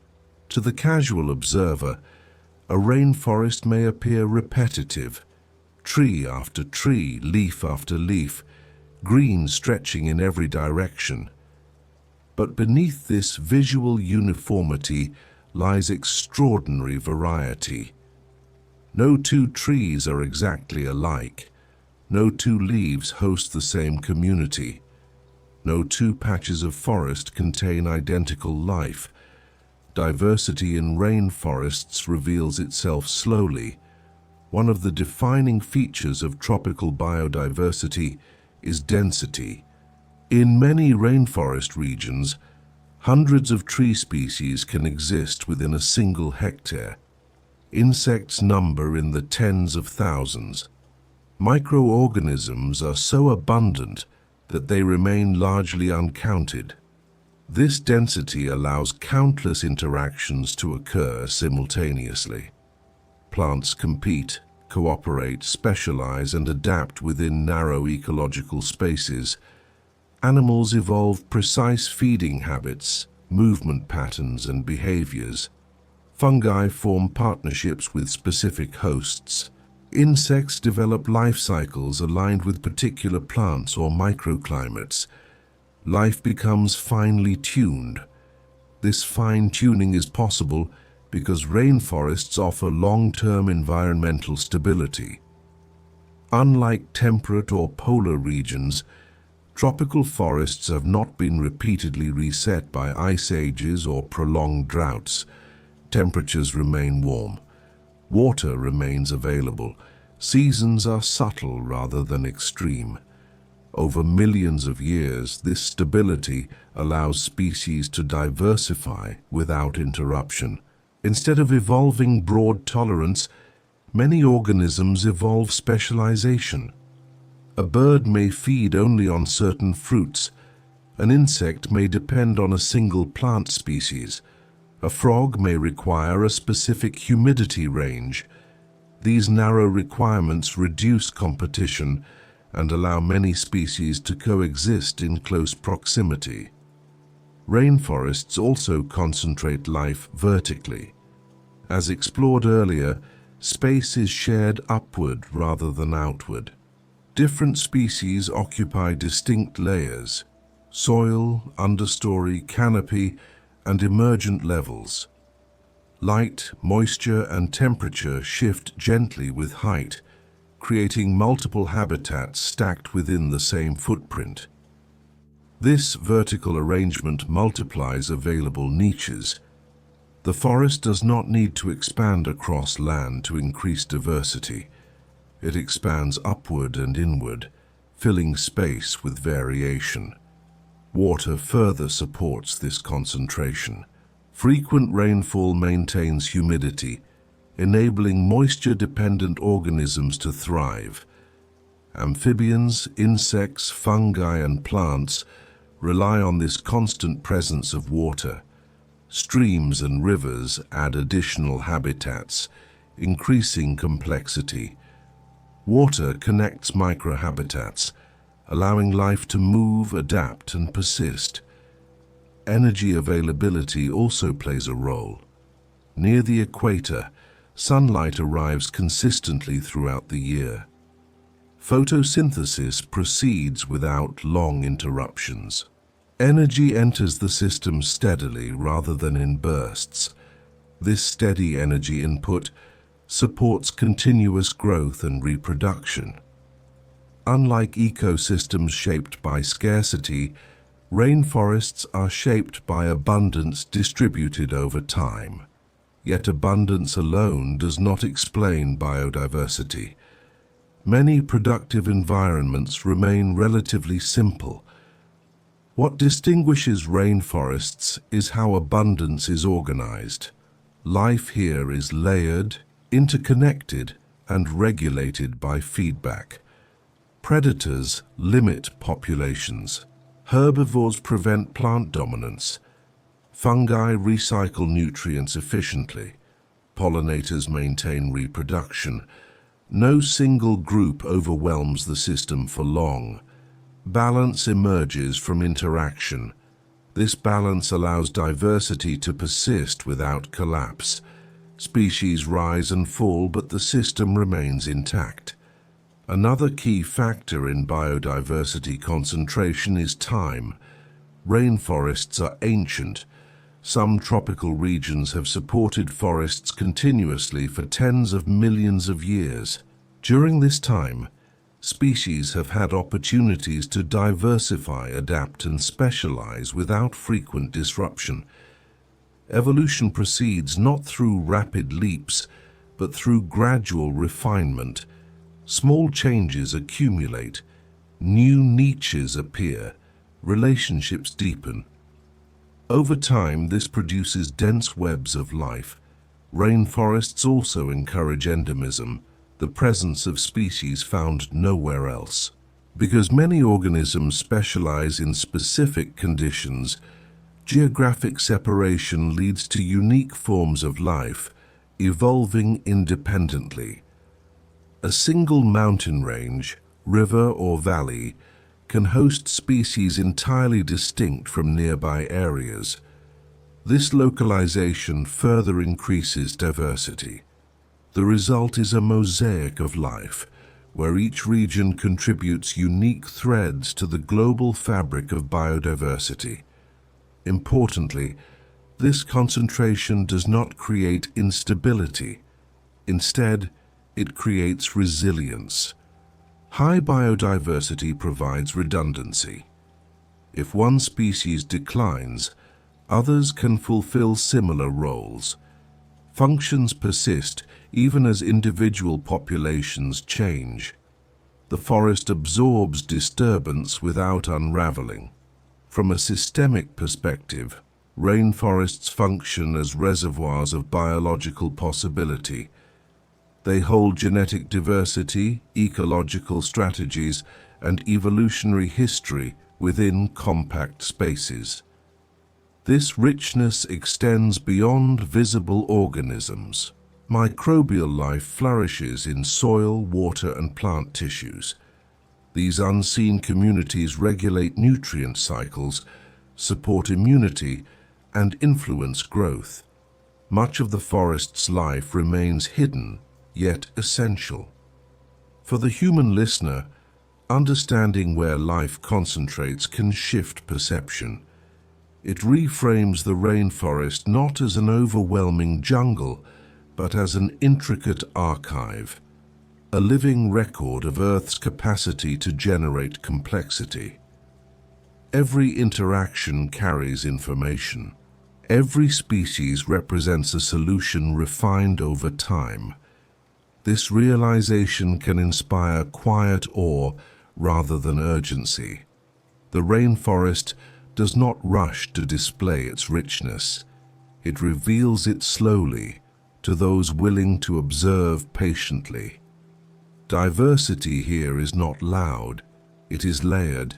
To the casual observer, a rainforest may appear repetitive, tree after tree, leaf after leaf, green stretching in every direction. But beneath this visual uniformity lies extraordinary variety. No two trees are exactly alike. No two leaves host the same community. No two patches of forest contain identical life. Diversity in rainforests reveals itself slowly. One of the defining features of tropical biodiversity is density. In many rainforest regions, hundreds of tree species can exist within a single hectare. Insects number in the tens of thousands. Microorganisms are so abundant that they remain largely uncounted. This density allows countless interactions to occur simultaneously. Plants compete, cooperate, specialize, and adapt within narrow ecological spaces. Animals evolve precise feeding habits, movement patterns, and behaviors. Fungi form partnerships with specific hosts. Insects develop life cycles aligned with particular plants or microclimates. Life becomes finely tuned. This fine-tuning is possible because rainforests offer long-term environmental stability. Unlike temperate or polar regions, tropical forests have not been repeatedly reset by ice ages or prolonged droughts. Temperatures remain warm. Water remains available. Seasons are subtle rather than extreme. Over millions of years, this stability allows species to diversify without interruption. Instead of evolving broad tolerance, many organisms evolve specialization. A bird may feed only on certain fruits. An insect may depend on a single plant species. A frog may require a specific humidity range. These narrow requirements reduce competition and allow many species to coexist in close proximity. Rainforests also concentrate life vertically. As explored earlier, space is shared upward rather than outward. Different species occupy distinct layers: soil, understory, canopy, and emergent levels. Light, moisture, and temperature shift gently with height, creating multiple habitats stacked within the same footprint. This vertical arrangement multiplies available niches. The forest does not need to expand across land to increase diversity. It expands upward and inward, filling space with variation. Water further supports this concentration. Frequent rainfall maintains humidity, enabling moisture-dependent organisms to thrive. Amphibians, insects, fungi, and plants rely on this constant presence of water. Streams and rivers add additional habitats, increasing complexity. Water connects microhabitats, allowing life to move, adapt, and persist. Energy availability also plays a role. Near the equator, sunlight arrives consistently throughout the year. Photosynthesis proceeds without long interruptions. Energy enters the system steadily rather than in bursts. This steady energy input supports continuous growth and reproduction. Unlike ecosystems shaped by scarcity, rainforests are shaped by abundance distributed over time. Yet abundance alone does not explain biodiversity. Many productive environments remain relatively simple. What distinguishes rainforests is how abundance is organized. Life here is layered, interconnected, and regulated by feedback. Predators limit populations. Herbivores prevent plant dominance. Fungi recycle nutrients efficiently. Pollinators maintain reproduction. No single group overwhelms the system for long. Balance emerges from interaction. This balance allows diversity to persist without collapse. Species rise and fall, but the system remains intact. Another key factor in biodiversity concentration is time. Rainforests are ancient. Some tropical regions have supported forests continuously for tens of millions of years. During this time, species have had opportunities to diversify, adapt, and specialize without frequent disruption. Evolution proceeds not through rapid leaps, but through gradual refinement. Small changes accumulate, new niches appear, relationships deepen. Over time, this produces dense webs of life. Rainforests also encourage endemism, the presence of species found nowhere else. Because many organisms specialize in specific conditions, geographic separation leads to unique forms of life, evolving independently. A single mountain range, river or valley, can host species entirely distinct from nearby areas. This localization further increases diversity. The result is a mosaic of life, where each region contributes unique threads to the global fabric of biodiversity. Importantly, this concentration does not create instability. Instead, it creates resilience. High biodiversity provides redundancy. If one species declines, others can fulfill similar roles. Functions persist even as individual populations change. The forest absorbs disturbance without unraveling. From a systemic perspective, rainforests function as reservoirs of biological possibility. They hold genetic diversity, ecological strategies, and evolutionary history within compact spaces. This richness extends beyond visible organisms. Microbial life flourishes in soil, water, and plant tissues. These unseen communities regulate nutrient cycles, support immunity, and influence growth. Much of the forest's life remains hidden, yet essential. For the human listener, understanding where life concentrates can shift perception. It reframes the rainforest not as an overwhelming jungle, but as an intricate archive, a living record of Earth's capacity to generate complexity. Every interaction carries information. Every species represents a solution refined over time. This realization can inspire quiet awe rather than urgency. The rainforest does not rush to display its richness. It reveals it slowly to those willing to observe patiently. Diversity here is not loud, it is layered.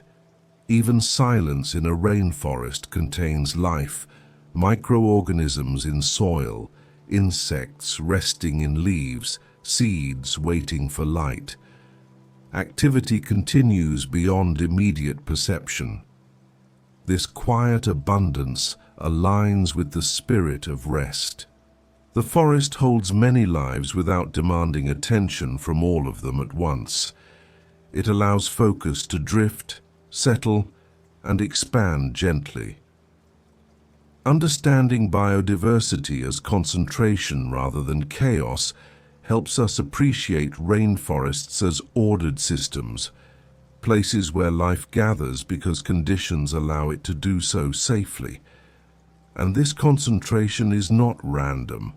Even silence in a rainforest contains life, microorganisms in soil, insects resting in leaves, seeds waiting for light. Activity continues beyond immediate perception. This quiet abundance aligns with the spirit of rest. The forest holds many lives without demanding attention from all of them at once. It allows focus to drift, settle, and expand gently. Understanding biodiversity as concentration rather than chaos helps us appreciate rainforests as ordered systems, places where life gathers because conditions allow it to do so safely. And this concentration is not random.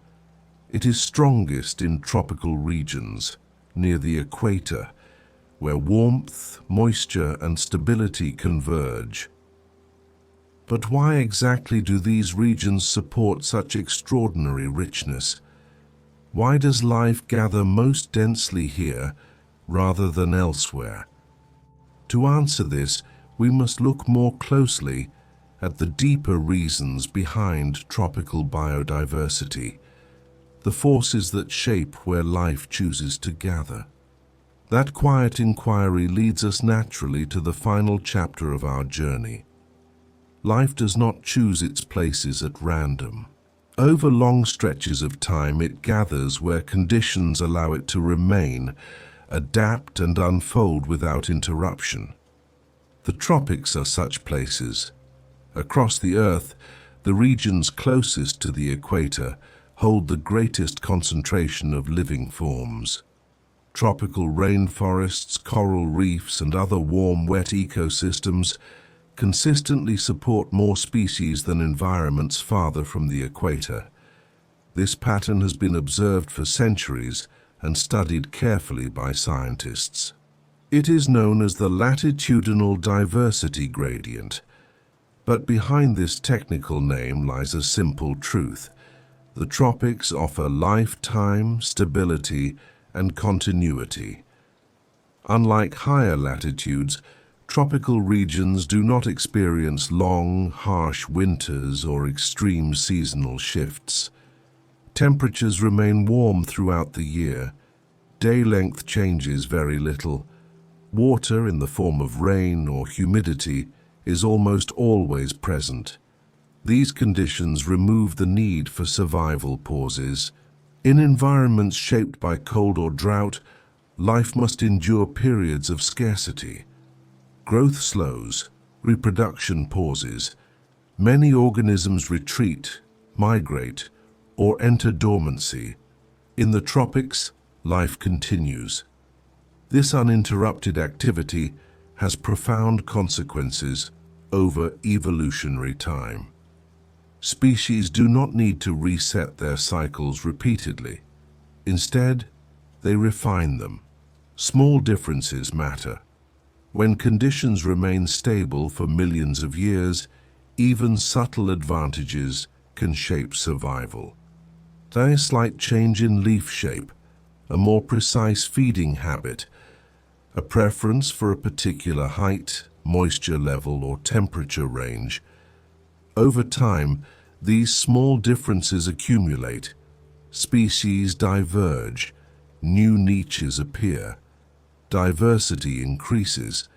It is strongest in tropical regions, near the equator, where warmth, moisture, and stability converge. But why exactly do these regions support such extraordinary richness? Why does life gather most densely here rather than elsewhere? To answer this, we must look more closely at the deeper reasons behind tropical biodiversity, the forces that shape where life chooses to gather. That quiet inquiry leads us naturally to the final chapter of our journey. Life does not choose its places at random. Over long stretches of time, it gathers where conditions allow it to remain, adapt, and unfold without interruption. The tropics are such places. Across the Earth, the regions closest to the equator hold the greatest concentration of living forms. Tropical rainforests, coral reefs, and other warm, wet ecosystems consistently support more species than environments farther from the equator. This pattern has been observed for centuries and studied carefully by scientists. It is known as the latitudinal diversity gradient. But behind this technical name lies a simple truth. The tropics offer lifetime, stability, and continuity. Unlike higher latitudes, tropical regions do not experience long, harsh winters or extreme seasonal shifts. Temperatures remain warm throughout the year. Day length changes very little. Water in the form of rain or humidity is almost always present. These conditions remove the need for survival pauses. In environments shaped by cold or drought, life must endure periods of scarcity. Growth slows, reproduction pauses. Many organisms retreat, migrate, or enter dormancy. In the tropics, life continues. This uninterrupted activity has profound consequences over evolutionary time. Species do not need to reset their cycles repeatedly. Instead, they refine them. Small differences matter. When conditions remain stable for millions of years, even subtle advantages can shape survival. A slight change in leaf shape, a more precise feeding habit, a preference for a particular height, moisture level, or temperature range. Over time, these small differences accumulate. Species diverge, new niches appear, diversity increases.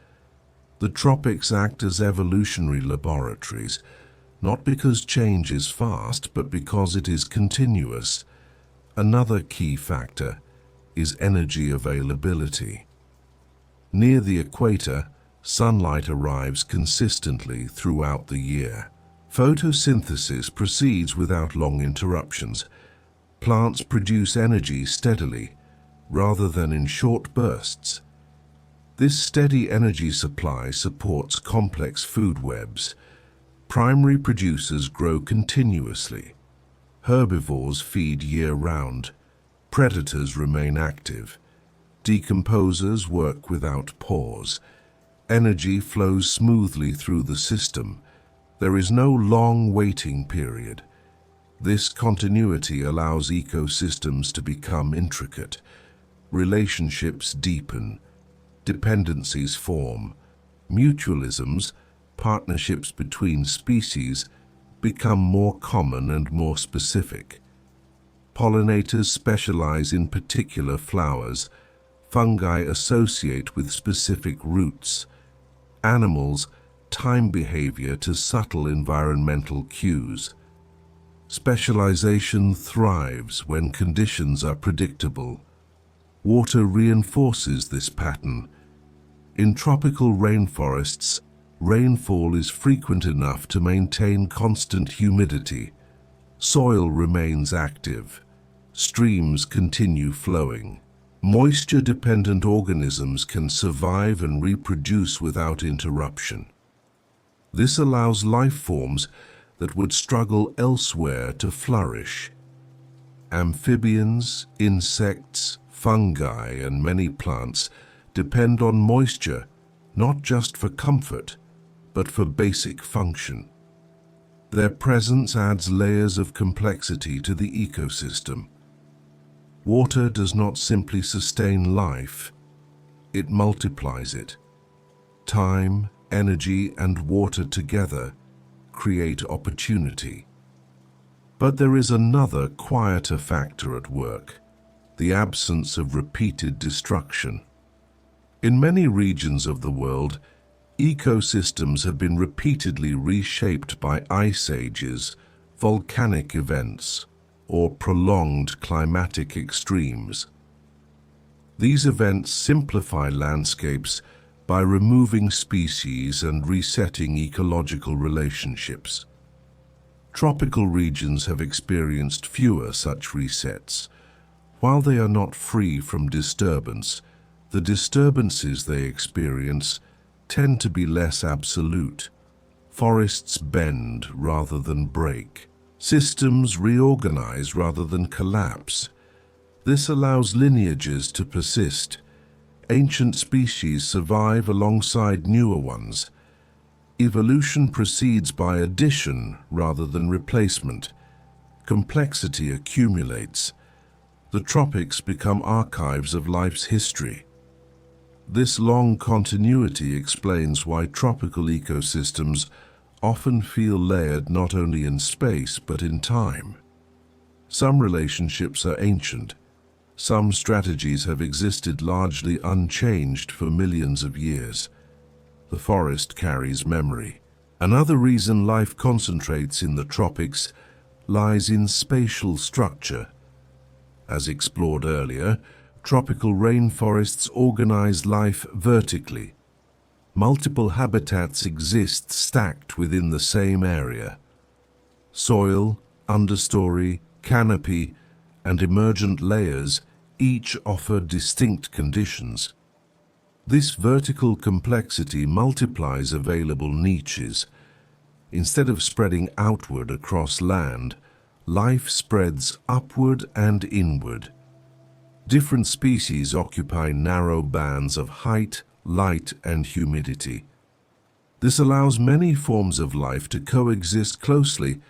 The tropics act as evolutionary laboratories, not because change is fast, but because it is continuous. Another key factor is energy availability. Near the equator, sunlight arrives consistently throughout the year. Photosynthesis proceeds without long interruptions. Plants produce energy steadily, rather than in short bursts. This steady energy supply supports complex food webs. Primary producers grow continuously. Herbivores feed year-round. Predators remain active. Decomposers work without pause. Energy flows smoothly through the system. There is no long waiting period. This continuity allows ecosystems to become intricate. Relationships deepen. Dependencies form. Mutualisms, partnerships between species, become more common and more specific. Pollinators specialize in particular flowers. Fungi associate with specific roots. Animals time behavior to subtle environmental cues. Specialization thrives when conditions are predictable. Water reinforces this pattern. In tropical rainforests, rainfall is frequent enough to maintain constant humidity. Soil remains active. Streams continue flowing. Moisture-dependent organisms can survive and reproduce without interruption. This allows life forms that would struggle elsewhere to flourish. Amphibians, insects, fungi, and many plants depend on moisture not just for comfort, but for basic function. Their presence adds layers of complexity to the ecosystem. Water does not simply sustain life, it multiplies it. Time, energy, and water together create opportunity. But there is another, quieter factor at work: the absence of repeated destruction. In many regions of the world, ecosystems have been repeatedly reshaped by ice ages, volcanic events, or prolonged climatic extremes. These events simplify landscapes by removing species and resetting ecological relationships. Tropical regions have experienced fewer such resets. While they are not free from disturbance, the disturbances they experience tend to be less absolute. Forests bend rather than break. Systems reorganize rather than collapse. This allows lineages to persist. Ancient species survive alongside newer ones. Evolution proceeds by addition rather than replacement. Complexity accumulates. The tropics become archives of life's history. This long continuity explains why tropical ecosystems often feel layered not only in space but in time. Some relationships are ancient. Some strategies have existed largely unchanged for millions of years. The forest carries memory. Another reason life concentrates in the tropics lies in spatial structure. As explored earlier, tropical rainforests organize life vertically. Multiple habitats exist stacked within the same area. Soil, understory, canopy, and emergent layers each offer distinct conditions. This vertical complexity multiplies available niches. Instead of spreading outward across land, life spreads upward and inward. Different species occupy narrow bands of height, light, and humidity. This allows many forms of life to coexist closely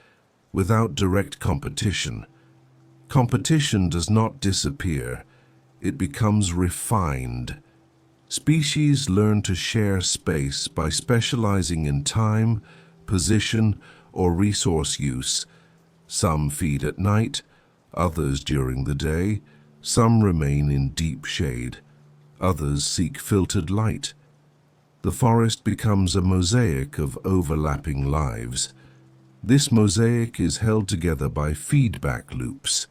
without direct competition. Competition does not disappear, it becomes refined. Species learn to share space by specializing in time, position, or resource use. Some feed at night, others during the day. Some remain in deep shade, others seek filtered light. The forest becomes a mosaic of overlapping lives. This mosaic is held together by feedback loops.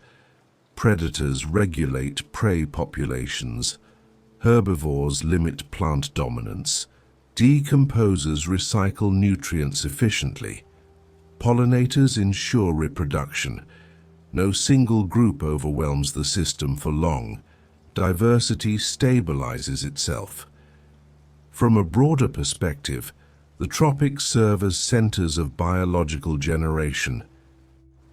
Predators regulate prey populations. Herbivores limit plant dominance. Decomposers recycle nutrients efficiently. Pollinators ensure reproduction. No single group overwhelms the system for long. Diversity stabilizes itself. From a broader perspective, the tropics serve as centers of biological generation.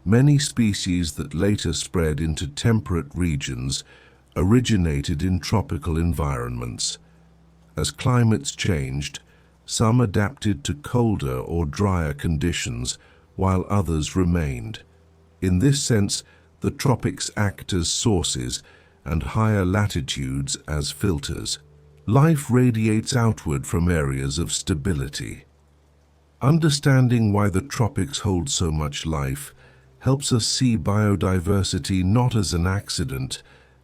Many species that later spread into temperate regions originated in tropical environments. As climates changed, some adapted to colder or drier conditions, while others remained. In this sense, the tropics act as sources and higher latitudes as filters. Life radiates outward from areas of stability. Understanding why the tropics hold so much life helps us see biodiversity not as an accident,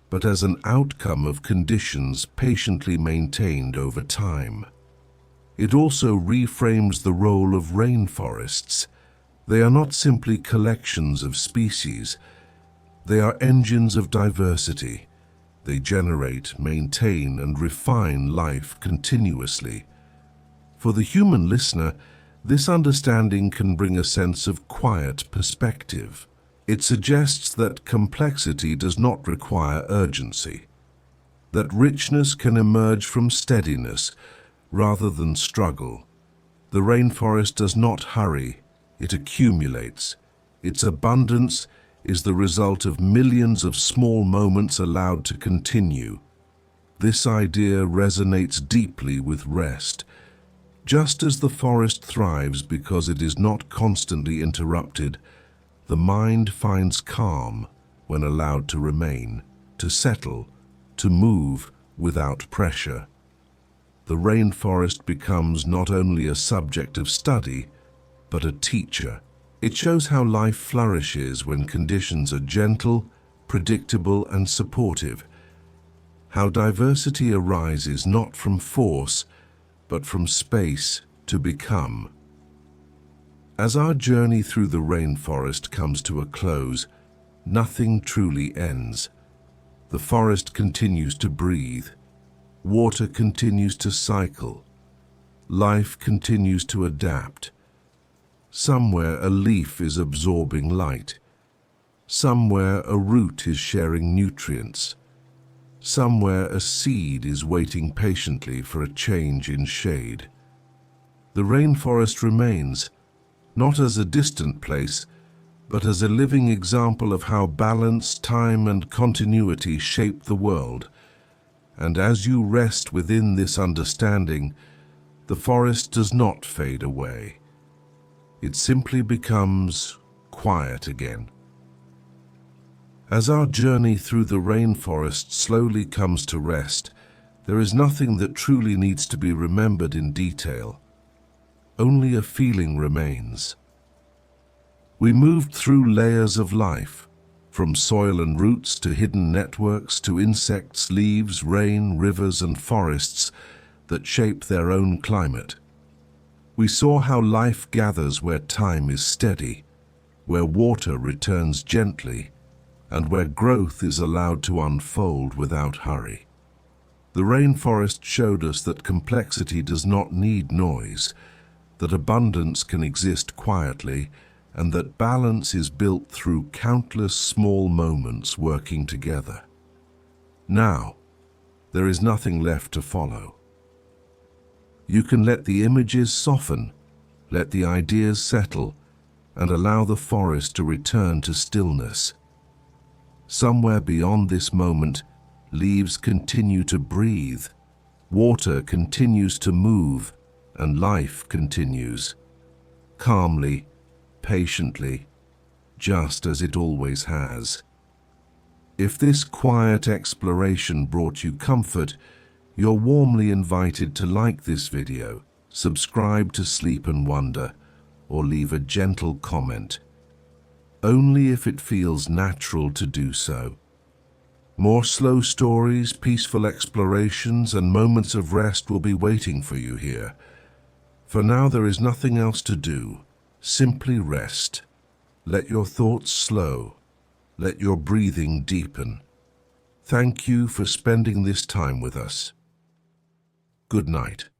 but as an outcome of conditions patiently maintained over time. It also reframes the role of rainforests. They are not simply collections of species. They are engines of diversity. They generate, maintain, and refine life continuously. For the human listener, this understanding can bring a sense of quiet perspective. It suggests that complexity does not require urgency, that richness can emerge from steadiness rather than struggle. The rainforest does not hurry, it accumulates. Its abundance is the result of millions of small moments allowed to continue. This idea resonates deeply with rest. Just as the forest thrives because it is not constantly interrupted, the mind finds calm when allowed to remain, to settle, to move without pressure. The rainforest becomes not only a subject of study, but a teacher. It shows how life flourishes when conditions are gentle, predictable, and supportive. How diversity arises not from force, but from space to become. As our journey through the rainforest comes to a close, nothing truly ends. The forest continues to breathe. Water continues to cycle. Life continues to adapt. Somewhere a leaf is absorbing light. Somewhere a root is sharing nutrients. Somewhere a seed is waiting patiently for a change in shade. The rainforest remains, not as a distant place, but as a living example of how balance, time, and continuity shape the world. And as you rest within this understanding, the forest does not fade away. It simply becomes quiet again. As our journey through the rainforest slowly comes to rest, there is nothing that truly needs to be remembered in detail. Only a feeling remains. We moved through layers of life, from soil and roots to hidden networks to insects, leaves, rain, rivers, and forests that shape their own climate. We saw how life gathers where time is steady, where water returns gently, and where growth is allowed to unfold without hurry. The rainforest showed us that complexity does not need noise, that abundance can exist quietly, and that balance is built through countless small moments working together. Now, there is nothing left to follow. You can let the images soften, let the ideas settle, and allow the forest to return to stillness. Somewhere beyond this moment, leaves continue to breathe, water continues to move, and life continues, calmly, patiently, just as it always has. If this quiet exploration brought you comfort, you're warmly invited to like this video, subscribe to Sleep and Wonder, or leave a gentle comment. Only if it feels natural to do so. More slow stories, peaceful explorations, and moments of rest will be waiting for you here. For now, there is nothing else to do. Simply rest. Let your thoughts slow. Let your breathing deepen. Thank you for spending this time with us. Good night.